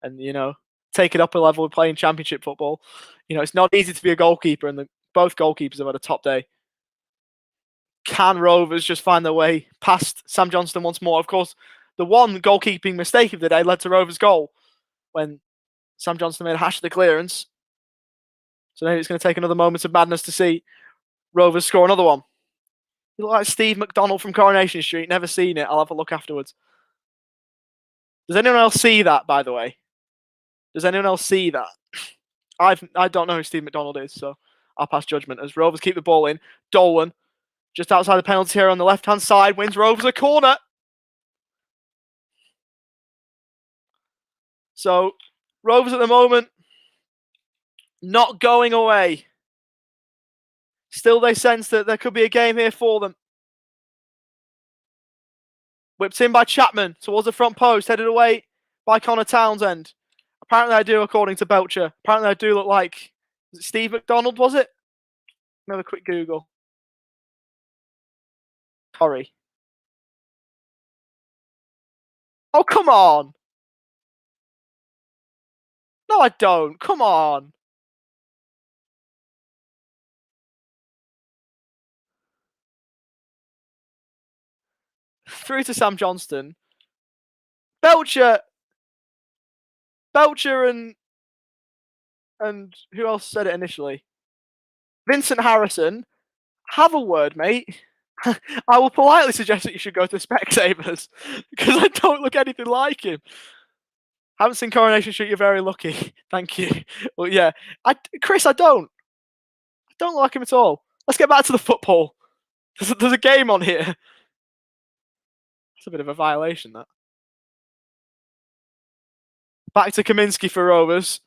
And, you know, take it up a level with playing championship football. You know, it's not easy to be a goalkeeper, and both goalkeepers have had a top day. Can Rovers just find their way past Sam Johnston once more? Of course, the one goalkeeping mistake of the day led to Rovers' goal when Sam Johnston made a hash of the clearance. So maybe it's going to take another moment of madness to see Rovers score another one. You look like Steve McDonald from Coronation Street. Never seen it. I'll have a look afterwards. Does anyone else see that, by the way? Does anyone else see that? I don't know who Steve McDonald is, so I'll pass judgment as Rovers keep the ball in. Dolan, just outside the penalty area on the left-hand side, wins Rovers a corner. So, Rovers at the moment, not going away. Still, they sense that there could be a game here for them. Whipped in by Chapman towards the front post, headed away by Connor Townsend. Apparently I do, according to Belcher. Apparently I do look like... Was it Steve McDonald, was it? Another quick Google. Corrie. Oh, come on! No, I don't. Come on. Through to Sam Johnston. Belcher and who else said it initially? Vincent Harrison. Have a word, mate. I will politely suggest that you should go to Specsavers because I don't look anything like him. Haven't seen Coronation Street. You're very lucky. Thank you. Well, yeah, Chris, I don't look like him at all. Let's get back to the football. There's a game on here. That's a bit of a violation, that. Back to Kaminski for Rovers,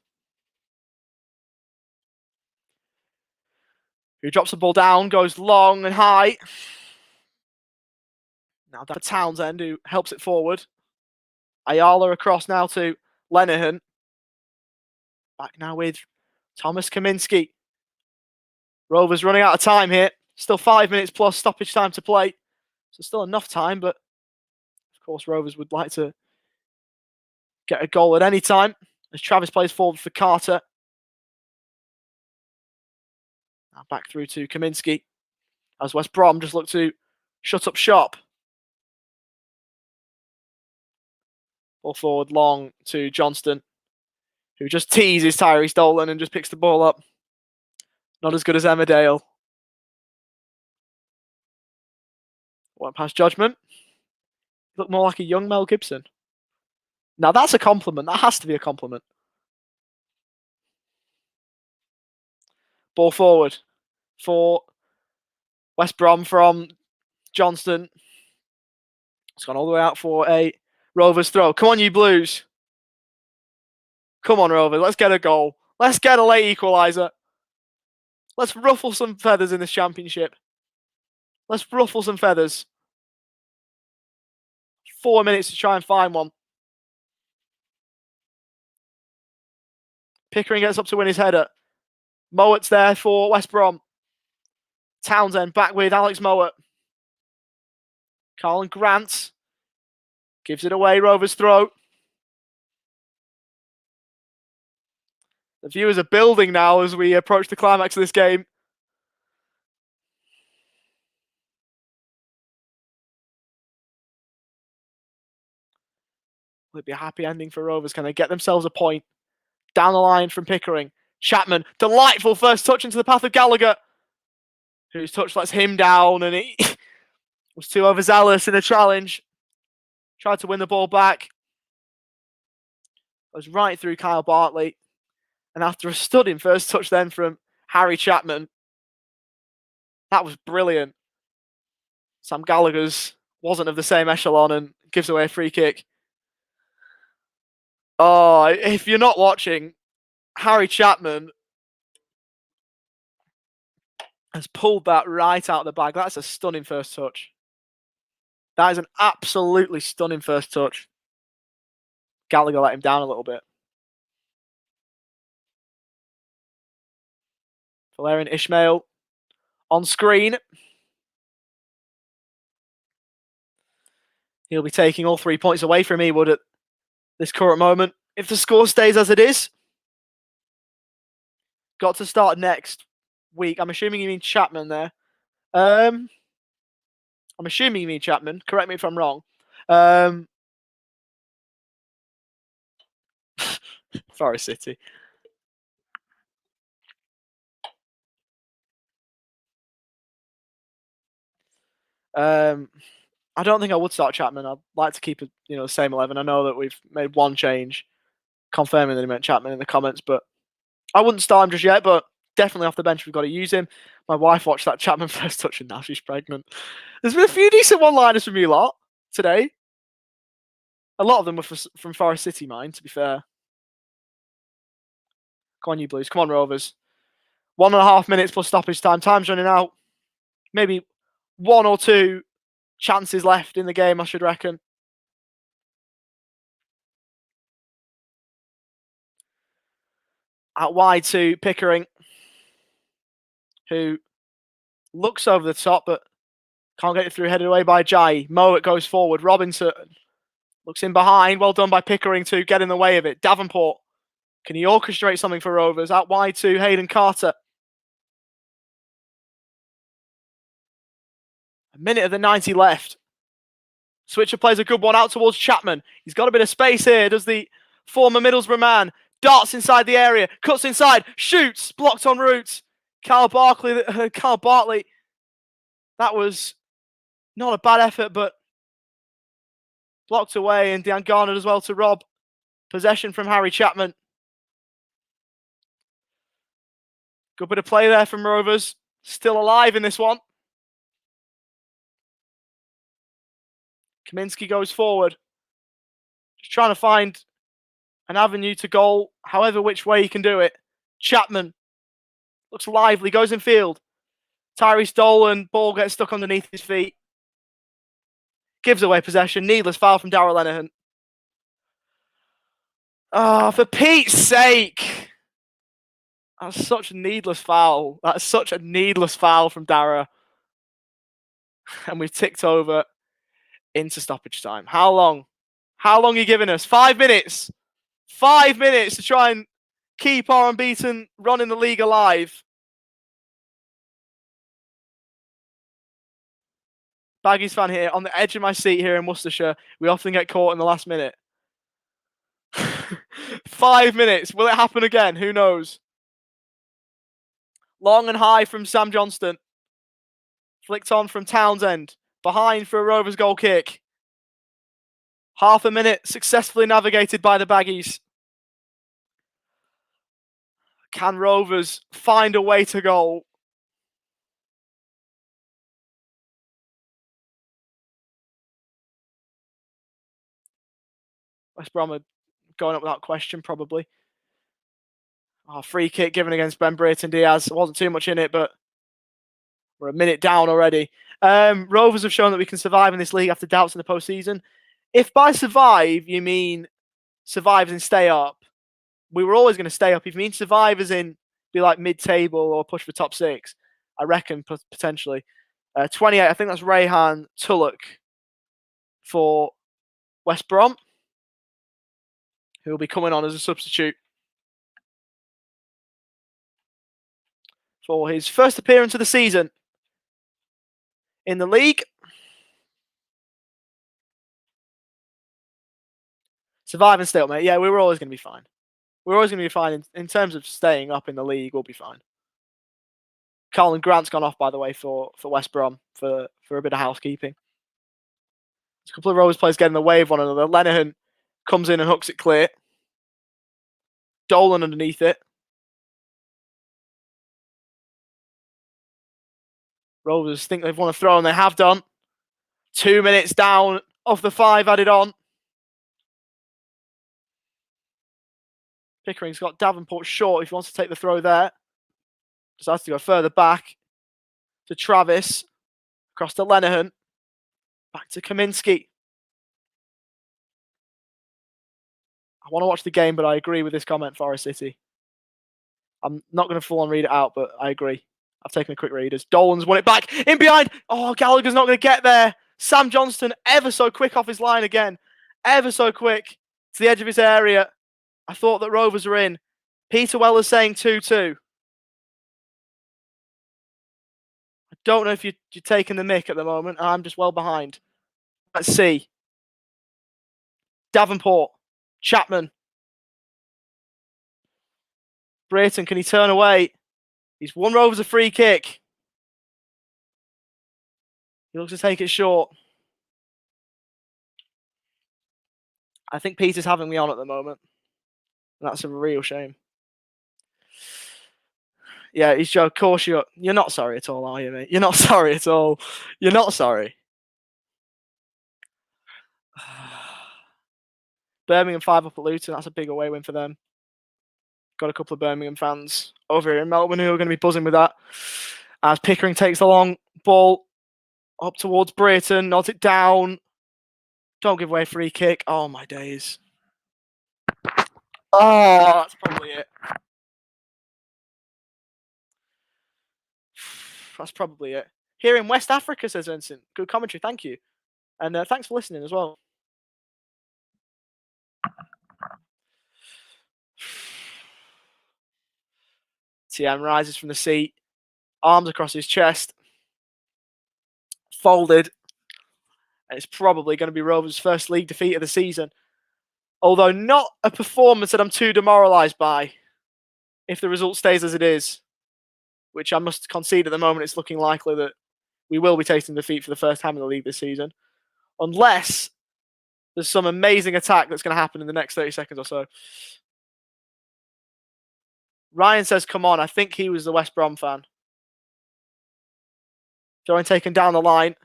who drops the ball down, goes long and high. Now down to Townsend, who helps it forward. Ayala across now to Lenihan. Back now with Thomas Kaminski. Rovers running out of time here. Still 5 minutes plus stoppage time to play. So still enough time, but of course Rovers would like to get a goal at any time as Travis plays forward for Carter. Now back through to Kaminski as West Brom just look to shut up shop. Ball forward long to Johnston, who just teases Tyrese Dolan and just picks the ball up. Not as good as Emmerdale. Went past judgment. Look more like a young Mel Gibson. Now that's a compliment. That has to be a compliment. Ball forward for West Brom from Johnston. It's gone all the way out for a Rovers throw. Come on, you Blues. Come on, Rovers. Let's get a goal. Let's get a late equaliser. Let's ruffle some feathers in this championship. Let's ruffle some feathers. 4 minutes to try and find one. Pickering gets up to win his header. Mowatt's there for West Brom. Townsend back with Alex Mowat. Colin Grant gives it away. Rovers throw. The viewers are building now as we approach the climax of this game. Will it be a happy ending for Rovers? Can they get themselves a point? Down the line from Pickering. Chapman, delightful first touch into the path of Gallagher, whose touch lets him down, and he was too overzealous in a challenge. Tried to win the ball back. Goes right through Kyle Bartley. And after a stunning first touch then from Harry Chapman, that was brilliant. Sam Gallagher's wasn't of the same echelon and gives away a free kick. Oh, if you're not watching, Harry Chapman has pulled that right out of the bag. That's a stunning first touch. That is an absolutely stunning first touch. Gallagher let him down a little bit. Valerian Ismail on screen. He'll be taking all 3 points away from Ewood at this current moment. If the score stays as it is, got to start next week. I'm assuming you mean Chapman there. I'm assuming you mean Chapman. Correct me if I'm wrong. Forest City. I don't think I would start Chapman. I'd like to keep it, the same 11. I know that we've made one change, confirming that he meant Chapman in the comments, but I wouldn't start him just yet. But definitely off the bench, we've got to use him. My wife watched that Chapman first touch, and now she's pregnant. There's been a few decent one-liners from you lot today. A lot of them were from Forest City, mind, to be fair. Come on, you Blues. Come on, Rovers. 1.5 minutes plus stoppage time. Time's running out. Maybe 1 or 2 chances left in the game, I should reckon. Out wide to Pickering, who looks over the top, but can't get it through, headed away by Jai. Mowat goes forward. Robinson looks in behind. Well done by Pickering to get in the way of it. Davenport, can he orchestrate something for Rovers? Out wide to Hayden Carter. A minute of the 90 left. Switcher plays a good one out towards Chapman. He's got a bit of space here, does the former Middlesbrough man. Darts inside the area, cuts inside, shoots, blocked en route. Kyle Bartley, that was not a bad effort, but blocked away, and Dan Garner as well to rob possession from Harry Chapman. Good bit of play there from Rovers. Still alive in this one. Kaminsky goes forward. Just trying to find an avenue to goal, however which way he can do it. Chapman looks lively, goes in field. Tyrese Dolan, ball gets stuck underneath his feet. Gives away possession. Needless foul from Darrell Lenihan. Oh, for Pete's sake. That's such a needless foul. That's such a needless foul from Darragh. And we've ticked over into stoppage time. How long? How long are you giving us? 5 minutes. 5 minutes to try and keep our unbeaten run in the league alive. Baggies fan here, on the edge of my seat here in Worcestershire. We often get caught in the last minute. 5 minutes. Will it happen again? Who knows? Long and high from Sam Johnston. Flicked on from Townsend. behind for a Rovers goal kick. Half a minute successfully navigated by the Baggies. Can Rovers find a way to goal? West Brom are going up without question, probably. Oh, free kick given against Ben Brayton Diaz. There wasn't too much in it, but we're a minute down already. Rovers have shown that we can survive in this league after doubts in the postseason. If by survive you mean survive and stay up, we were always going to stay up. If you mean survive as in be like mid-table or push for top 6, I reckon potentially. 28, I think that's Rayhan Tulloch for West Brom, who will be coming on as a substitute for his first appearance of the season in the league. Survive and stay up, mate. Yeah, we were always going to be fine. We're always going to be fine in terms of staying up in the league. We'll be fine. Colin Grant's gone off, by the way, for West Brom for a bit of housekeeping. There's a couple of Rovers players getting in the way of one another. Lenihan comes in and hooks it clear. Dolan underneath it. Rovers think they've won a throw, and they have done. 2 minutes down of the 5 added on. Pickering's got Davenport short if he wants to take the throw there. Just has to go further back to Travis. Across to Lenihan. Back to Kaminski. I want to watch the game, but I agree with this comment, Forest City. I'm not going to full on read it out, but I agree. I've taken a quick read as Dolan's won it back. In behind. Oh, Gallagher's not going to get there. Sam Johnston ever so quick off his line again. Ever so quick to the edge of his area. I thought that Rovers were in. Peter Weller's saying 2-2. I don't know if you're taking the mick at the moment. I'm just well behind. Let's see. Davenport. Chapman. Brayton, can he turn away? He's won Rovers a free kick. He looks to take it short. I think Peter's having me on at the moment. That's a real shame. Yeah, he's Joe. Of course you're not sorry at all, are you, mate? You're not sorry at all. You're not sorry. Birmingham 5 up at Luton. That's a big away win for them. Got a couple of Birmingham fans over here in Melbourne who are going to be buzzing with that. As Pickering takes the long ball up towards Brayton, nods it down. Don't give away a free kick. Oh, my days. Oh, that's probably it. That's probably it. Here in West Africa, says Vincent. Good commentary, thank you. And thanks for listening as well. TM rises from the seat, arms across his chest, folded. And it's probably going to be Rovers' first league defeat of the season. Although not a performance that I'm too demoralised by, if the result stays as it is. Which I must concede at the moment, it's looking likely that we will be tasting defeat for the first time in the league this season. Unless there's some amazing attack that's going to happen in the next 30 seconds or so. Ryan says, come on. I think he was the West Brom fan. Join taken down the line.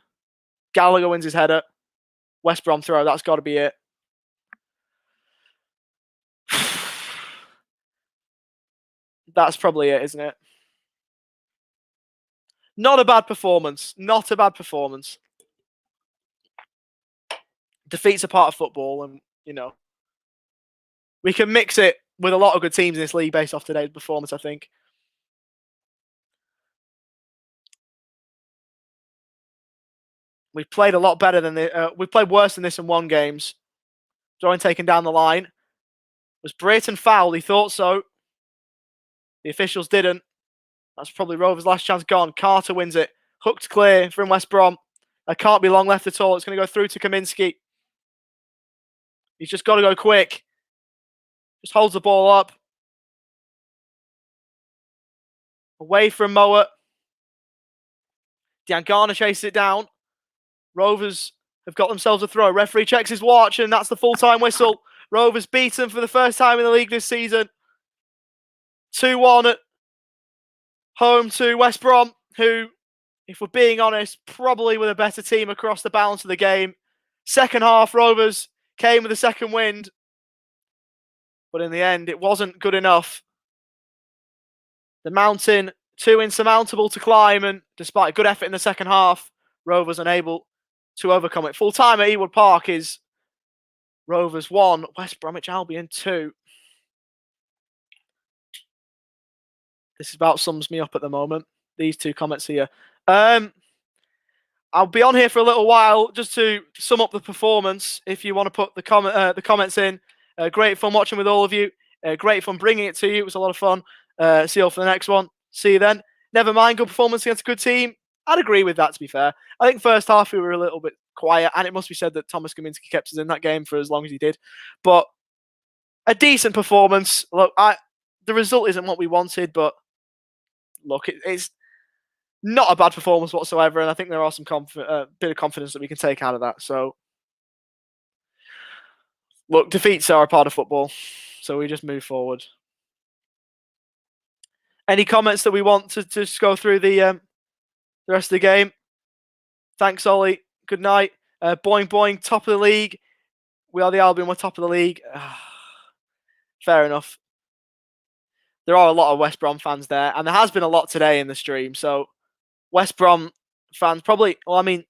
Gallagher wins his header. West Brom throw. That's got to be it. That's probably it, isn't it? Not a bad performance. Not a bad performance. Defeats are part of football, and, you know, we can mix it with a lot of good teams in this league based off today's performance, I think. We've played a lot better than we played worse than this in one games. Join taken down the line. Was Brayton fouled? He thought so. The officials didn't. That's probably Rovers' last chance gone. Carter wins it. Hooked clear from West Brom. There can't be long left at all. It's going to go through to Kaminski. He's just got to go quick. Just holds the ball up. Away from Moat. Diangana chases it down. Rovers have got themselves a throw. Referee checks his watch, and that's the full-time whistle. Rovers beaten for the first time in the league this season. 2-1 at home to West Brom, who, if we're being honest, probably were the better team across the balance of the game. Second half, Rovers came with a second wind, but in the end, it wasn't good enough. The mountain, too insurmountable to climb, and despite a good effort in the second half, Rovers unable to overcome it. Full time at Ewood Park is Rovers 1, West Bromwich Albion 2. This about sums me up at the moment. These two comments here. I'll be on here for a little while just to sum up the performance. If you want to put the comments in, great fun watching with all of you. Great fun bringing it to you. It was a lot of fun. See you all for the next one. See you then. Never mind, good performance against a good team. I'd agree with that, to be fair. I think first half we were a little bit quiet, and it must be said that Thomas Kaminski kept us in that game for as long as he did. But a decent performance. Look, the result isn't what we wanted, but look, it's not a bad performance whatsoever, and I think there are some bit of confidence that we can take out of that. So, look, defeats are a part of football, so we just move forward. Any comments that we want to just go through the rest of the game? Thanks, Ollie. Good night. Boing boing, top of the league. We are the Albion, we're top of the league. Fair enough. There are a lot of West Brom fans there, and there has been a lot today in the stream, so West Brom fans probably, well, I mean,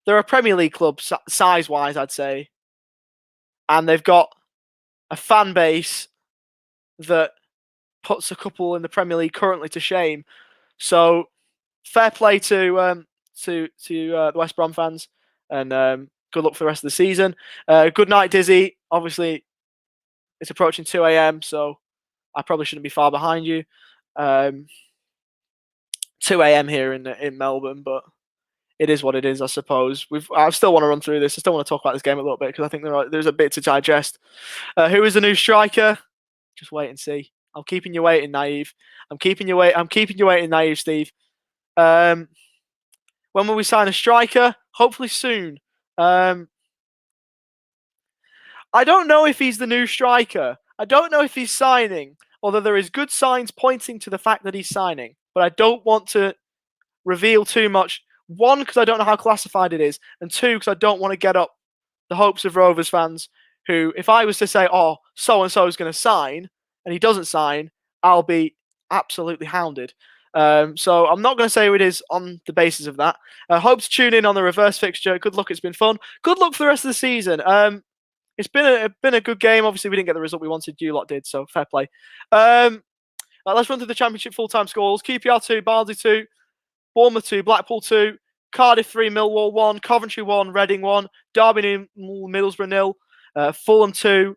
they're a Premier League club size-wise, I'd say. And they've got a fan base that puts a couple in the Premier League currently to shame. So, fair play to the West Brom fans, and good luck for the rest of the season. Good night, Dizzy. Obviously, it's approaching 2 a.m., so I probably shouldn't be far behind you. 2 a.m. here in Melbourne, but it is what it is, I suppose. I still want to run through this. I still want to talk about this game a little bit because I think there's a bit to digest. Who is the new striker? Just wait and see. I'm keeping you waiting, Naive. I'm keeping you waiting, Naive, Steve. When will we sign a striker? Hopefully soon. I don't know if he's the new striker. I don't know if he's signing, although there is good signs pointing to the fact that he's signing. But I don't want to reveal too much. One, because I don't know how classified it is. And two, because I don't want to get up the hopes of Rovers fans who, if I was to say, oh, so-and-so is going to sign, and he doesn't sign, I'll be absolutely hounded. So I'm not going to say who it is on the basis of that. Hope to tune in on the reverse fixture. Good luck. It's been fun. Good luck for the rest of the season. It's been a good game. Obviously, we didn't get the result we wanted. You lot did, so fair play. Let's run through the Championship full-time scores. QPR 2, Barnsley 2, Bournemouth 2, Blackpool 2, Cardiff 3, Millwall 1, Coventry 1, Reading 1, Derby 0, Middlesbrough 0, Fulham 2,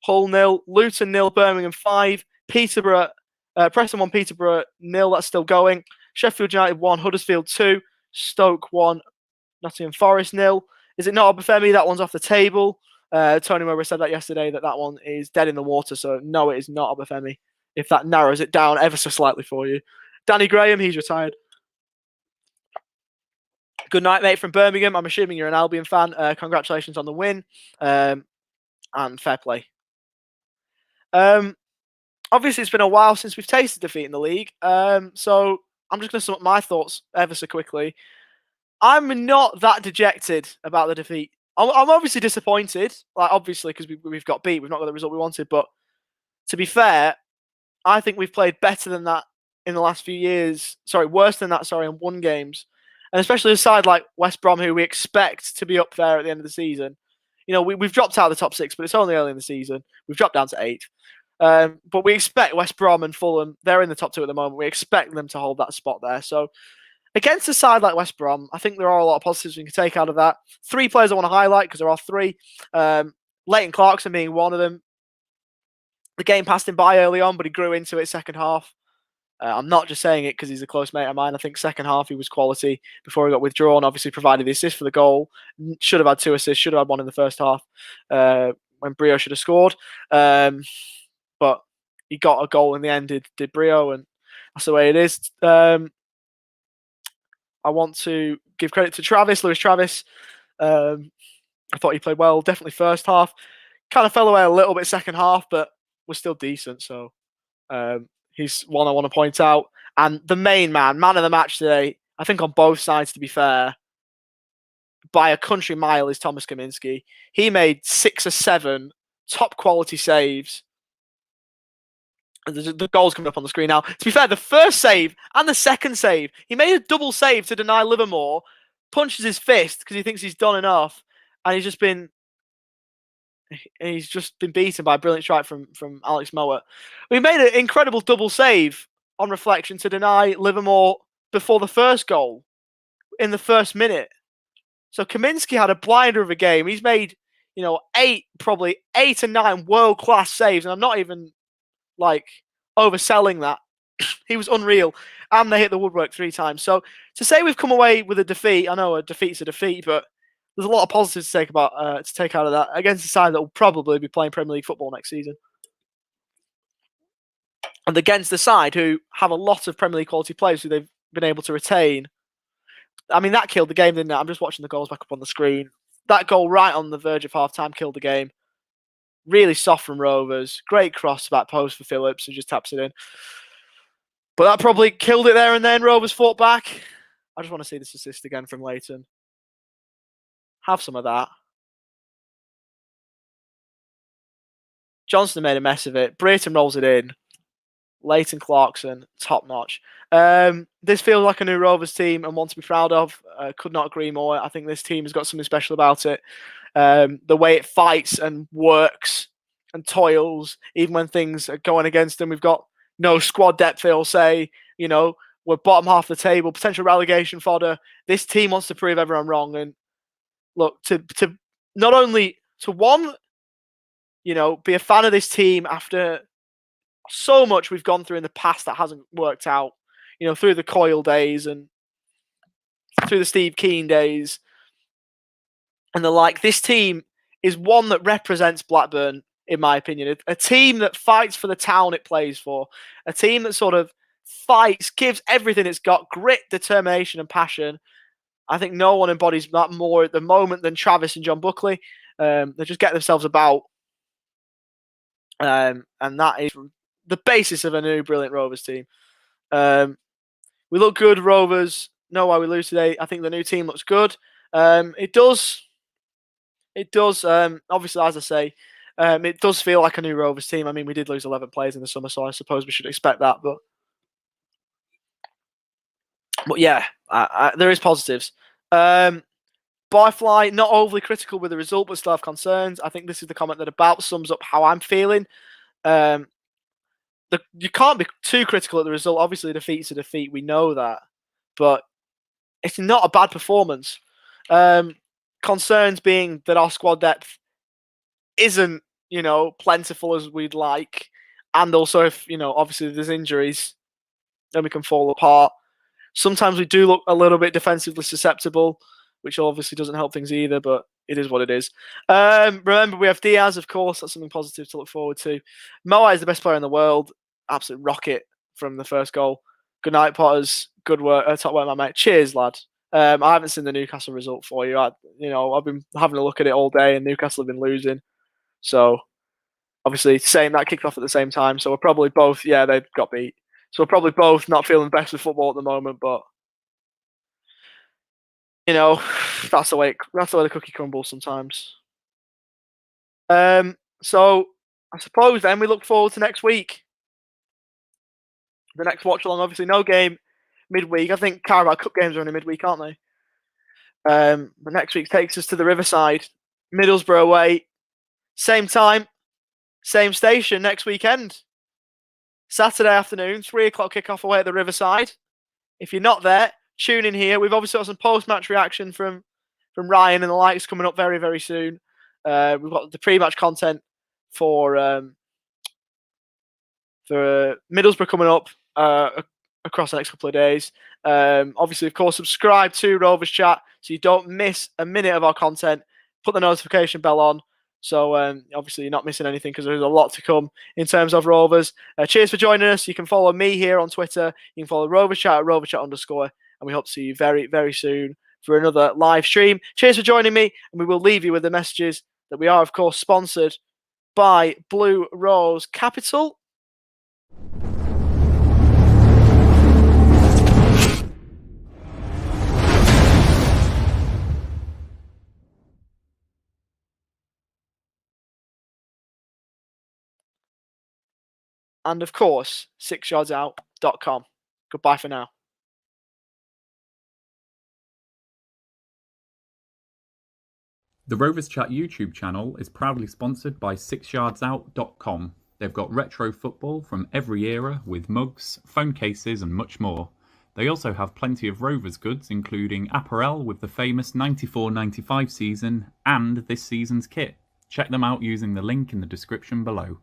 Hull 0, Luton 0, Birmingham 5, Peterborough, Preston 1, Peterborough 0, that's still going, Sheffield United 1, Huddersfield 2, Stoke 1, Nottingham Forest 0. Is it not Obafemi? That one's off the table. Tony Mowbray said that yesterday, that one is dead in the water, so no, it is not Obafemi. If that narrows it down ever so slightly for you. Danny Graham, he's retired. Good night, mate, from Birmingham. I'm assuming you're an Albion fan. Congratulations on the win. And fair play. Obviously, it's been a while since we've tasted defeat in the league. So I'm just going to sum up my thoughts ever so quickly. I'm not that dejected about the defeat. I'm obviously disappointed. Like, obviously, because we've got beat. We've not got the result we wanted. But to be fair, I think we've played better than that in the last few years. Sorry, worse than that, in one games. And especially a side like West Brom, who we expect to be up there at the end of the season. You know, we've dropped out of the top 6, but it's only early in the season. We've dropped down to 8. But we expect West Brom and Fulham, they're in the top 2 at the moment. We expect them to hold that spot there. So against a side like West Brom, I think there are a lot of positives we can take out of that. 3 players I want to highlight, because there are 3. Leighton Clarkson being one of them. The game passed him by early on, but he grew into it second half. I'm not just saying it because he's a close mate of mine. I think second half he was quality before he got withdrawn. Obviously provided the assist for the goal. Should have had 2 assists. Should have had 1 in the first half when Brio should have scored. But he got a goal in the end, did Brio, and that's the way it is. I want to give credit to Travis, Lewis Travis. I thought he played well, definitely first half. Kind of fell away a little bit second half, but was still decent. So he's one I want to point out. And the main man of the match today, I think on both sides, to be fair, by a country mile, is Thomas Kaminski. He made 6 or 7 top quality saves. The goal's coming up on the screen now. To be fair, the first save and the second save, he made a double save to deny Livermore, punches his fist because he thinks he's done enough, and he's just been beaten by a brilliant strike from Alex Mowat. We made an incredible double save on reflection to deny Livermore before the first goal in the first minute. So Kaminski had a blinder of a game. He's made, probably 8 or 9 world-class saves, and I'm not even overselling that. He was unreal, and they hit the woodwork 3 times. So to say we've come away with a defeat, I know a defeat's a defeat, but there's a lot of positives to take out of that against a side that will probably be playing Premier League football next season, and against the side who have a lot of Premier League quality players who they've been able to retain. I mean, that killed the game, didn't it? I'm just watching the goals back up on the screen. That goal right on the verge of half-time killed the game. Really soft from Rovers. Great cross back post for Phillips, who just taps it in. But that probably killed it there and then. Rovers fought back. I just want to see this assist again from Leighton. Have some of that. Johnston made a mess of it. Brayton rolls it in. Leighton Clarkson, top notch. This feels like a new Rovers team and one to be proud of. Could not agree more. I think this team has got something special about it. The way it fights and works and toils, even when things are going against them. We've got no squad depth, they'll say. We're bottom half of the table, potential relegation fodder. This team wants to prove everyone wrong. And look, to not only to one, be a fan of this team after so much we've gone through in the past that hasn't worked out, through the Coyle days and through the Steve Keane days and the like. This team is one that represents Blackburn, in my opinion. A team that fights for the town it plays for. A team that sort of fights, gives everything it's got, grit, determination and passion. I think no one embodies that more at the moment than Travis and John Buckley. They just get themselves about. And that is the basis of a new brilliant Rovers team. We look good, Rovers. Know why we lose today. I think the new team looks good. It does. Obviously, as I say, it does feel like a new Rovers team. I mean, we did lose 11 players in the summer, so I suppose we should expect that. But yeah, there is positives. Barfly, not overly critical with the result, but still have concerns. I think this is the comment that about sums up how I'm feeling. You can't be too critical at the result. Obviously, defeat's a defeat. We know that. But it's not a bad performance. Concerns being that our squad depth isn't, plentiful as we'd like. And also if, obviously there's injuries, then we can fall apart. Sometimes we do look a little bit defensively susceptible, which obviously doesn't help things either, but it is what it is. Remember, we have Diaz, of course. That's something positive to look forward to. Moa is the best player in the world. Absolute rocket from the first goal. Good night, Potters. Good work. Top work, my mate. Cheers, lad. I haven't seen the Newcastle result for you. I've been having a look at it all day, and Newcastle have been losing. So, obviously, that kicked off at the same time. So we're probably both, they got beat. So we're probably both not feeling the best with football at the moment, but that's the way the cookie crumbles sometimes. So I suppose then we look forward to next week. The next watch along, obviously no game midweek. I think Carabao Cup games are only midweek, aren't they? The next week takes us to the Riverside, Middlesbrough away, same time, same station next weekend. Saturday afternoon, 3 o'clock kickoff away at the Riverside. If you're not there, tune in here. We've obviously got some post-match reaction from Ryan and the likes coming up very, very soon. We've got the pre-match content for Middlesbrough coming up across the next couple of days. Obviously, of course, subscribe to Rovers Chat so you don't miss a minute of our content. Put the notification bell on so obviously you're not missing anything because there's a lot to come in terms of Rovers. Cheers for joining us. You can follow me here on Twitter. You can follow Rovers Chat at @RoversChat_. And we hope to see you very, very soon for another live stream. Cheers for joining me, and we will leave you with the messages that we are, of course, sponsored by Blue Rose Capital. And of course, 6yardsout.com. Goodbye for now. The Rovers Chat YouTube channel is proudly sponsored by 6yardsout.com. They've got retro football from every era with mugs, phone cases and much more. They also have plenty of Rovers goods, including apparel with the famous 94-95 season and this season's kit. Check them out using the link in the description below.